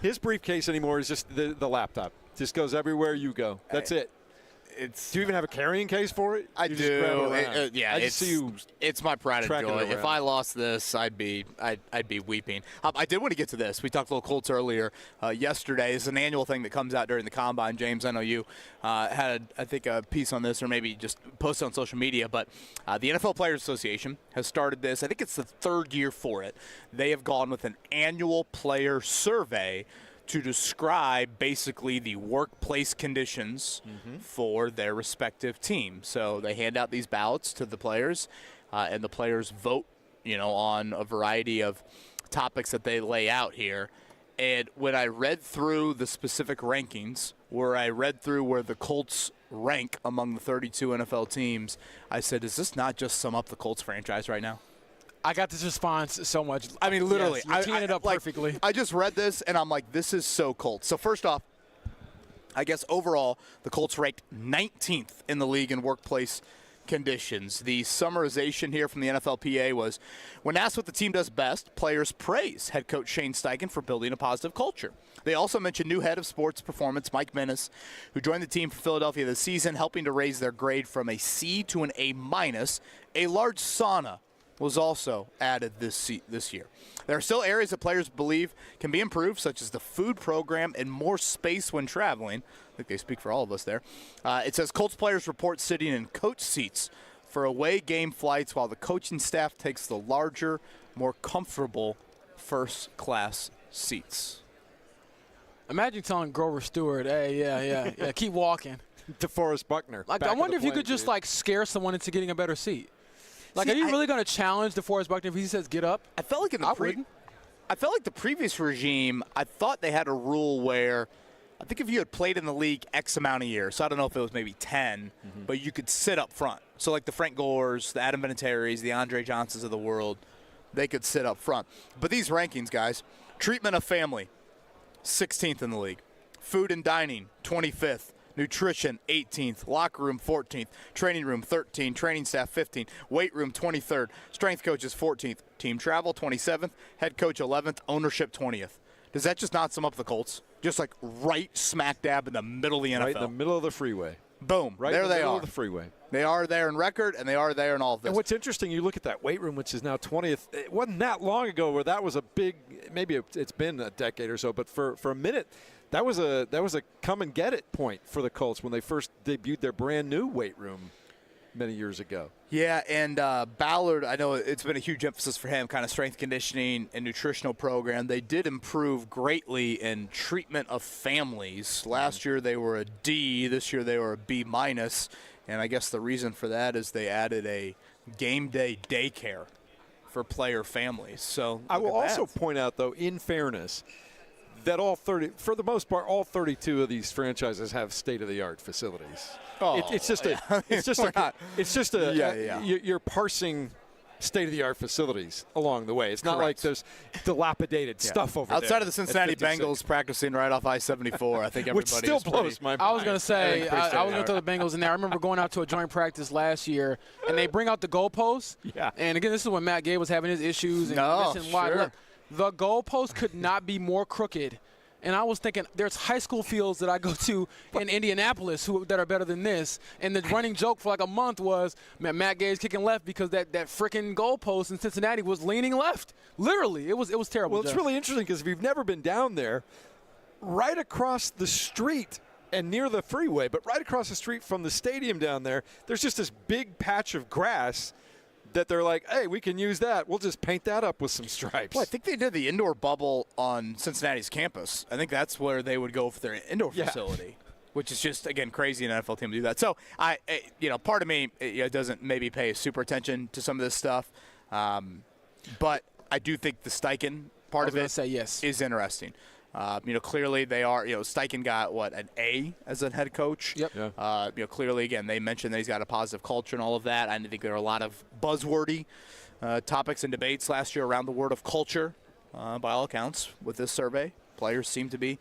His briefcase anymore is just the laptop. Just goes everywhere you go. That's it. Do you even have a carrying case for it? I do. It's my pride and joy. If I lost this, I'd be weeping. I did want to get to this. We talked a little Colts earlier yesterday. It's an annual thing that comes out during the Combine. James, I know you had, I think, a piece on this or maybe just posted on social media. But the NFL Players Association has started this. I think it's the 3rd year for it. They have gone with an annual player survey to describe basically the workplace conditions for their respective team. So they hand out these ballots to the players, and the players vote, on a variety of topics that they lay out here. And when I read through the specific rankings, where I read through where the Colts rank among the 32 NFL teams, I said, does this not just sum up the Colts franchise right now? I got this response so much. I mean, literally. Yes, you're teeing it up perfectly. I just read this, and I'm like, this is so Colts. So first off, I guess overall, the Colts ranked 19th in the league in workplace conditions. The summarization here from the NFLPA was, when asked what the team does best, players praise head coach Shane Steichen for building a positive culture. They also mentioned new head of sports performance, Mike Menace, who joined the team for Philadelphia this season, helping to raise their grade from a C to an A-. A large sauna was also added this year. There are still areas that players believe can be improved, such as the food program and more space when traveling. I think they speak for all of us there. It says Colts players report sitting in coach seats for away game flights, while the coaching staff takes the larger, more comfortable first-class seats. Imagine telling Grover Stewart, hey, yeah, keep walking. DeForest Buckner. I wonder if you could just scare someone into getting a better seat. Are you really going to challenge DeForest Buckner if he says get up? I felt like I felt like the previous regime, I thought they had a rule where I think if you had played in the league X amount of years, so I don't know if it was maybe 10, but you could sit up front. So like the Frank Gores, the Adam Vinatieri's, the Andre Johnsons of the world, they could sit up front. But these rankings, guys, treatment of family, 16th in the league. Food and dining, 25th. Nutrition, 18th. Locker room, 14th. Training room, 13th. Training staff, 15th. Weight room, 23rd. Strength coaches, 14th. Team travel, 27th. Head coach, 11th. Ownership, 20th. Does that just not sum up the Colts? Just right smack dab in the middle of the NFL. Right in the middle of the freeway. Boom. Right there in the they middle are. of the freeway. They are there in record, and they are there in all of this. And what's interesting, you look at that weight room, which is now 20th. It wasn't that long ago where that was a big, maybe it's been a decade or so, but for a minute, that was a come and get it point for the Colts when they first debuted their brand new weight room. many years ago. Yeah, and Ballard, I know it's been a huge emphasis for him, kind of strength conditioning and nutritional program. They did improve greatly in treatment of families. Last year they were a D. This year they were a B-. And I guess the reason for that is they added a game day daycare for player families. So I will also point out, though, in fairness, that for the most part, all 32 of these franchises have state-of-the-art facilities. Oh, You're parsing state-of-the-art facilities along the way. It's not like there's dilapidated stuff over there. Outside of the Cincinnati Bengals practicing right off I-74, I think everybody which still blows my mind. I was going to say, I was going to throw the Bengals in there. I remember going out to a joint practice last year, and they bring out the goalposts. Yeah. And, again, this is when Matt Gay was having his issues. And missing wide. Look, the goalpost could not be more crooked. And I was thinking, there's high school fields that I go to in Indianapolis that are better than this. And the running joke for like a month was, man, Matt Gay's kicking left because that freaking goalpost in Cincinnati was leaning left. Literally, it was terrible. Well, it's really interesting because if you've never been down there, right across the street and near the freeway, but right across the street from the stadium down there, there's just this big patch of grass that they're like, hey, we can use that. We'll just paint that up with some stripes. Well, I think they did the indoor bubble on Cincinnati's campus. I think that's where they would go for their indoor facility, which is just, again, crazy an NFL team to do that. So, part of me doesn't maybe pay super attention to some of this stuff, but I do think the Steichen part of it is interesting. Clearly they are. Steichen got an A as a head coach. Yep. Yeah. Clearly, again, they mentioned that he's got a positive culture and all of that. I think there are a lot of buzzwordy topics and debates last year around the word of culture. By all accounts, with this survey, players seem to be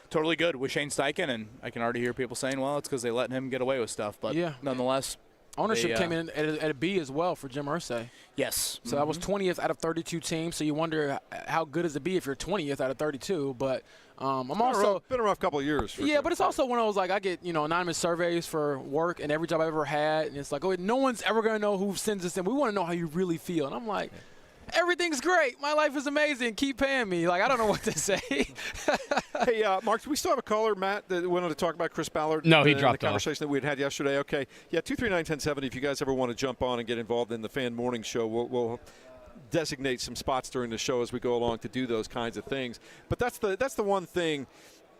totally good with Shane Steichen, and I can already hear people saying, "Well, it's because they let him get away with stuff." But nonetheless. Ownership came in at a B as well for Jim Irsay. Yes. So that was 20th out of 32 teams. So you wonder how good is it be if you're 20th out of 32. But I'm also been a rough couple of years. But it's also one of those, like, I get anonymous surveys for work and every job I've ever had, and it's like, oh, no one's ever gonna know who sends this in. We want to know how you really feel, and I'm like. Everything's great. My life is amazing. Keep paying me. Like, I don't know what to say. Hey, Mark, do we still have a caller, Matt, that wanted to talk about Chris Ballard? No, he dropped the conversation that we had yesterday. Okay. Yeah, 239-1070. If you guys ever want to jump on and get involved in the Fan Morning Show, we'll designate some spots during the show as we go along to do those kinds of things. But that's the one thing.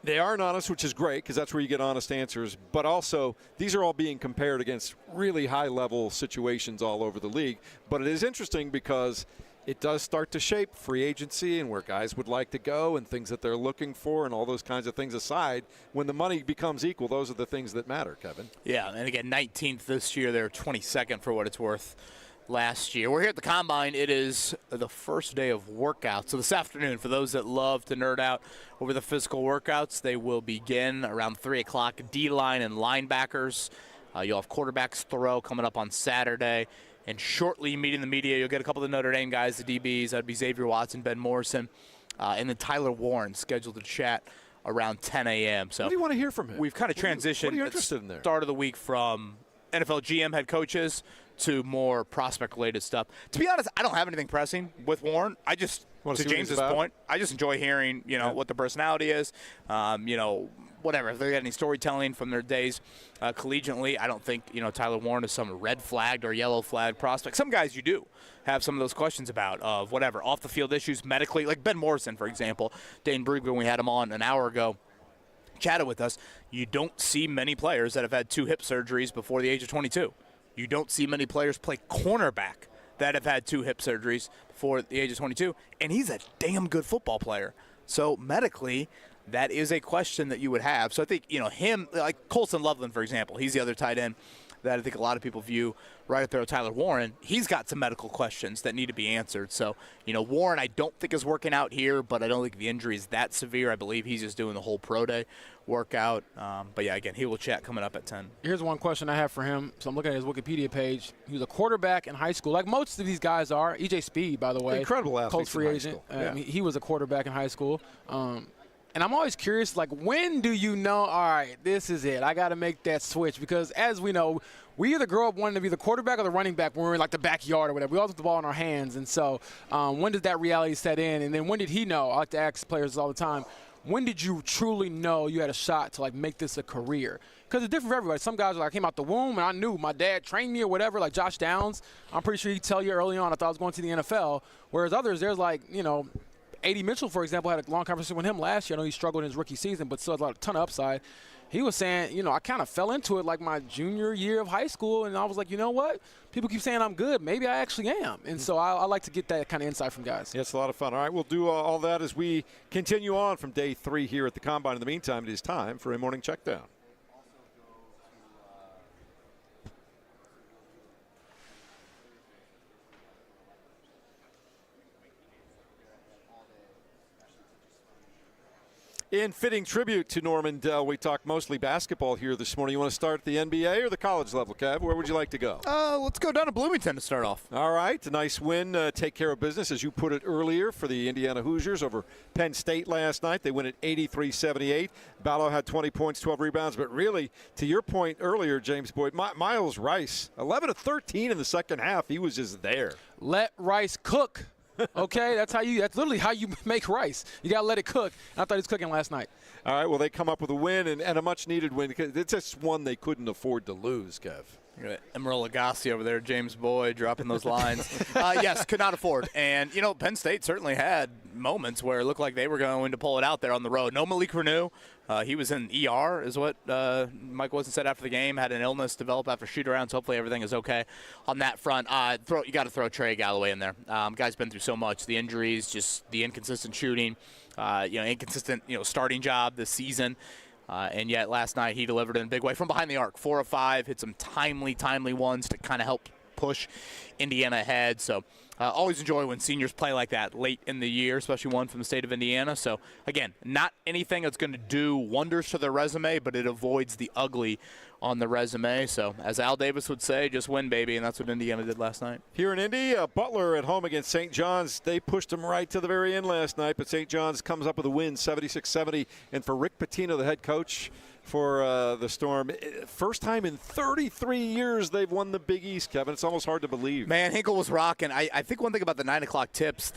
They aren't honest, which is great because that's where you get honest answers. But also, these are all being compared against really high-level situations all over the league. But it is interesting because – it does start to shape free agency and where guys would like to go and things that they're looking for and all those kinds of things aside. When the money becomes equal, those are the things that matter, Kevin. Yeah, and again, 19th this year. They're 22nd for what it's worth last year. We're here at the Combine. It is the first day of workouts. So this afternoon, for those that love to nerd out over the physical workouts, they will begin around 3 o'clock. D-line and linebackers. You'll have quarterbacks throw coming up on Saturday. And shortly meeting the media, you'll get a couple of the Notre Dame guys, the DBs. That'd be Xavier Watson, Ben Morrison, and then Tyler Warren scheduled to chat around 10 a.m. So what do you want to hear from him? We've kind of transitioned what are you interested in there? Start of the week from NFL GM head coaches to more prospect-related stuff. To be honest, I don't have anything pressing with Warren. I just, to James's point, I just enjoy hearing, what the personality is, whatever. If they got any storytelling from their days collegiately, I don't think, Tyler Warren is some red flagged or yellow flagged prospect. Some guys you do have some of those questions about of whatever, off-the-field issues medically, like Ben Morrison, for example. Dane Brugler, when we had him on an hour ago, chatted with us. You don't see many players that have had 2 hip surgeries before the age of 22. You don't see many players play cornerback that have had 2 hip surgeries before the age of 22, and he's a damn good football player. So medically, that is a question that you would have. So I think, him, like Colson Loveland, for example, he's the other tight end that I think a lot of people view right up there with Tyler Warren. He's got some medical questions that need to be answered. So, Warren I don't think is working out here, but I don't think the injury is that severe. I believe he's just doing the whole pro day workout. But, yeah, again, he will chat coming up at 10. Here's one question I have for him. So I'm looking at his Wikipedia page. He was a quarterback in high school, like most of these guys are. E.J. Speed, by the way. Incredible athlete. Colts free agent. He was a quarterback in high school. And I'm always curious, like, when do you know, all right, this is it. I got to make that switch because, as we know, we either grow up wanting to be the quarterback or the running back when we're in, like, the backyard or whatever. We always have the ball in our hands. And so when does that reality set in? And then when did he know? I like to ask players all the time, when did you truly know you had a shot to, like, make this a career? Because it's different for everybody. Some guys are like, I came out the womb and I knew my dad trained me or whatever, like Josh Downs. I'm pretty sure he'd tell you early on, I thought I was going to the NFL. Whereas others, there's like, A.D. Mitchell, for example, had a long conversation with him last year. I know he struggled in his rookie season, but still had a ton of upside. He was saying, I kind of fell into it like my junior year of high school, and I was like, you know what? People keep saying I'm good. Maybe I actually am. And so I like to get that kind of insight from guys. Yeah, it's a lot of fun. All right, we'll do all that as we continue on from day 3 here at the Combine. In the meantime, it is time for a morning checkdown. In fitting tribute to Norman Dell, we talk mostly basketball here this morning. You want to start at the NBA or the college level, Kev? Where would you like to go? Let's go down to Bloomington to start off. All right. A nice win. Take care of business, as you put it earlier, for the Indiana Hoosiers over Penn State last night. They win at 83-78. Ballo had 20 points, 12 rebounds. But really, to your point earlier, James Boyd, Miles Rice, 11 of 13 in the second half. He was just there. Let Rice cook. Okay, that's literally how you make rice. You got to let it cook. I thought he was cooking last night. All right, well, they come up with a win and a much-needed win. It's just one they couldn't afford to lose, Kev. Emeril Lagasse over there, James Boyd, dropping those lines. Yes, could not afford. And, Penn State certainly had moments where it looked like they were going to pull it out there on the road. No Malik Reneau. He was in ER, is what Mike Wilson said after the game. Had an illness develop after shoot-around, so hopefully everything is okay on that front. You got to throw Trey Galloway in there. Guy's been through so much. The injuries, just the inconsistent shooting, inconsistent starting job this season. And yet last night he delivered in a big way from behind the arc. 4 of 5, hit some timely ones to kind of help push Indiana ahead. So always enjoy when seniors play like that late in the year, especially one from the state of Indiana. So, again, not anything that's going to do wonders to their resume, but it avoids the ugly on the resume. So, as Al Davis would say, just win, baby, and that's what Indiana did last night. Here in Indy, Butler at home against St. John's. They pushed them right to the very end last night, but St. John's comes up with a win, 76-70. And for Rick Pitino, the head coach for the Storm, first time in 33 years they've won the Big East, Kevin. It's almost hard to believe. Man, Hinkle was rocking. I think one thing about the 9 o'clock tips,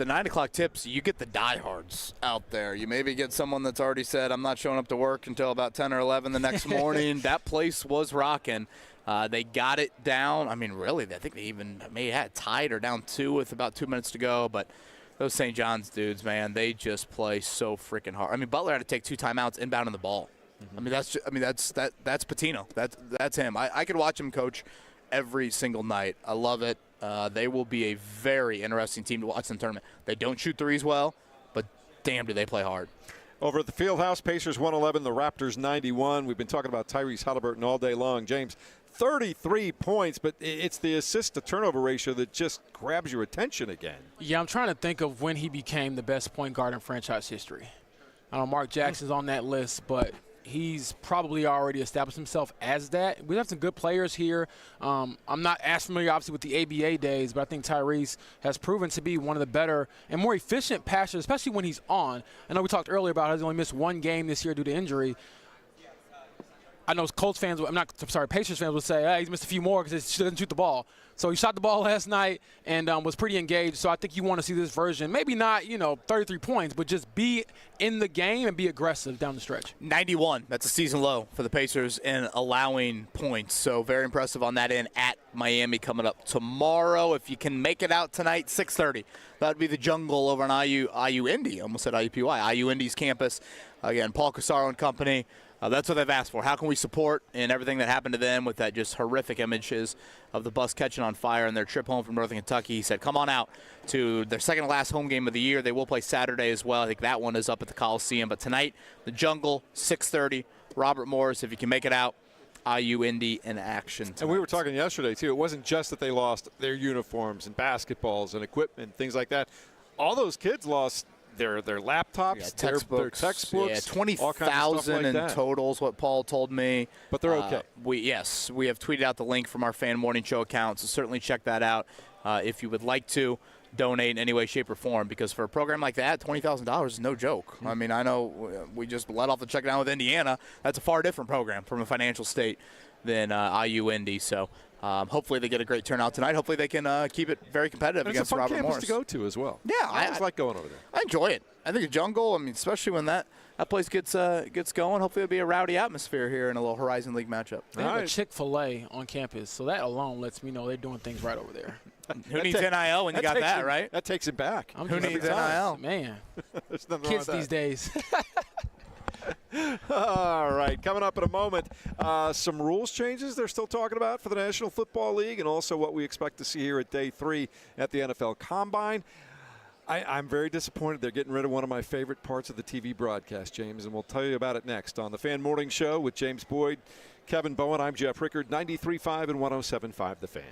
you get the diehards out there. You maybe get someone that's already said, I'm not showing up to work until about 10 or 11 the next morning. That place was rocking. They got it down. I mean, really, I think they even may have had tied or down 2 with about 2 minutes to go. But those St. John's dudes, man, they just play so freaking hard. I mean, Butler had to take 2 timeouts inbounding the ball. I mean, that's Pitino. That's him. I could watch him coach every single night. I love it. They will be a very interesting team to watch in the tournament. They don't shoot threes well, but damn, do they play hard. Over at the Fieldhouse, Pacers 111, the Raptors 91. We've been talking about Tyrese Haliburton all day long. James, 33 points, but it's the assist-to-turnover ratio that just grabs your attention again. Yeah, I'm trying to think of when he became the best point guard in franchise history. I know Mark Jackson's on that list, but he's probably already established himself as that. We have some good players here. I'm not as familiar, obviously, with the ABA days, but I think Tyrese has proven to be one of the better and more efficient passers, especially when he's on. I know we talked earlier about how he's only missed 1 game this year due to injury. I know Colts fans, Pacers fans would say, hey, he's missed a few more because he doesn't shoot the ball. So he shot the ball last night and was pretty engaged. So I think you want to see this version, maybe not, 33 points, but just be in the game and be aggressive down the stretch. 91, that's a season low for the Pacers in allowing points. So very impressive on that end at Miami coming up tomorrow. If you can make it out tonight, 6:30. That would be the Jungle over on IU Indy. Almost said IUPUI. IU Indy's campus. Again, Paul Casaro and company. That's what they've asked for. How can we support and everything that happened to them with that just horrific images of the bus catching on fire and their trip home from Northern Kentucky? He said, come on out to their second to last home game of the year. They will play Saturday as well. I think that one is up at the Coliseum. But tonight, the Jungle, 6:30. Robert Morris, if you can make it out, IU Indy in action tonight. And we were talking yesterday, too. It wasn't just that they lost their uniforms and basketballs and equipment, things like that. All those kids lost their laptops, their textbooks. Yeah, 20,000 in total is what Paul told me. But they're okay. We have tweeted out the link from our Fan Morning Show account, so certainly check that out if you would like to donate in any way, shape, or form, because for a program like that, $20,000 is no joke. I mean, I know we just let off the check down with Indiana. That's a far different program from a financial state than IU Indy, so hopefully they get a great turnout tonight. Hopefully they can keep it very competitive against Robert Morris. It's a fun campus to go to as well. Yeah. I always like going over there. I enjoy it. I think the Jungle, especially when that that place gets going. Hopefully it'll be a rowdy atmosphere here in a little Horizon League matchup. They have a Chick-fil-A on campus, so that alone lets me know they're doing things right over there. Who needs NIL when you got that, right? That takes it back. Who needs NIL? Man, There's nothing kids wrong these with days. that. All right, coming up in a moment, some rules changes they're still talking about for the National Football League, and also what we expect to see here at Day 3 at the NFL Combine. I'm very disappointed they're getting rid of one of my favorite parts of the TV broadcast, James, and we'll tell you about it next on the Fan Morning Show with James Boyd, Kevin Bowen. I'm Jeff Rickard, 93.5 and 107.5 The Fan.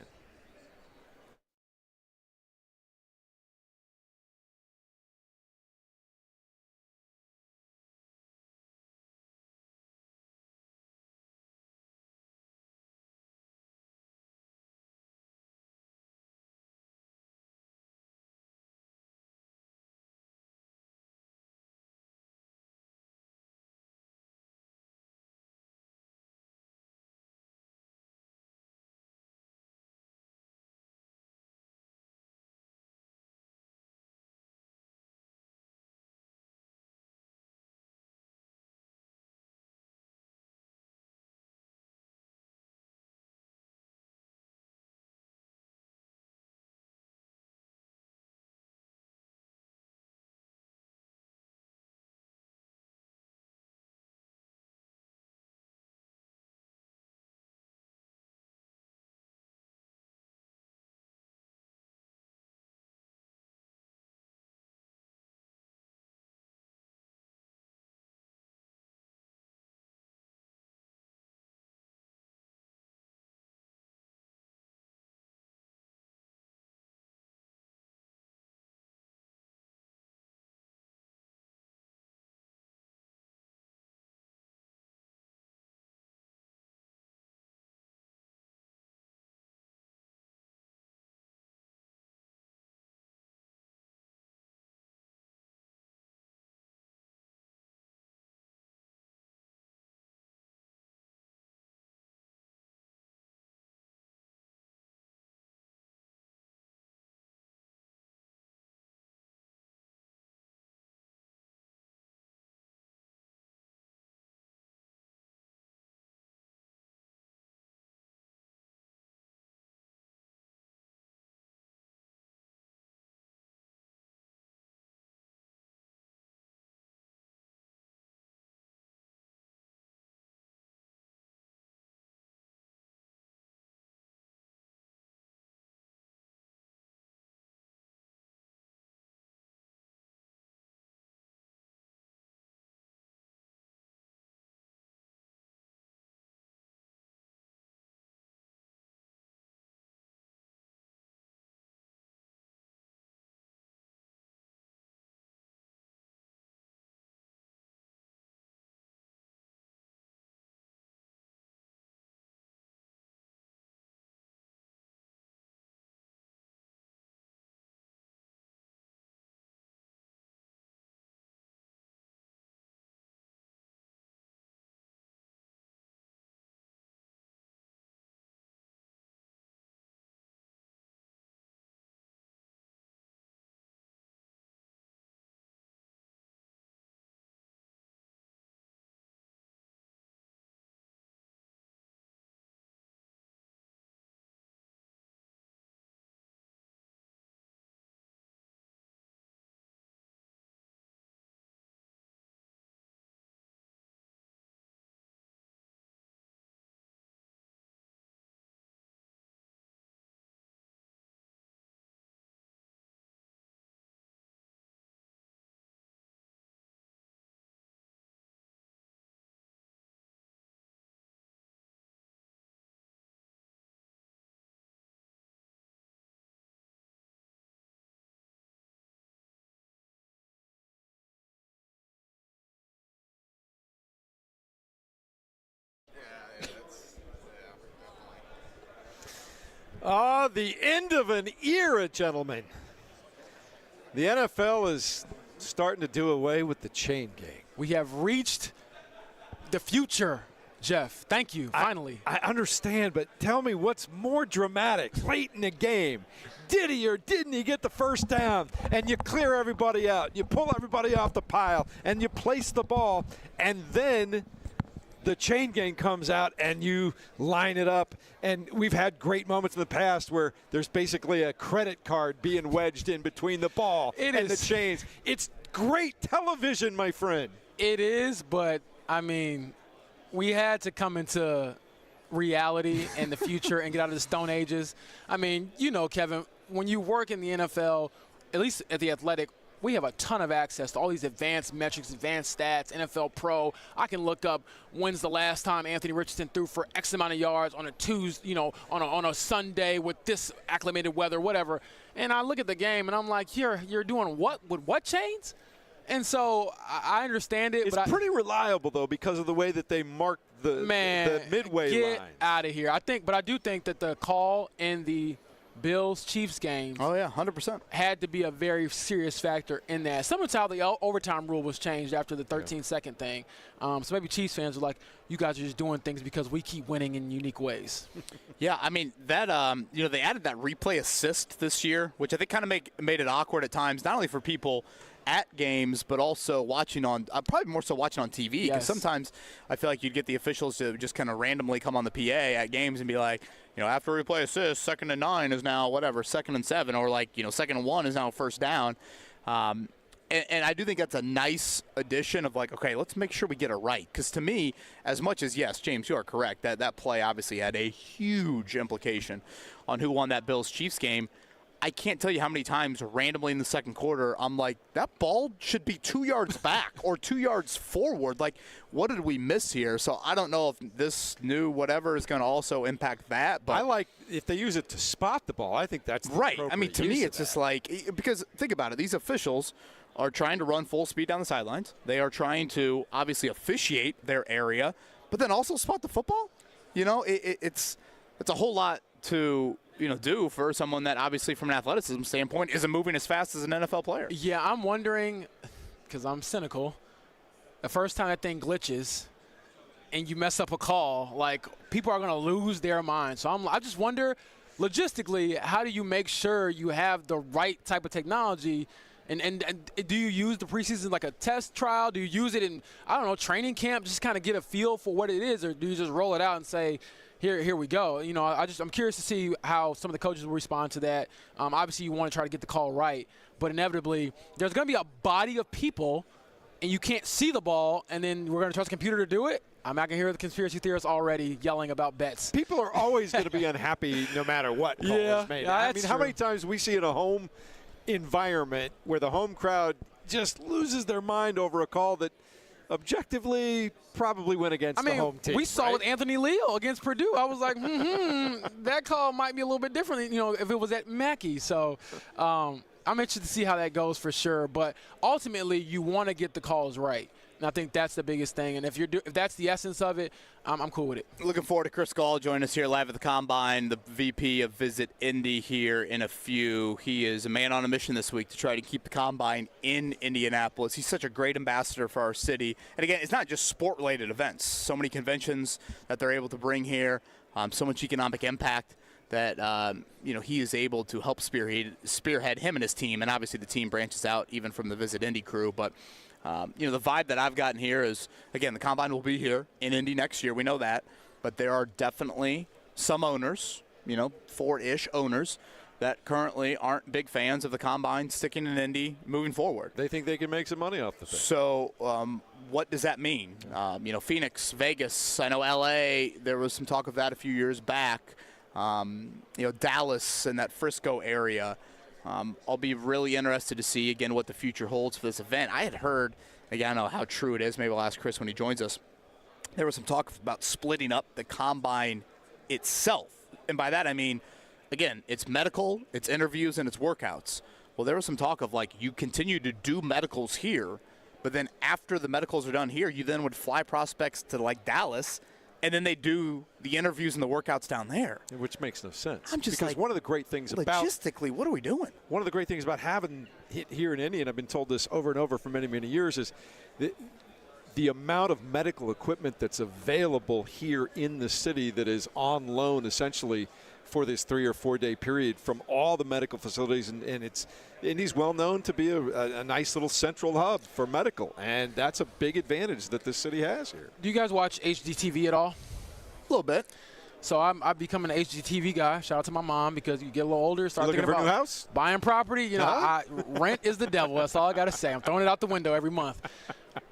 The end of an era, gentlemen. The NFL is starting to do away with the chain gang. We have reached the future Jeff, thank you. Finally. I understand, but tell me what's more dramatic late in the game. Did he or didn't he get the first down? And you clear everybody out. You pull everybody off the pile, and you place the ball, and then the chain gang comes out and you line it up. And we've had great moments in the past where there's basically a credit card being wedged in between the ball and the chains. It's great television, my friend. It is, but, I mean, we had to come into reality and the future and get out of the Stone Ages. I mean, you know, Kevin, when you work in the NFL, at least at The Athletic, we have a ton of access to all these advanced metrics, advanced stats, NFL Pro. I can look up when's the last time Anthony Richardson threw for X amount of yards on a Tuesday, you know, on a Sunday with this acclimated weather, whatever. And I look at the game and I'm like, you're doing what with what chains? And so I understand it. It's but pretty reliable, though, because of the way that they mark the midway get line. out of here. I do think that the call in the Bills-Chiefs game 100%. had to be a very serious factor in that. Similar to how the overtime rule was changed after the 13-second thing. So maybe Chiefs fans are like, you guys are just doing things because we keep winning in unique ways. Yeah, I mean, that they added that replay assist this year, which I think kind of made it awkward at times, not only for people at games, but also watching on probably more so watching on TV, because sometimes I feel like you'd get the officials to just kind of randomly come on the PA at games and be like, you know, after replay assist, 2nd and 9 is now whatever, 2nd and 7, or like, you know, 2nd and 1 is now first down. And I do think that's a nice addition of like, okay, let's make sure we get it right. Because to me, as much as, yes, James, you are correct, that play obviously had a huge implication on who won that Bills-Chiefs game. I can't tell you how many times randomly in the second quarter I'm like, that ball should be 2 yards back or 2 yards forward. Like, what did we miss here? So I don't know if this new whatever is going to also impact that. But I like if they use it to spot the ball. I think that's the right. I mean, to me, it's that. just like, because think about it. These officials are trying to run full speed down the sidelines. They are trying to obviously officiate their area, but then also spot the football. You know, it's a whole lot to do for someone that obviously from an athleticism standpoint isn't moving as fast as an NFL player. Yeah, I'm wondering, because I'm cynical, the first time that thing glitches and you mess up a call, like, people are going to lose their mind. So I just wonder, logistically, how do you make sure you have the right type of technology? And do you use the preseason like a test trial? Do you use it in, I don't know, training camp, just kind of get a feel for what it is? Or do you just roll it out and say, here we go? You know, I'm curious to see how some of the coaches will respond to that. Obviously, you want to try to get the call right, but inevitably, there's going to be a body of people, and you can't see the ball, and then we're going to trust the computer to do it. I'm not going to hear the conspiracy theorists already yelling about bets. People are always going to be unhappy no matter what call is made. Yeah, I mean, how many times we see in a home environment where the home crowd just loses their mind over a call that objectively probably went against the home team. We saw with Anthony Leo against Purdue. I was like, that call might be a little bit different, if it was at Mackey. So I'm interested to see how that goes for sure. But ultimately, you want to get the calls right. And I think that's the biggest thing. And if that's the essence of it, I'm cool with it. Looking forward to Chris Gall joining us here live at the Combine, the VP of Visit Indy here in a few. He is a man on a mission this week to try to keep the Combine in Indianapolis. He's such a great ambassador for our city. And again, it's not just sport-related events. So many conventions that they're able to bring here, so much economic impact that he is able to help spearhead him and his team. And obviously the team branches out even from the Visit Indy crew. But the vibe that I've gotten here is, again, the Combine will be here in Indy next year. We know that. But there are definitely some owners, 4-ish owners, that currently aren't big fans of the Combine sticking in Indy moving forward. They think they can make some money off the thing. So what does that mean? Phoenix, Vegas, I know L.A., there was some talk of that a few years back. Dallas and that Frisco area. I'll be really interested to see, again, what the future holds for this event. I had heard, again, I don't know how true it is. Maybe I'll ask Chris when he joins us. There was some talk about splitting up the Combine itself. And by that, I mean, again, it's medical, it's interviews, and it's workouts. Well, there was some talk of, like, you continue to do medicals here, but then after the medicals are done here, you then would fly prospects to, like, Dallas, and then they do the interviews and the workouts down there. Which makes no sense. I'm just because one of the great things about logistically, what are we doing? One of the great things about having it here in Indy, and I've been told this over and over for many, many years, is that the amount of medical equipment that's available here in the city that is on loan essentially for this 3 or 4 day period from all the medical facilities, and Indy's well known to be a nice little central hub for medical, and that's a big advantage that this city has here. Do you guys watch HGTV at all? A little bit. So I've become an HGTV guy. Shout out to my mom, because you get a little older, start You thinking looking for about a new house? buying property. You know, rent is the devil. That's all I got to say. I'm throwing it out the window every month.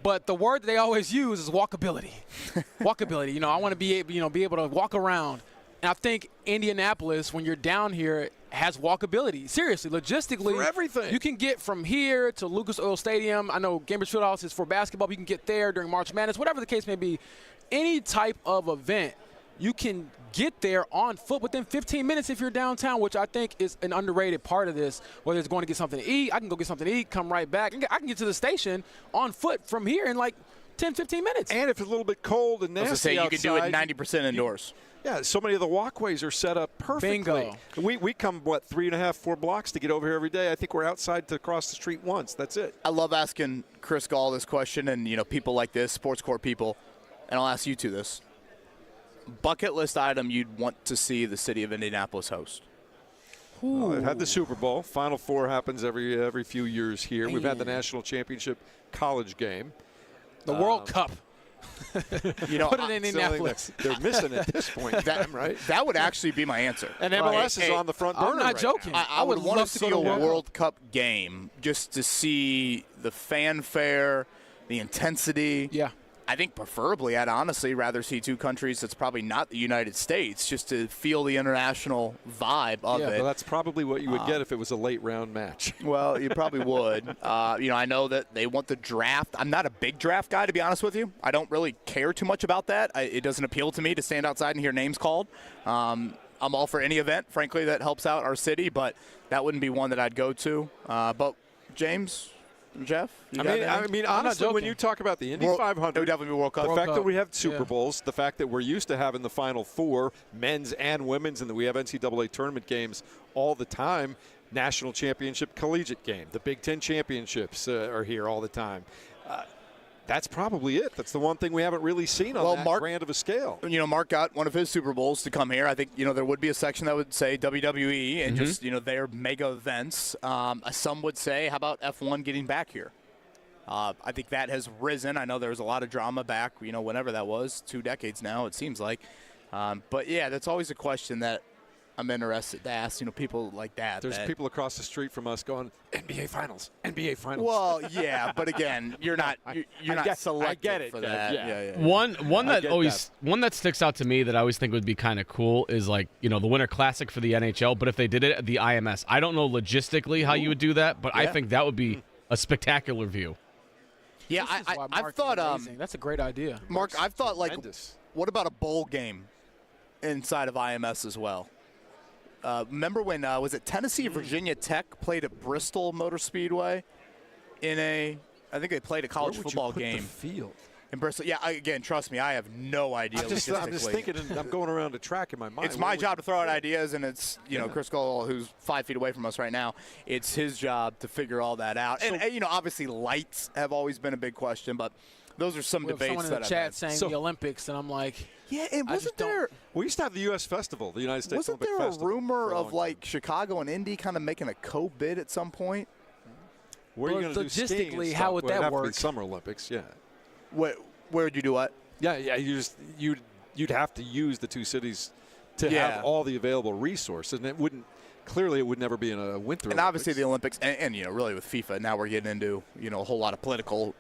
But the word that they always use is walkability. Walkability. You know, I want to be able to walk around. And I think Indianapolis, when you're down here, has walkability. Seriously, logistically, for everything. You can get from here to Lucas Oil Stadium. I know Gainbridge Fieldhouse is for basketball. But you can get there during March Madness, whatever the case may be. Any type of event, you can get there on foot within 15 minutes if you're downtown, which I think is an underrated part of this. Whether it's going to get something to eat, I can go get something to eat, come right back. I can get to the station on foot from here in like 10, 15 minutes. And if it's a little bit cold and nasty I was going to say, you outside, can do it 90% indoors. Yeah, so many of the walkways are set up perfectly. Bingo. We come, 3.5, 4 blocks to get over here every day. I think we're outside to cross the street once. That's it. I love asking Chris Gall this question, and, people like this, sports court people, and I'll ask you two this. Bucket list item you'd want to see the city of Indianapolis host? Well, they've had the Super Bowl. Final Four happens every few years here. Man. We've had the national championship college game. The World Cup. Put it in Indianapolis. They're missing at this point in time, right? That would actually be my answer. And MLS is on the front burner. I'm not joking. Now. I would want to love see go a to World Cup game just to see the fanfare, the intensity. Yeah. I think preferably I'd honestly rather see two countries that's probably not the United States, just to feel the international vibe of it. But that's probably what you would get if it was a late round match. Well, you probably would. I know that they want the draft. I'm not a big draft guy, to be honest with you. I don't really care too much about that. It doesn't appeal to me to stand outside and hear names called. I'm all for any event, frankly, that helps out our city, but that wouldn't be one that I'd go to. But James, Jeff? I mean, honestly, when you talk about the Indy 500, it would definitely be World Cup. The fact that we have Super Yeah. Bowls, the fact that we're used to having the Final Four, men's and women's, and that we have NCAA tournament games all the time, national championship collegiate game, the Big Ten championships are here all the time. That's probably it. That's the one thing we haven't really seen on that grand of a scale. Mark got one of his Super Bowls to come here. I think, there would be a section that would say WWE and just, their mega events. Some would say, how about F1 getting back here? I think that has risen. I know there was a lot of drama back, whenever that was, 2 decades now, it seems like. But, yeah, that's always a question that I'm interested to ask, people like that. There's people across the street from us going, NBA Finals, NBA Finals. Well, yeah, but again, you're not selected for that. Yeah. One that sticks out to me that I always think would be kind of cool is the Winter Classic for the NHL. But if they did it at the IMS, I don't know logistically how you would do that, but I think that would be a spectacular view. Yeah, I've thought that's a great idea. Mark, I've thought what about a bowl game inside of IMS as well? Remember when was it Tennessee or Virginia Tech played at Bristol Motor Speedway I think they played a college football game. The field? In Bristol. Yeah, again, trust me, I have no idea. I'm just thinking, and I'm going around the track in my mind. It's my job to throw out ideas, and it's Chris Cole, who's 5 feet away from us right now. It's his job to figure all that out. And obviously lights have always been a big question, but those are some debates someone in the chat saying the Olympics, and I'm like, yeah, and wasn't there? We used to have the U.S. Festival, the United States wasn't Olympic Festival. Wasn't there a rumor of Chicago and Indy kind of making a co-bid at some point? Where are you going to do skiing? Logistically, how would that work? Summer Olympics, yeah. Where would you do what? Yeah. You'd have to use the two cities to have all the available resources, and it would never be in a winter. And obviously the Olympics, and really with FIFA, now we're getting into a whole lot of political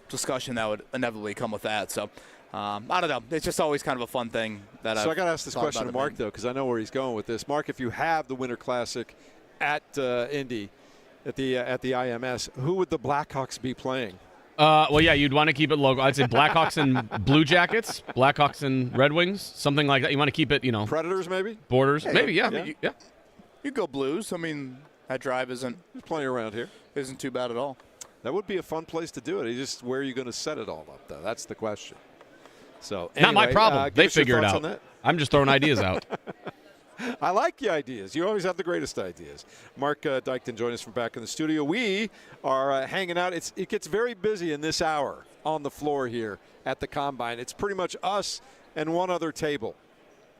discussion that would inevitably come with that. So I don't know. It's just always kind of a fun thing that. So I got to ask this question to Mark though, because I know where he's going with this. Mark, if you have the Winter Classic at Indy, at the IMS, who would the Blackhawks be playing? Well, yeah, you'd want to keep it local. I'd say Blackhawks and Blue Jackets, Blackhawks and Red Wings, something like that. You want to keep it, Predators, maybe? Borders, maybe, yeah. You go Blues. I mean, that drive There's plenty around here. Isn't too bad at all. That would be a fun place to do it. Where are you going to set it all up, though? That's the question. So not my problem. They figure it out. I'm just throwing ideas out. I like the ideas. You always have the greatest ideas. Mark Dykton joined us from back in the studio. We are hanging out. It gets very busy in this hour on the floor here at the Combine. It's pretty much us and one other table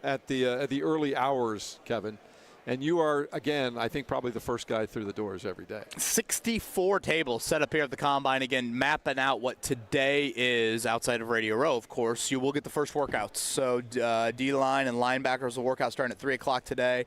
at the early hours, Kevin. And you are, again, I think probably the first guy through the doors every day. 64 tables set up here at the Combine. Again, mapping out what today is outside of Radio Row, of course. You will get the first workouts. So D-line and linebackers will work out starting at 3 o'clock today.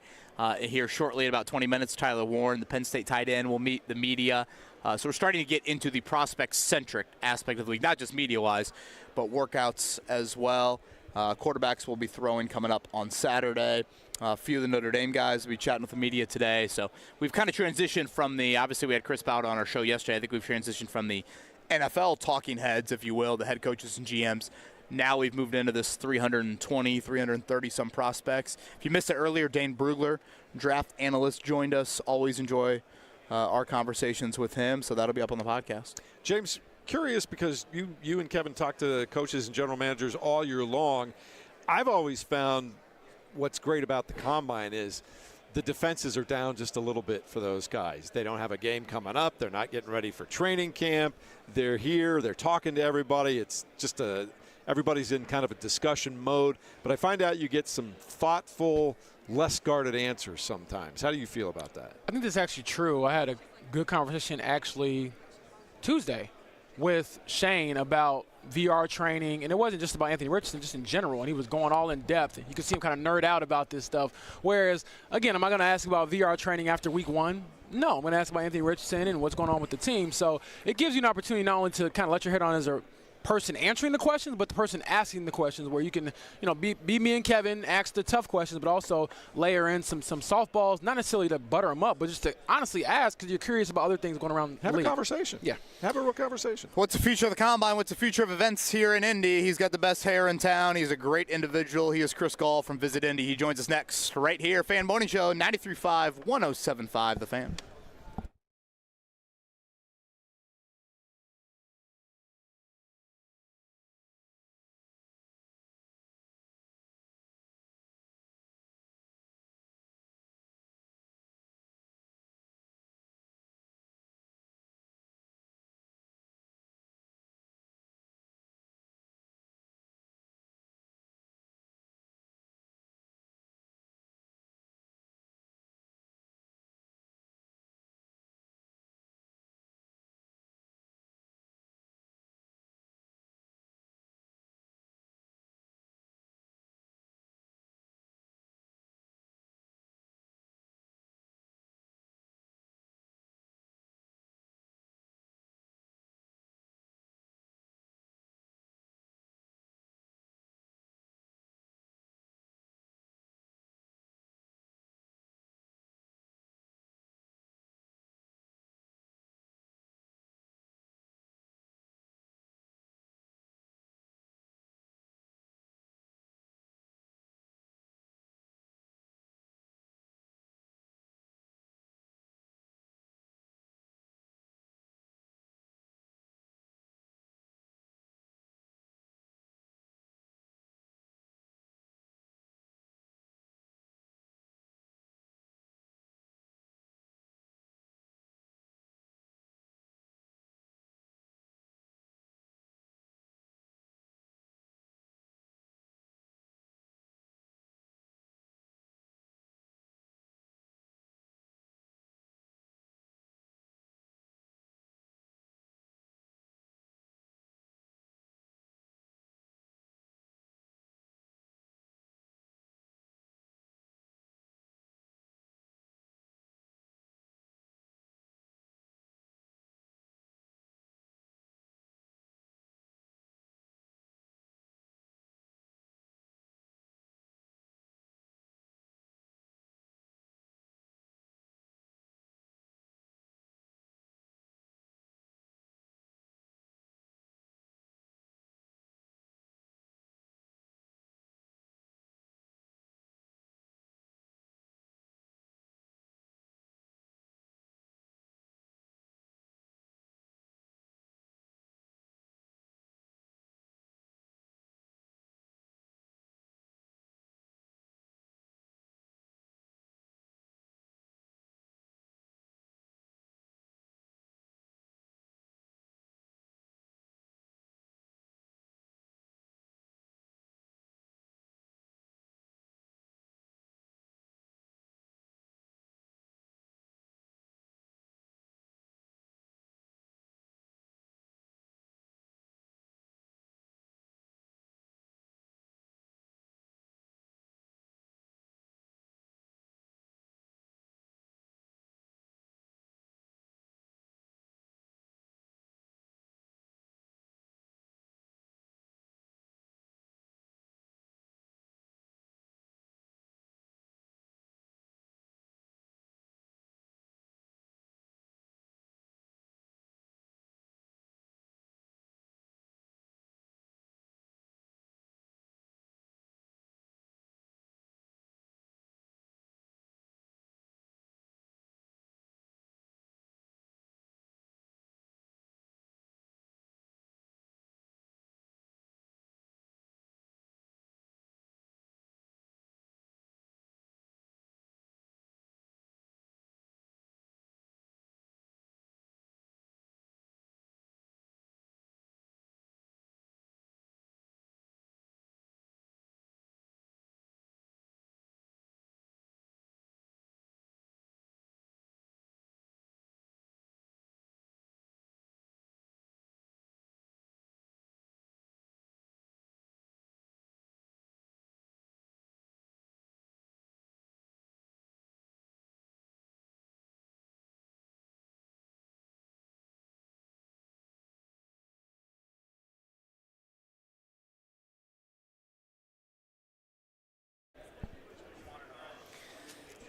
Here shortly in about 20 minutes, Tyler Warren, the Penn State tight end, will meet the media. So we're starting to get into the prospect-centric aspect of the league, not just media-wise, but workouts as well. Quarterbacks will be throwing coming up on Saturday. A few of the Notre Dame guys will be chatting with the media today. So we've kind of transitioned from obviously we had Chris Bowden on our show yesterday. I think we've transitioned from the NFL talking heads, if you will, the head coaches and GMs. Now we've moved into this 320, 330 some prospects. If you missed it earlier, Dane Brugler, draft analyst, joined us. Always enjoy our conversations with him. So that'll be up on the podcast. James, curious because you and Kevin talk to coaches and general managers all year long. I've always found what's great about the Combine is the defenses are down just a little bit for those guys. They don't have a game coming up. They're not getting ready for training camp. They're here. They're talking to everybody. It's just everybody's in kind of a discussion mode. But I find out you get some thoughtful, less guarded answers sometimes. How do you feel about that? I think that's actually true. I had a good conversation actually Tuesday with Shane about VR training, and it wasn't just about Anthony Richardson, just in general, and he was going all in depth. You could see him kind of nerd out about this stuff. Whereas, again, am I going to ask about VR training after week 1? No, I'm going to ask about Anthony Richardson and what's going on with the team. So it gives you an opportunity not only to kind of let your head on as a person answering the questions, but the person asking the questions, where you can, be me and Kevin, ask the tough questions, but also layer in some softballs, not necessarily to butter them up, but just to honestly ask because you're curious about other things going around Have the a league. conversation. Yeah. Have a real conversation. What's the future of the Combine? What's the future of events here in Indy? He's got the best hair in town. He's a great individual. He is Chris Gall from Visit Indy. He joins us next right here. Fan Morning Show, 93.5, 107.5 The Fan.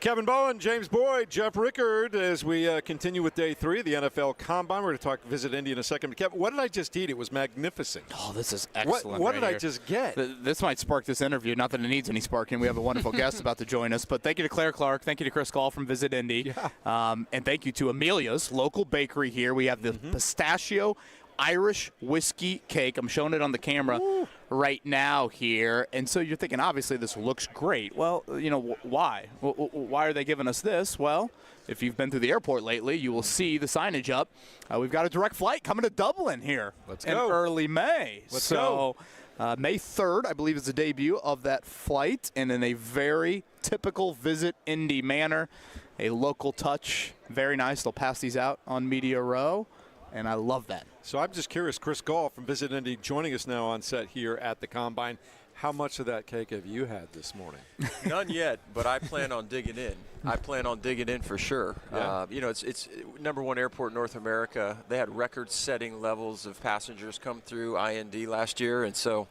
Kevin Bowen, James Boyd, Jeff Rickard, as we continue with day 3 of the NFL Combine. We're going to visit Indy in a second. Kevin, what did I just eat? It was magnificent. Oh, this is excellent. What right did here. I just get? This might spark this interview. Not that it needs any sparking. We have a wonderful guest about to join us. But thank you to Claire Clark. Thank you to Chris Gall from Visit Indy. Yeah. And thank you to Amelia's local bakery here. We have the pistachio Irish whiskey cake. I'm showing it on the camera right now here. And so you're thinking, obviously, this looks great. Well, why? Why are they giving us this? Well, if you've been through the airport lately, you will see the signage up. We've got a direct flight coming to Dublin here in early May. Let's go. May 3rd, I believe, is the debut of that flight, and in a very typical Visit Indy manner, a local touch. Very nice. They'll pass these out on Media Row, and I love that. So I'm just curious, Chris Gall from Visit Indy joining us now on set here at the Combine. How much of that cake have you had this morning? None yet, but I plan on digging in. I plan on digging in for sure. Yeah. It's #1 airport in North America. They had record-setting levels of passengers come through IND last year, and so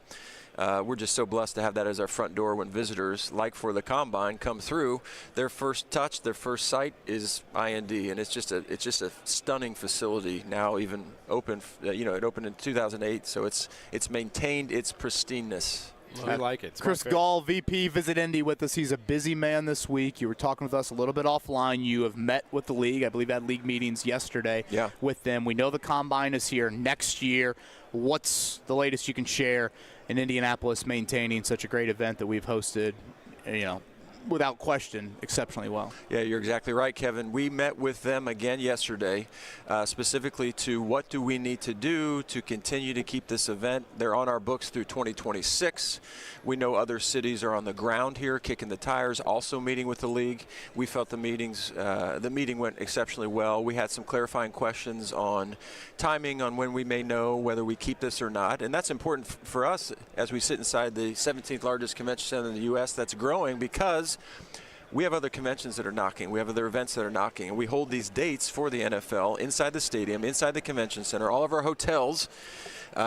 we're just so blessed to have that as our front door when visitors, like for the Combine, come through. Their first touch, their first sight is IND, and it's just a stunning facility now, even open. It opened in 2008, so it's maintained its pristineness. I like it. It's Chris Gall, VP, Visit Indy with us. He's a busy man this week. You were talking with us a little bit offline. You have met with the league. I believe you had league meetings yesterday with them. We know the Combine is here next year. What's the latest you can share in Indianapolis maintaining such a great event that we've hosted, without question, exceptionally well? Yeah, you're exactly right, Kevin. We met with them again yesterday, specifically to what do we need to do to continue to keep this event. They're on our books through 2026. We know other cities are on the ground here, kicking the tires, also meeting with the league. We felt the meeting went exceptionally well. We had some clarifying questions on timing, on when we may know whether we keep this or not. And that's important for us as we sit inside the 17th largest convention center in the U.S. that's growing, because we have other conventions that are knocking. We have other events that are knocking. And we hold these dates for the NFL inside the stadium, inside the convention center, all of our hotels.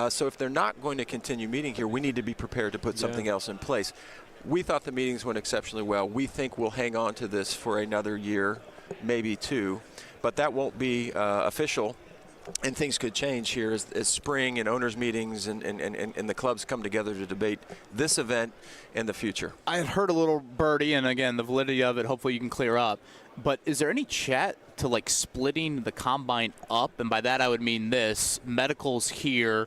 So if they're not going to continue meeting here, we need to be prepared to put something else in place. We thought the meetings went exceptionally well. We think we'll hang on to this for another year, maybe 2. But that won't be official. And things could change here as spring and owners' meetings and the clubs come together to debate this event and the future. I had heard a little birdie, and again, the validity of it, hopefully you can clear up. But is there any chat to splitting the Combine up? And by that I would mean this: medicals here,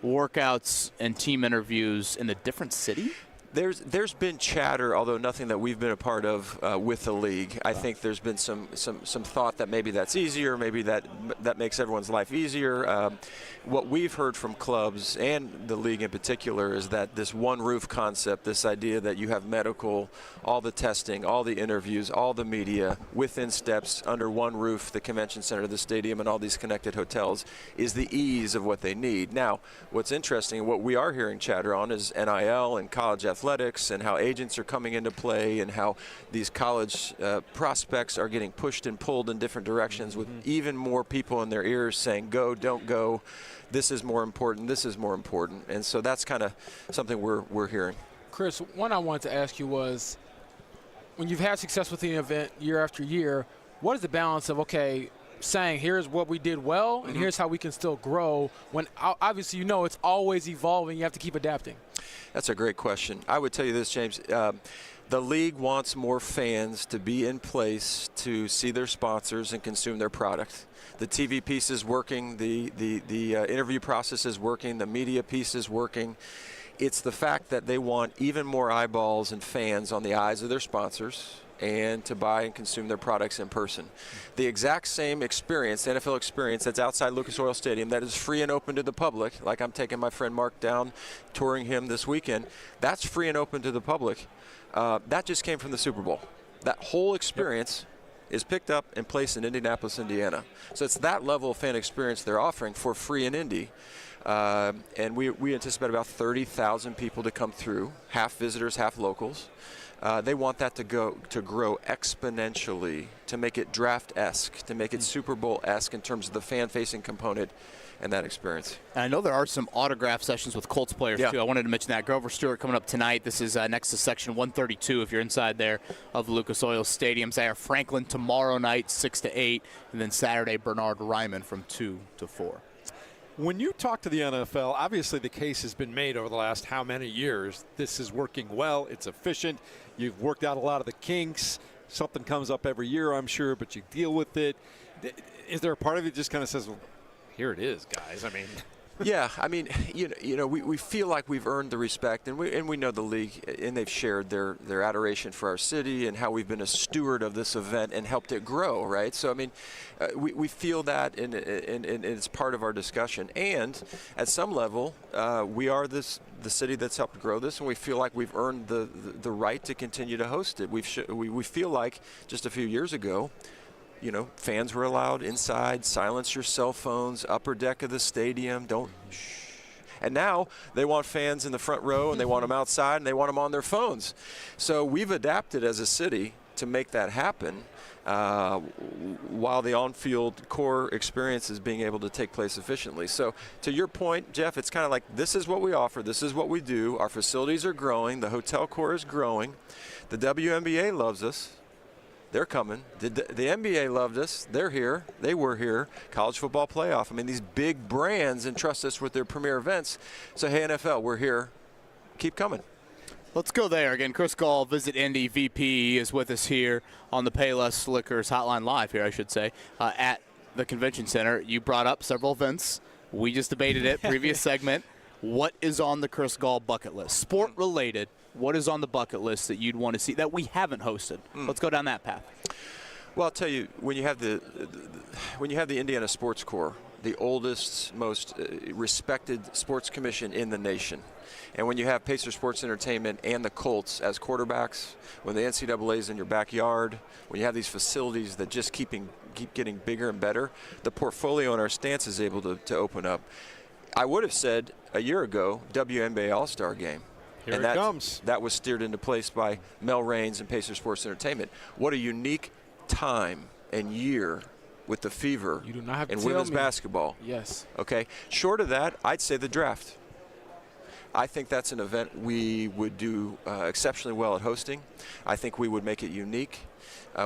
workouts and team interviews in a different city? There's been chatter, although nothing that we've been a part of with the league. I think there's been some thought that maybe that's easier, maybe that makes everyone's life easier. What we've heard from clubs and the league in particular is that this one roof concept, this idea that you have medical, all the testing, all the interviews, all the media within steps under one roof, the convention center, the stadium, and all these connected hotels, is the ease of what they need. Now, what's interesting, what we are hearing chatter on is NIL and college athletics and how agents are coming into play and how these college prospects are getting pushed and pulled in different directions with even more people in their ears saying, go, don't go, this is more important, this is more important. And so that's kind of something we're hearing. Chris, one I wanted to ask you was, when you've had success with the event year after year, what is the balance of, saying here's what we did well and here's how we can still grow, when obviously it's always evolving, you have to keep adapting? That's a great question. I would tell you this, James. The league wants more fans to be in place to see their sponsors and consume their product. The TV piece is working, the interview process is working, the media piece is working. It's the fact that they want even more eyeballs and fans on the eyes of their sponsors and to buy and consume their products in person. The exact same experience, the NFL experience that's outside Lucas Oil Stadium, that is free and open to the public, like I'm taking my friend Mark down, touring him this weekend, that's free and open to the public. That just came from the Super Bowl. That whole experience is picked up and placed in Indianapolis, Indiana. So it's that level of fan experience they're offering for free in Indy. And we anticipate about 30,000 people to come through, half visitors, half locals. They want that to grow exponentially, to make it draft-esque, to make it Super Bowl-esque in terms of the fan-facing component and that experience. And I know there are some autograph sessions with Colts players, too. I wanted to mention that. Grover Stewart coming up tonight. This is next to Section 132 if you're inside there of Lucas Oil Stadium. Zaire Franklin tomorrow night, 6 to 8, and then Saturday, Bernard Ryman from 2 to 4. When you talk to the NFL, obviously the case has been made over the last how many years. This is working well. It's efficient. You've worked out a lot of the kinks. Something comes up every year, I'm sure, but you deal with it. Is there a part of you that just kind of says, well, here it is, guys? I mean, yeah, I mean, we feel like we've earned the respect, and we know the league, and they've shared their adoration for our city and how we've been a steward of this event and helped it grow, right? So, I mean, we feel that, and it's part of our discussion. And at some level, we are the city that's helped grow this, and we feel like we've earned the right to continue to host it. We feel like just a few years ago, fans were allowed inside, silence your cell phones, upper deck of the stadium, don't shh. And now they want fans in the front row, and they want them outside, and they want them on their phones. So we've adapted as a city to make that happen, while the on-field core experience is being able to take place efficiently. So to your point, Jeff, it's kind of like this is what we offer, this is what we do. Our facilities are growing, the hotel core is growing. The WNBA loves us. They're coming. The NBA loved us. They're here. They were here. College football playoff. I mean, these big brands entrust us with their premier events. So, hey, NFL, we're here. Keep coming. Let's go there. Again, Chris Gall, Visit Indy VP, is with us here on the Payless Liquors Hotline Live here, I should say, at the Convention Center. You brought up several events. We just debated it, previous segment. What is on the Chris Gall bucket list? Sport-related. What is on the bucket list that you'd want to see that we haven't hosted? Let's go down that path. Well, I'll tell you, when you have the Indiana Sports Corps, the oldest, most respected sports commission in the nation, and when you have Pacer Sports Entertainment and the Colts as quarterbacks, when the NCAA is in your backyard, when you have these facilities that just keep getting bigger and better, the portfolio and our stance is able to open up. I would have said a year ago, WNBA All-Star Game. Here it comes. That was steered into place by Mel Raines and Pacer Sports Entertainment. What a unique time and year with the Fever you do not have to and tell women's me. basketball. Yes. Okay. Short of that, I'd say the draft. I think that's an event we would do exceptionally well at hosting. I think we would make it unique.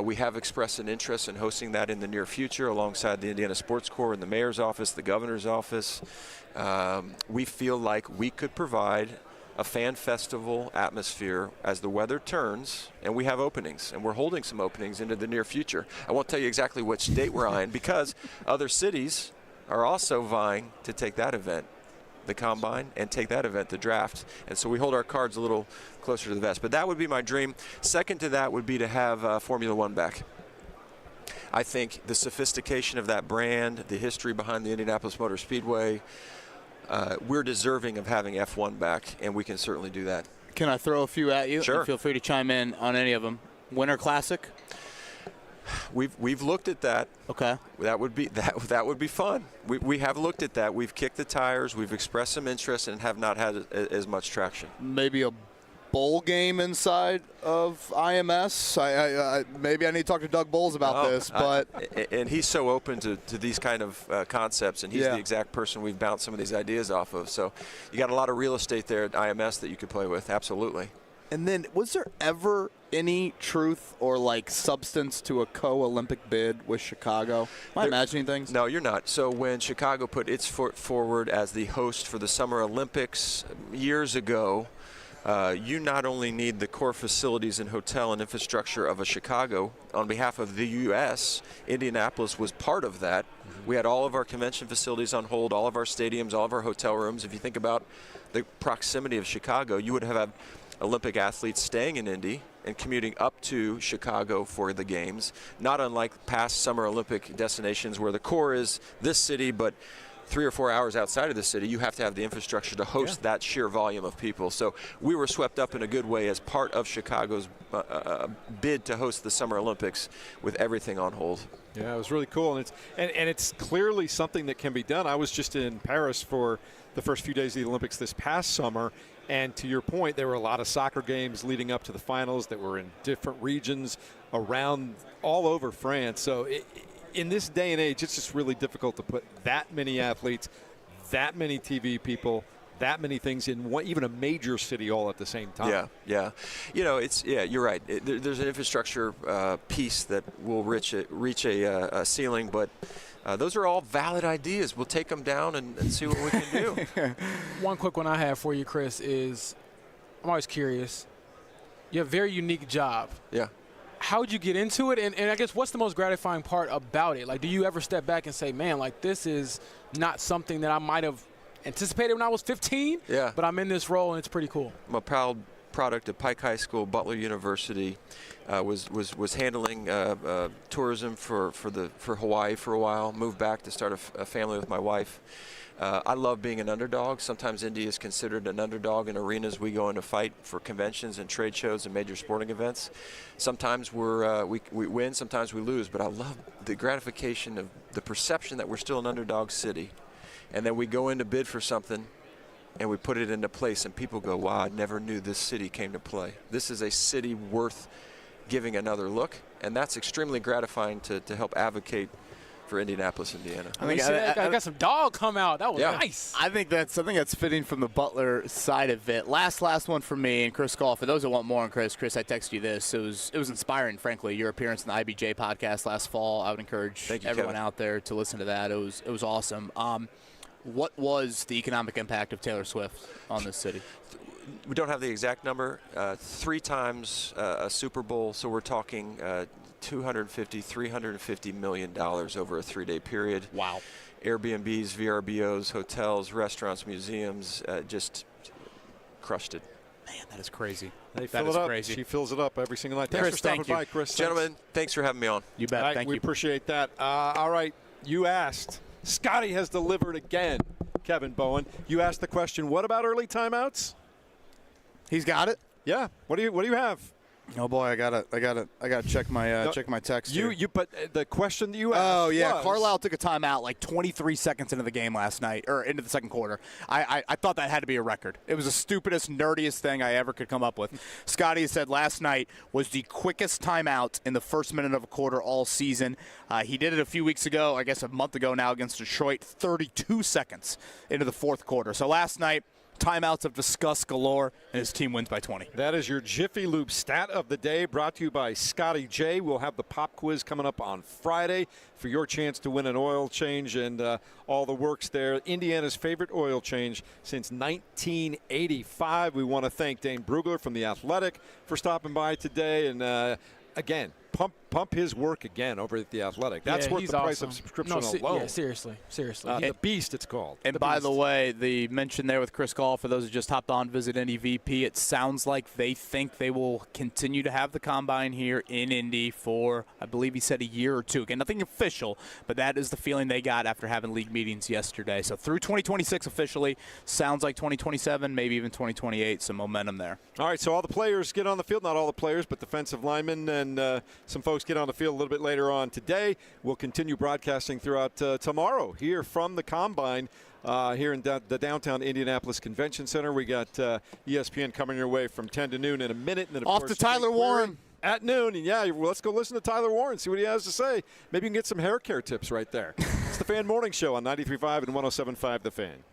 We have expressed an interest in hosting that in the near future alongside the Indiana Sports Corps and the mayor's office, the governor's office. We feel like we could provide a fan festival atmosphere as the weather turns, and we have openings, and we're holding some openings into the near future. I won't tell you exactly which date we're eyeing because other cities are also vying to take that event, the Combine, and take that event, the draft. And so we hold our cards a little closer to the vest. But that would be my dream. Second to that would be to have Formula One back. I think the sophistication of that brand, the history behind the Indianapolis Motor Speedway, we're deserving of having F1 back, and we can certainly do that. Can I throw a few at you? Sure. And feel free to chime in on any of them. Winter Classic? We've looked at that. Okay. That would be fun. We have looked at that. We've kicked the tires. We've expressed some interest and have not had as much traction. Maybe a bowl game inside of IMS. Maybe I need to talk to Doug Bowles about this, but and he's so open to these kind of concepts, and he's the exact person we've bounced some of these ideas off of. So you got a lot of real estate there at IMS that you could play with. Absolutely. And then, was there ever any truth or substance to a co-Olympic bid with Chicago? Am I imagining things? No, you're not. So when Chicago put its foot forward as the host for the Summer Olympics years ago, you not only need the core facilities and hotel and infrastructure of a Chicago. On behalf of the U.S., Indianapolis was part of that. We had all of our convention facilities on hold, all of our stadiums, all of our hotel rooms. If you think about the proximity of Chicago, you would have Olympic athletes staying in Indy and commuting up to Chicago for the games, not unlike past Summer Olympic destinations where the core is this city, but 3 or 4 hours outside of the city, you have to have the infrastructure to host that sheer volume of people. So we were swept up in a good way as part of Chicago's bid to host the Summer Olympics with everything on hold. Yeah, it was really cool, and it's clearly something that can be done. I was just in Paris for the first few days of the Olympics this past summer, And to your point, there were a lot of soccer games leading up to the finals that were in different regions around all over France. So in this day and age, it's just really difficult to put that many athletes, that many TV people, that many things in one, even a major city all at the same time. Yeah. You're right. There's an infrastructure piece that will reach a ceiling, but those are all valid ideas. We'll take them down and see what we can do. One quick one I have for you, Chris, is I'm always curious. You have a very unique job. Yeah. How'd you get into it? And I guess what's the most gratifying part about it? Like, do you ever step back and say, man, like, this is not something that I might have anticipated when I was 15, but I'm in this role and it's pretty cool. I'm a proud product of Pike High School, Butler University. Was handling tourism for Hawaii for a while. Moved back to start a family with my wife. I love being an underdog. Sometimes Indy is considered an underdog in arenas we go in to fight for conventions and trade shows and major sporting events. Sometimes we win, sometimes we lose, but I love the gratification of the perception that we're still an underdog city. And then we go in to bid for something, and we put it into place, and people go, wow, I never knew this city came to play. This is a city worth giving another look, and that's extremely gratifying to help advocate for Indianapolis, Indiana. I got some dog come out. That was nice. I think that's fitting from the Butler side of it. Last one for me, and Chris Call. For those that want more on Chris, I texted you this. It was inspiring, frankly. Your appearance in the IBJ podcast last fall. I would encourage everyone out there to listen to that. It was awesome. What was the economic impact of Taylor Swift on this city? We don't have the exact number. 3 times a Super Bowl, so we're talking $250–350 million over a 3-day period. Wow. Airbnbs, VRBOs, hotels, restaurants, museums, just crushed it. Man, that is crazy. They fill it up. Crazy. She fills it up every single night. Thanks for stopping by, Chris. Gentlemen, thanks for having me on. You bet. Thank you. We appreciate that. All right, you asked. Scotty has delivered again, Kevin Bowen. You asked the question, what about early timeouts? He's got it. Yeah. What do you have? Oh boy, I gotta check my text. But the question that you asked. Oh yeah, was, Carlisle took a timeout like 23 seconds into the game last night, or into the second quarter. I thought that had to be a record. It was the stupidest, nerdiest thing I ever could come up with. Scotty said last night was the quickest timeout in the first minute of a quarter all season. He did it a few weeks ago, I guess a month ago now against Detroit, 32 seconds into the fourth quarter. So last night, timeouts have discussed galore, and his team wins by 20. That is your Jiffy Lube stat of the day, brought to you by Scotty J. We'll have the pop quiz coming up on Friday for your chance to win an oil change and all the works there. Indiana's favorite oil change since 1985. We want to thank Dane Brugler from The Athletic for stopping by today. And, again, pump his work again over at The Athletic. That's worth the price of subscription alone. Yeah, seriously. The Beast, it's called. And by the way, the mention there with Chris Gall, for those who just hopped on, visit Indy VP, it sounds like they think they will continue to have the Combine here in Indy for, I believe he said, a year or two. Again, nothing official, but that is the feeling they got after having league meetings yesterday. So through 2026 officially, sounds like 2027, maybe even 2028, some momentum there. All right, so all the players get on the field. Not all the players, but defensive linemen and some folks get on the field a little bit later on today. We'll continue broadcasting throughout tomorrow here from the Combine here in the downtown Indianapolis Convention Center. We got ESPN coming your way from 10 to noon in a minute. And then, of Off course, to Tyler Warren. At noon. And, yeah, well, let's go listen to Tyler Warren, see what he has to say. Maybe you can get some hair care tips right there. It's the Fan Morning Show on 93.5 and 107.5 The Fan.